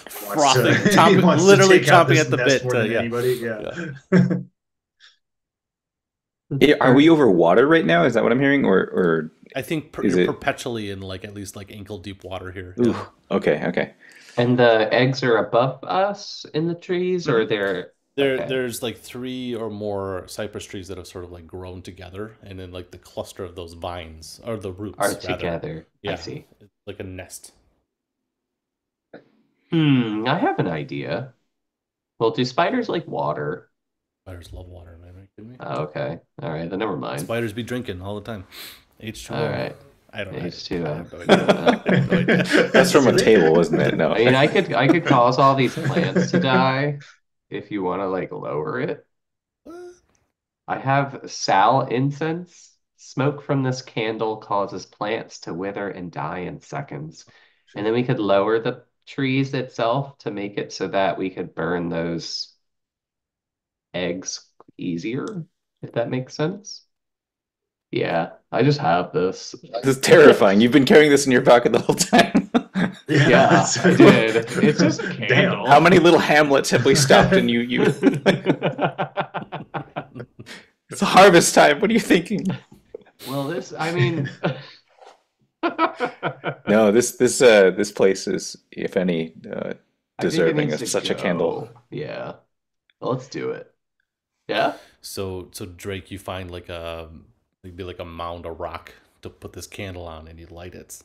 frothing, literally chomping at the bit. Anybody, Are we over water right now? Is that what I'm hearing, or I think you're perpetually in like at least like ankle deep water here. Ooh, okay. And the eggs are above us in the trees, or they're There's like 3 or more cypress trees that have sort of like grown together, and then like the cluster of those vines or the roots are together. Yeah, I see. It's like a nest. I have an idea. Well, do spiders like water? Spiders love water, man. Are you kidding me? Oh, okay. All right, then never mind. Spiders be drinking all the time. All H2O. right. I don't know. I H2O. have no idea. I have no idea. That's from a table, wasn't it? No. I mean, I could cause all these plants to die if you want to like lower it. What? I have Sal incense. Smoke from this candle causes plants to wither and die in seconds. And then we could lower the trees itself to make it so that we could burn those eggs easier, if that makes sense. Yeah, I just have this. This is terrifying. You've been carrying this in your pocket the whole time. Yeah, I did. It's just a Damn. candle. How many little hamlets have we stopped and you It's harvest time. What are you thinking? Well, I mean, No, this place is, if any, I think it deserving needs of to such a go. candle. Yeah. Well, let's do it. Yeah? So Drake, you find like maybe like a mound of rock to put this candle on, and you light it,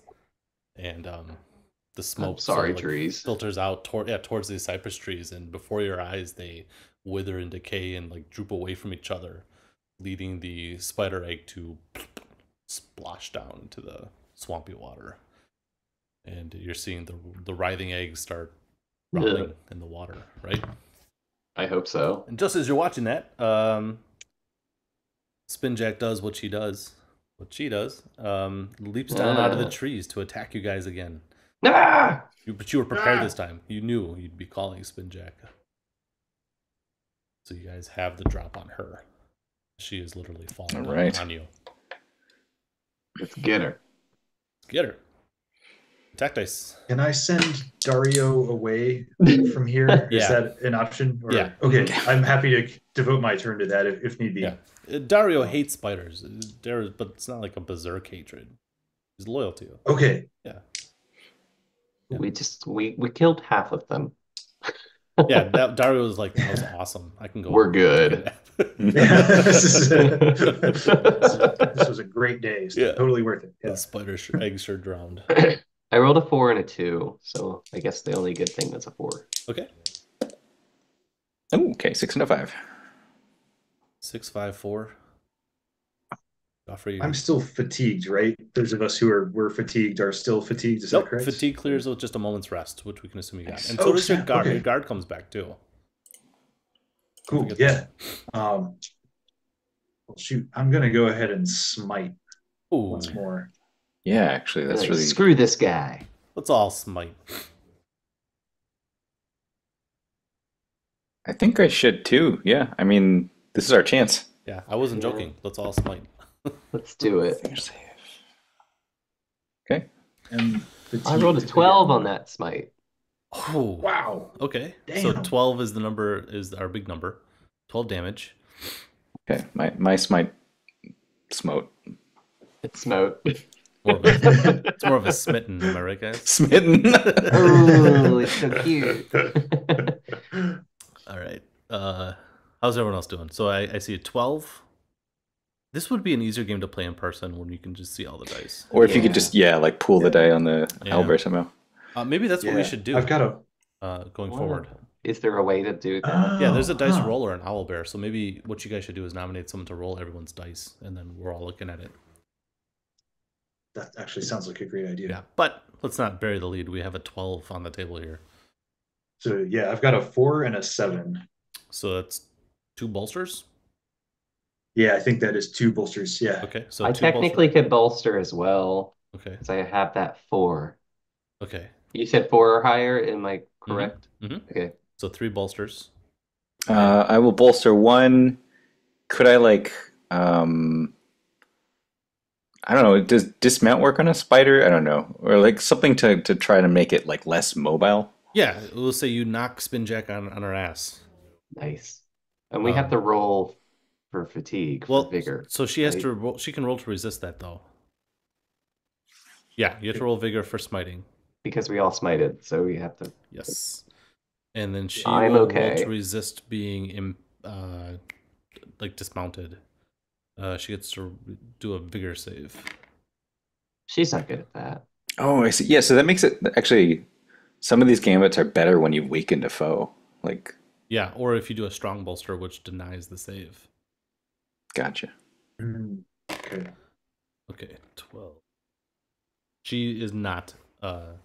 and the smoke sorry, like trees. filters out towards these cypress trees, and before your eyes they wither and decay and like droop away from each other, leading the spider egg to splosh down into the swampy water, and you're seeing the writhing eggs start rolling in the water, right? I hope so. And just as you're watching that, Spinjack does what she does. Leaps down out of the trees to attack you guys again. Ah! But you were prepared this time. You knew you'd be calling Spinjack. So you guys have the drop on her. She is literally falling All on you. Let's get her. Get her. Attack dice. Can I send Dario away from here? Is Yeah. that an option? Or, Yeah. Okay, I'm happy to devote my turn to that if need be. Yeah. Dario hates spiders, but it's not like a berserk hatred. He's loyal to you. Okay. Yeah. We killed half of them. Yeah, Dario was like, that was awesome. I can go. We're good. this was a great day. So Yeah. Totally worth it. Yeah. The spider eggs are drowned. I rolled a 4 and a 2, so I guess the only good thing is a 4. Okay. Oh, okay, 6 and a 5. 6, 5, 4. Joffrey, I'm still fatigued, right? Those of us who were fatigued are still fatigued. Is that correct? Fatigue clears with just a moment's rest, which we can assume you got. Nice. And so does your snap, guard. okay. Your guard comes back too. Cool. Forget Yeah. Well, shoot, I'm gonna go ahead and smite Ooh, once more. Yeah, actually, that's Like, really... screw this guy. let's all smite. I think I should too. Yeah, I mean, this is our chance. Yeah, I wasn't joking. Let's all smite. Let's do it. You're safe. Okay. And I rolled a 12 on that smite. Oh, Wow. okay. So Damn. 12 is our big number. 12 damage. Okay, my smite smote. It smote. It's more of a smitten, am I right, guys? Smitten. Oh, it's so cute. All right. How's everyone else doing? So I see a 12. This would be an easier game to play in person when you can just see all the dice. Or if you could just, like pull the die on the Yeah. owlbear somehow. Maybe that's what we should do I've got a. going forward. Is there a way to do that? Yeah, there's a dice huh. roller in Owlbear, so maybe what you guys should do is nominate someone to roll everyone's dice, and then we're all looking at it. That actually sounds like a great idea. Yeah, but let's not bury the lead. We have a 12 on the table here. So yeah, I've got a 4 and a 7. So that's 2 bolsters? Yeah, I think that is 2 bolsters. Yeah. Okay, so I 2 technically could bolster as well, Okay, because I have that 4. okay. You said 4 or higher, am I correct? Mhm. Okay. So 3 bolsters. I will bolster 1. Could I I don't know, does dismount work on a spider? I don't know. Or like something to try to make it like less mobile? Yeah, we'll say you knock Spinjack on her ass. Nice. And we have to roll for fatigue, for vigor. So she has right? to roll. She can roll to resist that, though. Yeah, you have to roll vigor for smiting. Because we all smited, so we have to. Yes. And then she I'm will roll okay. to resist being dismounted. She gets to do a vigor save. She's not good at that. Oh, I see. Yeah, so that makes it actually some of these gambits are better when you weaken a foe. Like Yeah, or if you do a strong bolster, which denies the save. Gotcha. Okay. Okay, 12. She is not knocked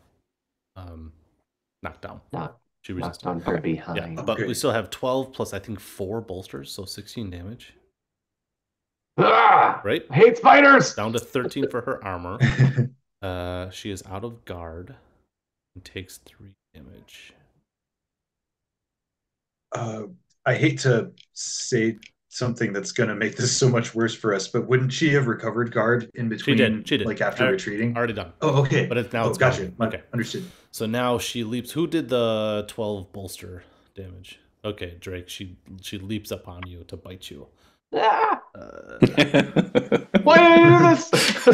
down. Not She knocked resisted. on from Yeah, behind. but we Okay. still have 12 plus I think 4 bolsters, so 16 damage. Ah! Right? I hate spiders! Down to 13 for her armor. She is out of guard and takes 3 damage. I hate to say something that's going to make this so much worse for us, but wouldn't she have recovered guard in between, She did. like after retreating? Already done. Oh, okay. But now it's gotcha. gone. Okay. Understood. So now she leaps. Who did the 12 bolster damage? Okay, Drake. She leaps up on you to bite you. Ah! Why did I do this?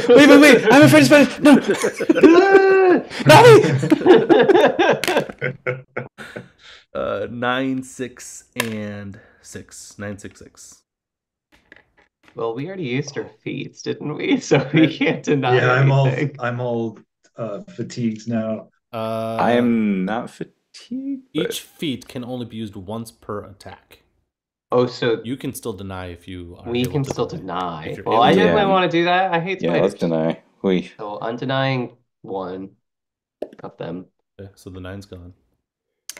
Wait! I'm afraid of spiders. No, not me. 9, 6, and 6. 9, 6, 6. Well, we already used our feats, didn't we? So we can't deny Yeah, anything. I'm all fatigued now. I am not fatigued. Each feat can only be used once per attack. Oh, so You can still deny if you are we able can to still if deny. you're Well, able I to. definitely Yeah. want to do that. I hate Yeah, spiders. let's deny. So I'm denying one of them. Okay, so the 9's gone.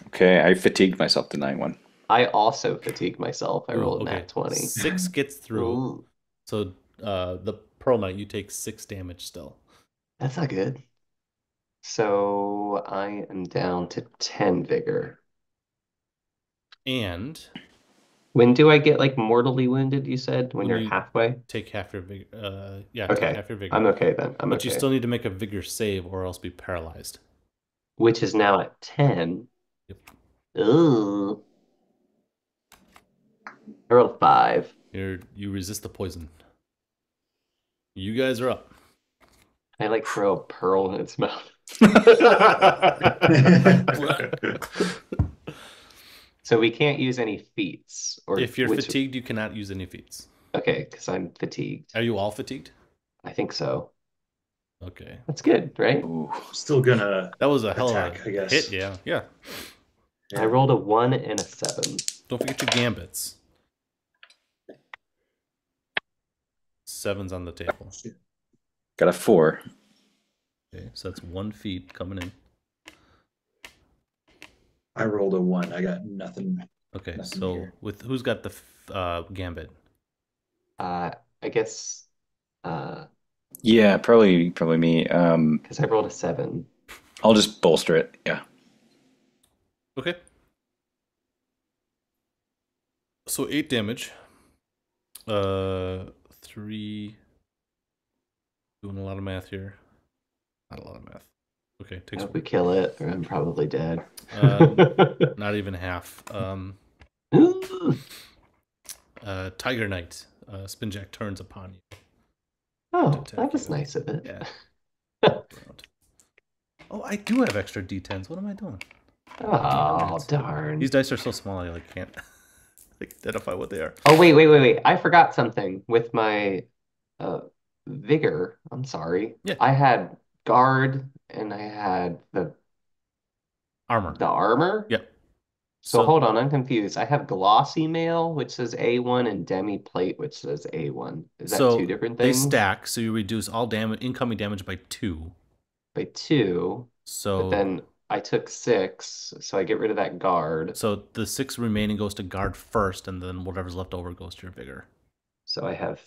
Okay, I fatigued myself denying one. I also fatigued myself. I rolled a okay. nat 20. 6 gets through. Ooh, So the Pearl Knight, you take 6 damage still. that's not good. So I am down to 10 vigor. And When do I get like mortally wounded, you said? When When you're you- halfway? take half your vigor. Take Okay. half your vigor. I'm okay then. I'm But okay. you still need to make a vigor save or else be paralyzed. Which is now at 10. Yep. Ooh. I rolled a 5. You resist the poison. You guys are up. I like throw a pearl in its mouth. So we can't use any feats, or If you're fatigued, you cannot use any feats. Okay, because I'm fatigued. Are you all fatigued? I think so. Okay. That's good, right? Ooh. Still gonna That was a hell attack, of I a guess. hit, yeah. Yeah. I rolled a 1 and a 7. Don't forget your gambits. 7's on the table. Got a 4. Okay, so that's 1 feat coming in. I rolled a 1. I got nothing. Okay, Nothing so here. with who's got the gambit? I guess Yeah, probably me. because I rolled a 7. I'll just bolster it. Yeah. Okay. So 8 damage. 3. Doing a lot of math here. Not a lot of math. Okay, I takes hope we kill it, or I'm probably dead. not even half. Tiger Knight. Spinjack turns upon you. Oh, attack that was you. nice of it. Yeah. Oh, I do have extra D10s. What am I doing? Oh, darn. These dice are so small I like can't like identify what they are. Oh, wait. I forgot something with my vigor. I'm sorry. Yeah. I had guard and I had the Armor. armor. Yep. So hold on, I'm confused. I have glossy mail, which says A1, and demi plate, which says A1. Is that two different things? They stack, so you reduce all incoming damage by 2. By 2. So But then I took 6, so I get rid of that guard. So the 6 remaining goes to guard first, and then whatever's left over goes to your vigor. So I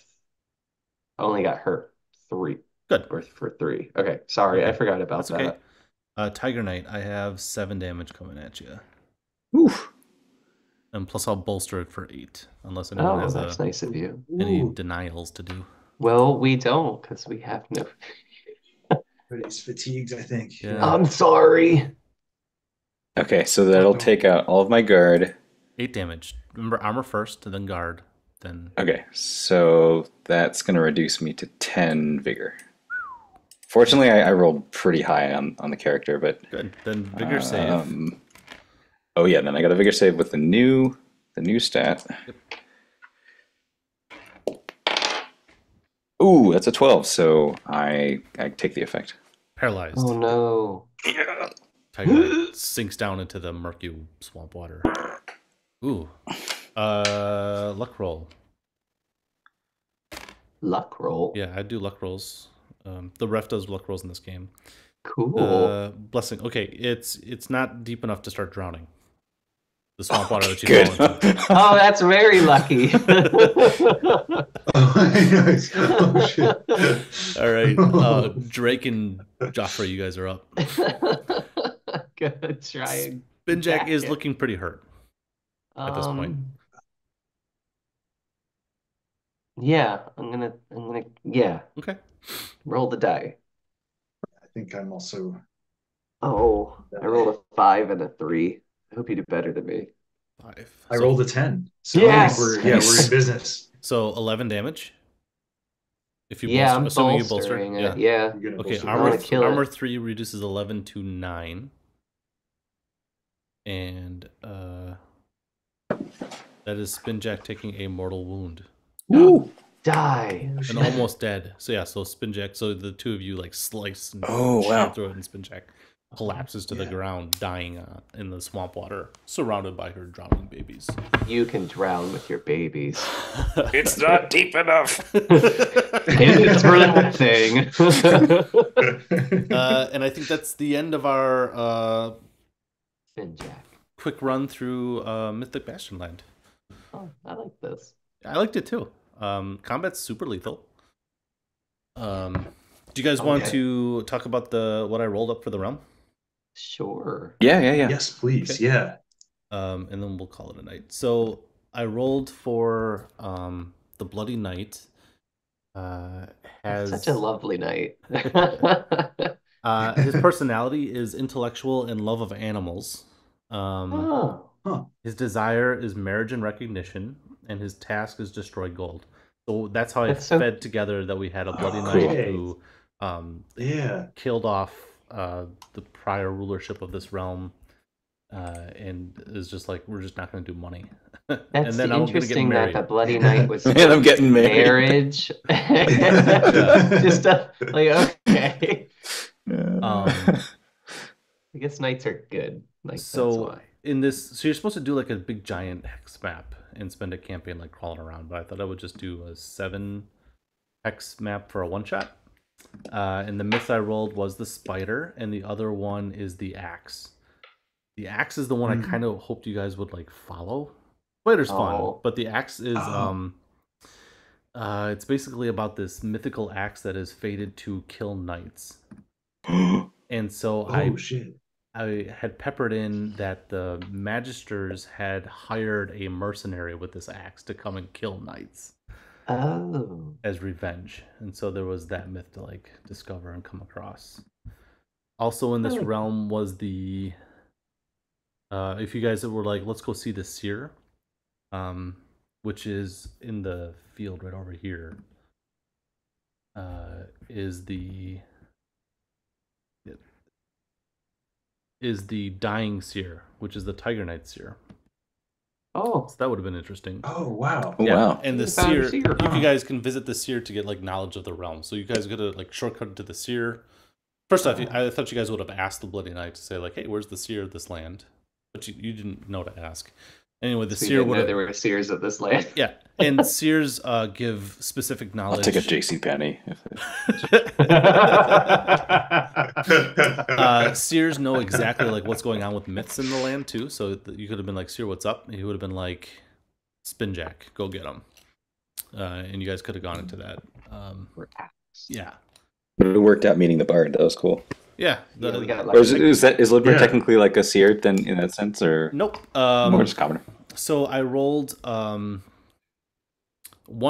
only got hurt 3. Good. Or for 3. Okay, sorry, Okay. I forgot about That's that. okay. Tiger Knight, I have 7 damage coming at you. Oof. And plus I'll bolster it for 8, unless anyone Oh, has that's nice of you. any Ooh, denials to do. Well, we don't, because we have no. but he's fatigued, I think. Yeah. I'm sorry. Okay, so that'll take out all of my guard. 8 damage. Remember, armor first, and then guard, then... Okay, so that's going to reduce me to 10 vigor. Fortunately, I rolled pretty high on the character, but... Good. Then vigor save. Oh yeah, then I got a vigor save with the new stat. Ooh, that's a 12, so I take the effect. Paralyzed. Oh no. Tiger Knight sinks down into the murky swamp water. Ooh. Luck roll. Luck roll. Yeah, I do luck rolls. The ref does luck rolls in this game. Cool. Blessing. Okay, it's not deep enough to start drowning. The swamp water that you Good. fall into. Oh, that's very lucky. Oh shit! All right, Drake and Joffrey, you guys are up. Good try. Spinjack is it. looking pretty hurt at this point. Yeah, yeah, Okay. roll the die. I think I'm also. Oh, I rolled a 5 and a 3. I hope you do better than me. 5. I rolled a 10. So Yes! I think we're in business. So 11 damage. If you Yeah, bolster, I'm assuming you bolster. bolstering it. Yeah. You're gonna Okay, bolster it. armor 3 reduces 11 to 9. And that is Spinjack taking a mortal wound. Ooh. Die. And almost dead. So yeah, so Spinjack, so the two of you like slice and Oh, wow. shoot through it, and Spinjack collapses to the ground, dying in the swamp water, surrounded by her drowning babies. You can drown with your babies. It's not deep enough. It's for that thing. And I think that's the end of our Spinjack. quick run through Mythic Bastionland. Oh, I like this. I liked it too. Combat's super lethal. Do you guys want to talk about what I rolled up for the realm? Sure. Yeah. Yes, please. Okay. Yeah. And then we'll call it a night. So I rolled for the Bloody Knight. Has Such a lovely night. his personality is intellectual and love of animals. His desire is marriage and recognition, and his task is destroy gold. So that's how I fed together that we had a Bloody Knight who killed off the prior rulership of this realm, and is just like, we're just not going to do money. That's and then interesting that the Bloody Knight was and I'm getting marriage. Just like, okay. I guess knights are good. Like, so that's why. in this, so you're supposed to do like a big giant hex map and spend a campaign like crawling around, but I thought I would just do a 7 hex map for a one shot. And the myth I rolled was the spider, and the other one is the axe. The axe is the one I kind of hoped you guys would like follow. Spider's fun, but the axe is it's basically about this mythical axe that is fated to kill knights. And so I had peppered in that the magisters had hired a mercenary with this axe to come and kill knights. As revenge. And so there was that myth to like discover and come across. Also in this realm was the if you guys were like, let's go see the seer, which is in the field right over here, is the dying seer, which is the Tiger Knight seer. So that would have been interesting. Oh wow! Yeah, wow! And the seer, you guys can visit the seer to get like knowledge of the realm. So you guys got to like shortcut to the seer. First off, I thought you guys would have asked the Bloody Knight to say like, "Hey, where's the seer of this land?" But you didn't know to ask. Anyway, the seer would have. There were seers of this land. Yeah, and seers give specific knowledge. I'll take a JCPenney. Seers know exactly like what's going on with myths in the land too. So you could have been like, "Seer, what's up?" And he would have been like, "Spinjack, go get him." And you guys could have gone into that. Yeah. But it worked out meeting the bard. That was cool. Yeah. We got is Lidbert technically like a seer then in that sense, or nope? More just commoner. So I rolled 1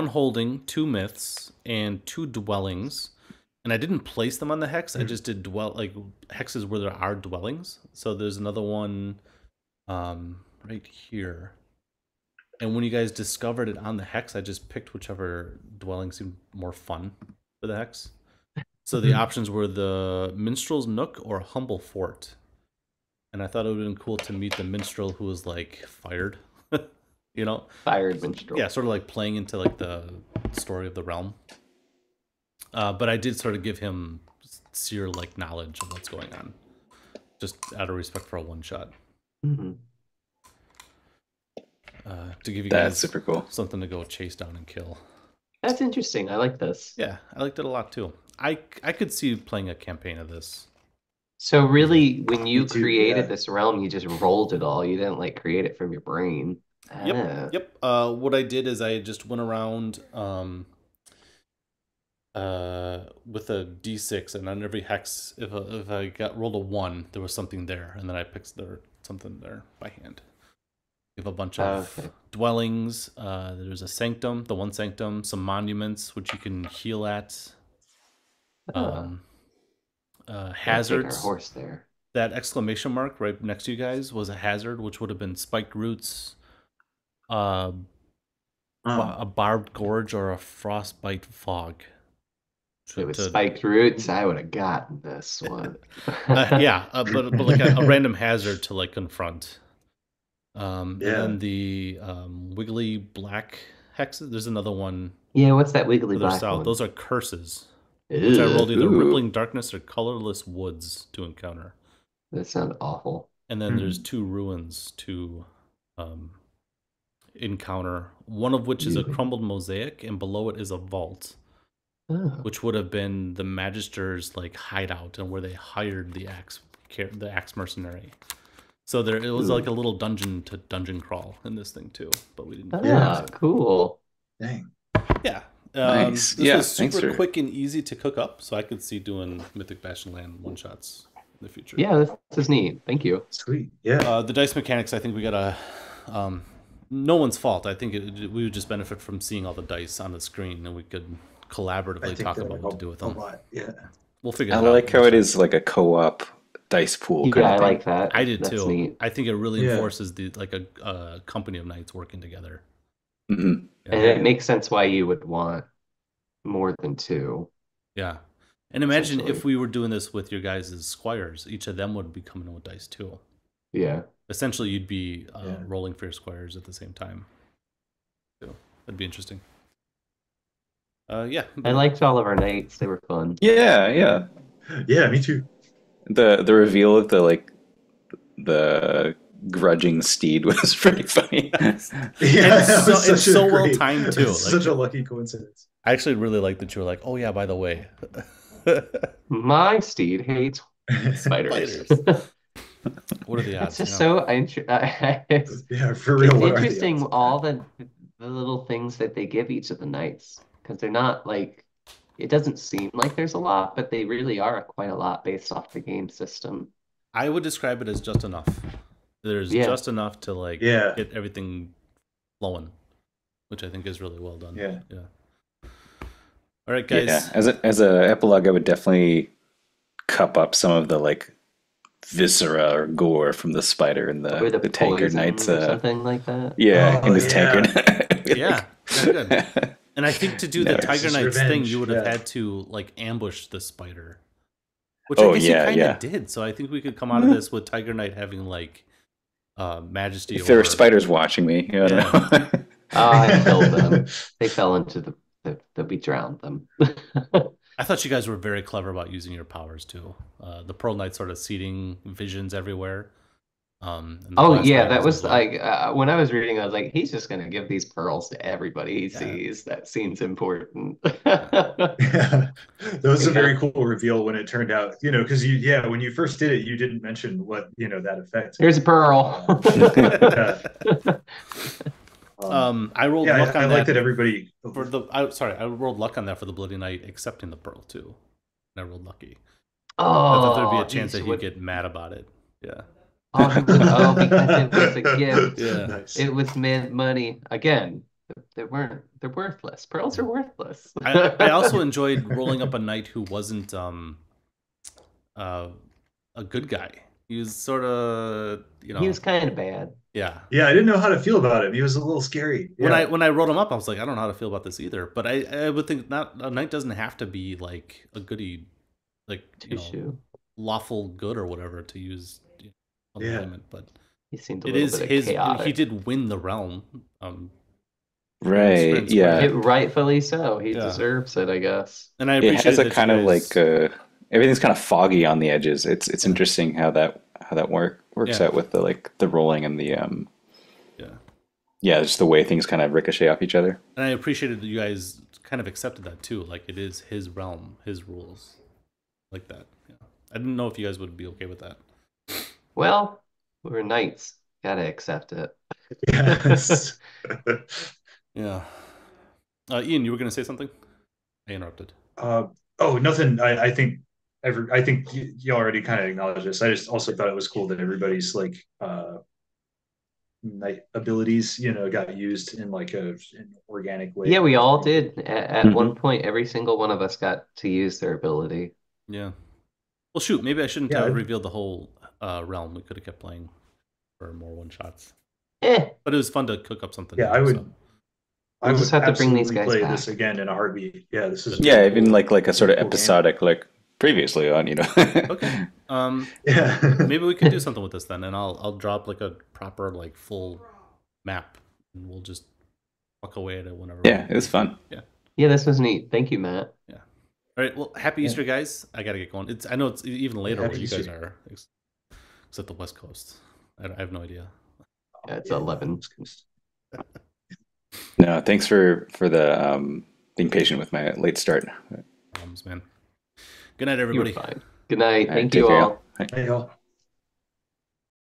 holding, 2 myths, and 2 dwellings, and I didn't place them on the hex. I just did hexes where there are dwellings. So there's another one right here. And when you guys discovered it on the hex, I just picked whichever dwelling seemed more fun for the hex. So the options were the Minstrel's Nook or Humble Fort. And I thought it would have been cool to meet the minstrel who was like fired. You know? Fired minstrel. Yeah, sort of like playing into like the story of the realm. But I did sort of give him seer like knowledge of what's going on. Just out of respect for a one shot. to give you That's guys super cool. something to go chase down and kill. That's interesting. I like this. Yeah, I liked it a lot too. I could see playing a campaign of this. So really, when you Me too, created yeah. this realm, you just rolled it all. You didn't like create it from your brain. Yep, yep. What I did is I just went around with a d6, and on every hex, if I rolled a 1, there was something there, and then I picked something there by hand. We have a bunch of dwellings. There's a sanctum, the one sanctum, some monuments which you can heal at. Hazards. Take our horse there. That exclamation mark right next to you guys was a hazard, which would have been spiked roots, a barbed gorge, or a frostbite fog. If it was spiked roots, I would have gotten this one. but like a random hazard to like confront. And then the wiggly black hexes. There's another one. Yeah, what's that wiggly black south. one? Those are curses, which I rolled either rippling darkness or colorless woods to encounter. That sounds awful. And then there's 2 ruins to encounter. One of which is a crumbled mosaic, and below it is a vault. Which would have been the Magister's like hideout and where they hired the axe mercenary. So it was like a little dungeon to dungeon crawl in this thing too, but we didn't. Cool. Dang. Yeah. Nice. This was super quick and easy to cook up, so I could see doing Mythic Bastionland one-shots in the future. Yeah, this is neat. Thank you. Sweet. Yeah. The dice mechanics, I think we gotta. No one's fault. I think we would just benefit from seeing all the dice on the screen, and we could collaboratively talk about what to do with them. Yeah. We'll figure it out. I like how it is like a co-op dice pool. Yeah, I like that. I did That's too. Neat. I think it really enforces the like a company of knights working together. Mm-hmm. Yeah. And it makes sense why you would want more than 2. Yeah. And imagine if we were doing this with your guys' squires, each of them would be coming in with dice too. Yeah. Essentially, you'd be rolling for your squires at the same time. So that'd be interesting. I liked all of our knights. They were fun. Yeah. Yeah, me too. The reveal of the grudging steed was pretty funny. It's so well timed too. Such a lucky coincidence. I actually really like that you were like, "Oh yeah, by the way, my steed hates spiders." What are the odds? It's just so yeah, for real. It's interesting all the little things that they give each of the knights, because they're not like, it doesn't seem like there's a lot, but they really are quite a lot based off the game system. I would describe it as just enough. There's just enough to like get everything flowing, which I think is really well done. Yeah. All right, guys. Yeah. As a epilogue, I would definitely cup up some of the like viscera or gore from the spider and the tankard knights. Or something like that. Yeah, in his tankard. Yeah, good. And I think to do the Tiger Knights thing, you would have had to like ambush the spider, which I guess you kind of did. So I think we could come out of this with Tiger Knight having like majesty. If there were spiders watching me, I don't know. I killed them. They fell into we drowned them. I thought you guys were very clever about using your powers too. The Pearl Knight sort of seeding visions everywhere. That was like when I was reading, I was like, he's just gonna give these pearls to everybody he sees. That seems important. That was a very cool reveal when it turned out, because when you first did it, you didn't mention what that effect. Here's a pearl. I rolled luck on that. I like that everybody I rolled luck on that for the Bloody Knight accepting the pearl too. And I rolled lucky. I thought there'd be a chance that he'd get mad about it. Yeah. Because it was a gift. Yeah. Nice. It was money. Again, they're worthless. Pearls are worthless. I also enjoyed rolling up a knight who wasn't a good guy. He was sort of, He was kind of bad. Yeah. Yeah, I didn't know how to feel about him. He was a little scary. Yeah. When I wrote him up, I was like, I don't know how to feel about this either. But I would think a knight doesn't have to be like a goody, like lawful good or whatever to use. But he seemed a little bit chaotic. He did win the realm. Right. Yeah. Rightfully so. He deserves it, I guess. And I appreciate it has a kind of like everything's kind of foggy on the edges. It's interesting how that works out with the rolling and the Yeah, just the way things kind of ricochet off each other. And I appreciated that you guys kind of accepted that too. Like it is his realm, his rules, like that. Yeah. I didn't know if you guys would be okay with that. Well, we're knights. Gotta accept it. Yes. Yeah. Ian, you were going to say something? I interrupted. Oh, nothing. I think you already kind of acknowledged this. I just also thought it was cool that everybody's like night abilities, got used in like an organic way. Yeah, we all did. At one Mhm. point, every single one of us got to use their ability. Yeah. Well, shoot, maybe I shouldn't Yeah, have revealed the whole realm. We could have kept playing for more one shots. Eh, But it was fun to cook up something. yeah, new, I would. So. I we'll just would have to bring these absolutely guys play back. this again in a heartbeat. Yeah, this is Yeah, really even cool. like a sort of Cool game. episodic, like previously on, Okay. Yeah. Maybe we could do something with this then, and I'll drop like a proper like full map, and we'll just walk away at it whenever. Yeah, it was fun. Yeah, this was neat. Thank you, Matt. Yeah. All right. Well, happy Easter, guys. I gotta get going. I know it's even later Happy where you guys Easter. are, except the West Coast. I have no idea. Yeah, it's 11. No, thanks for the being patient with my late start. Problems, man. Good night, You were everybody. fine. Good night. All right, Thank take you care, all. y'all. Hey, y'all.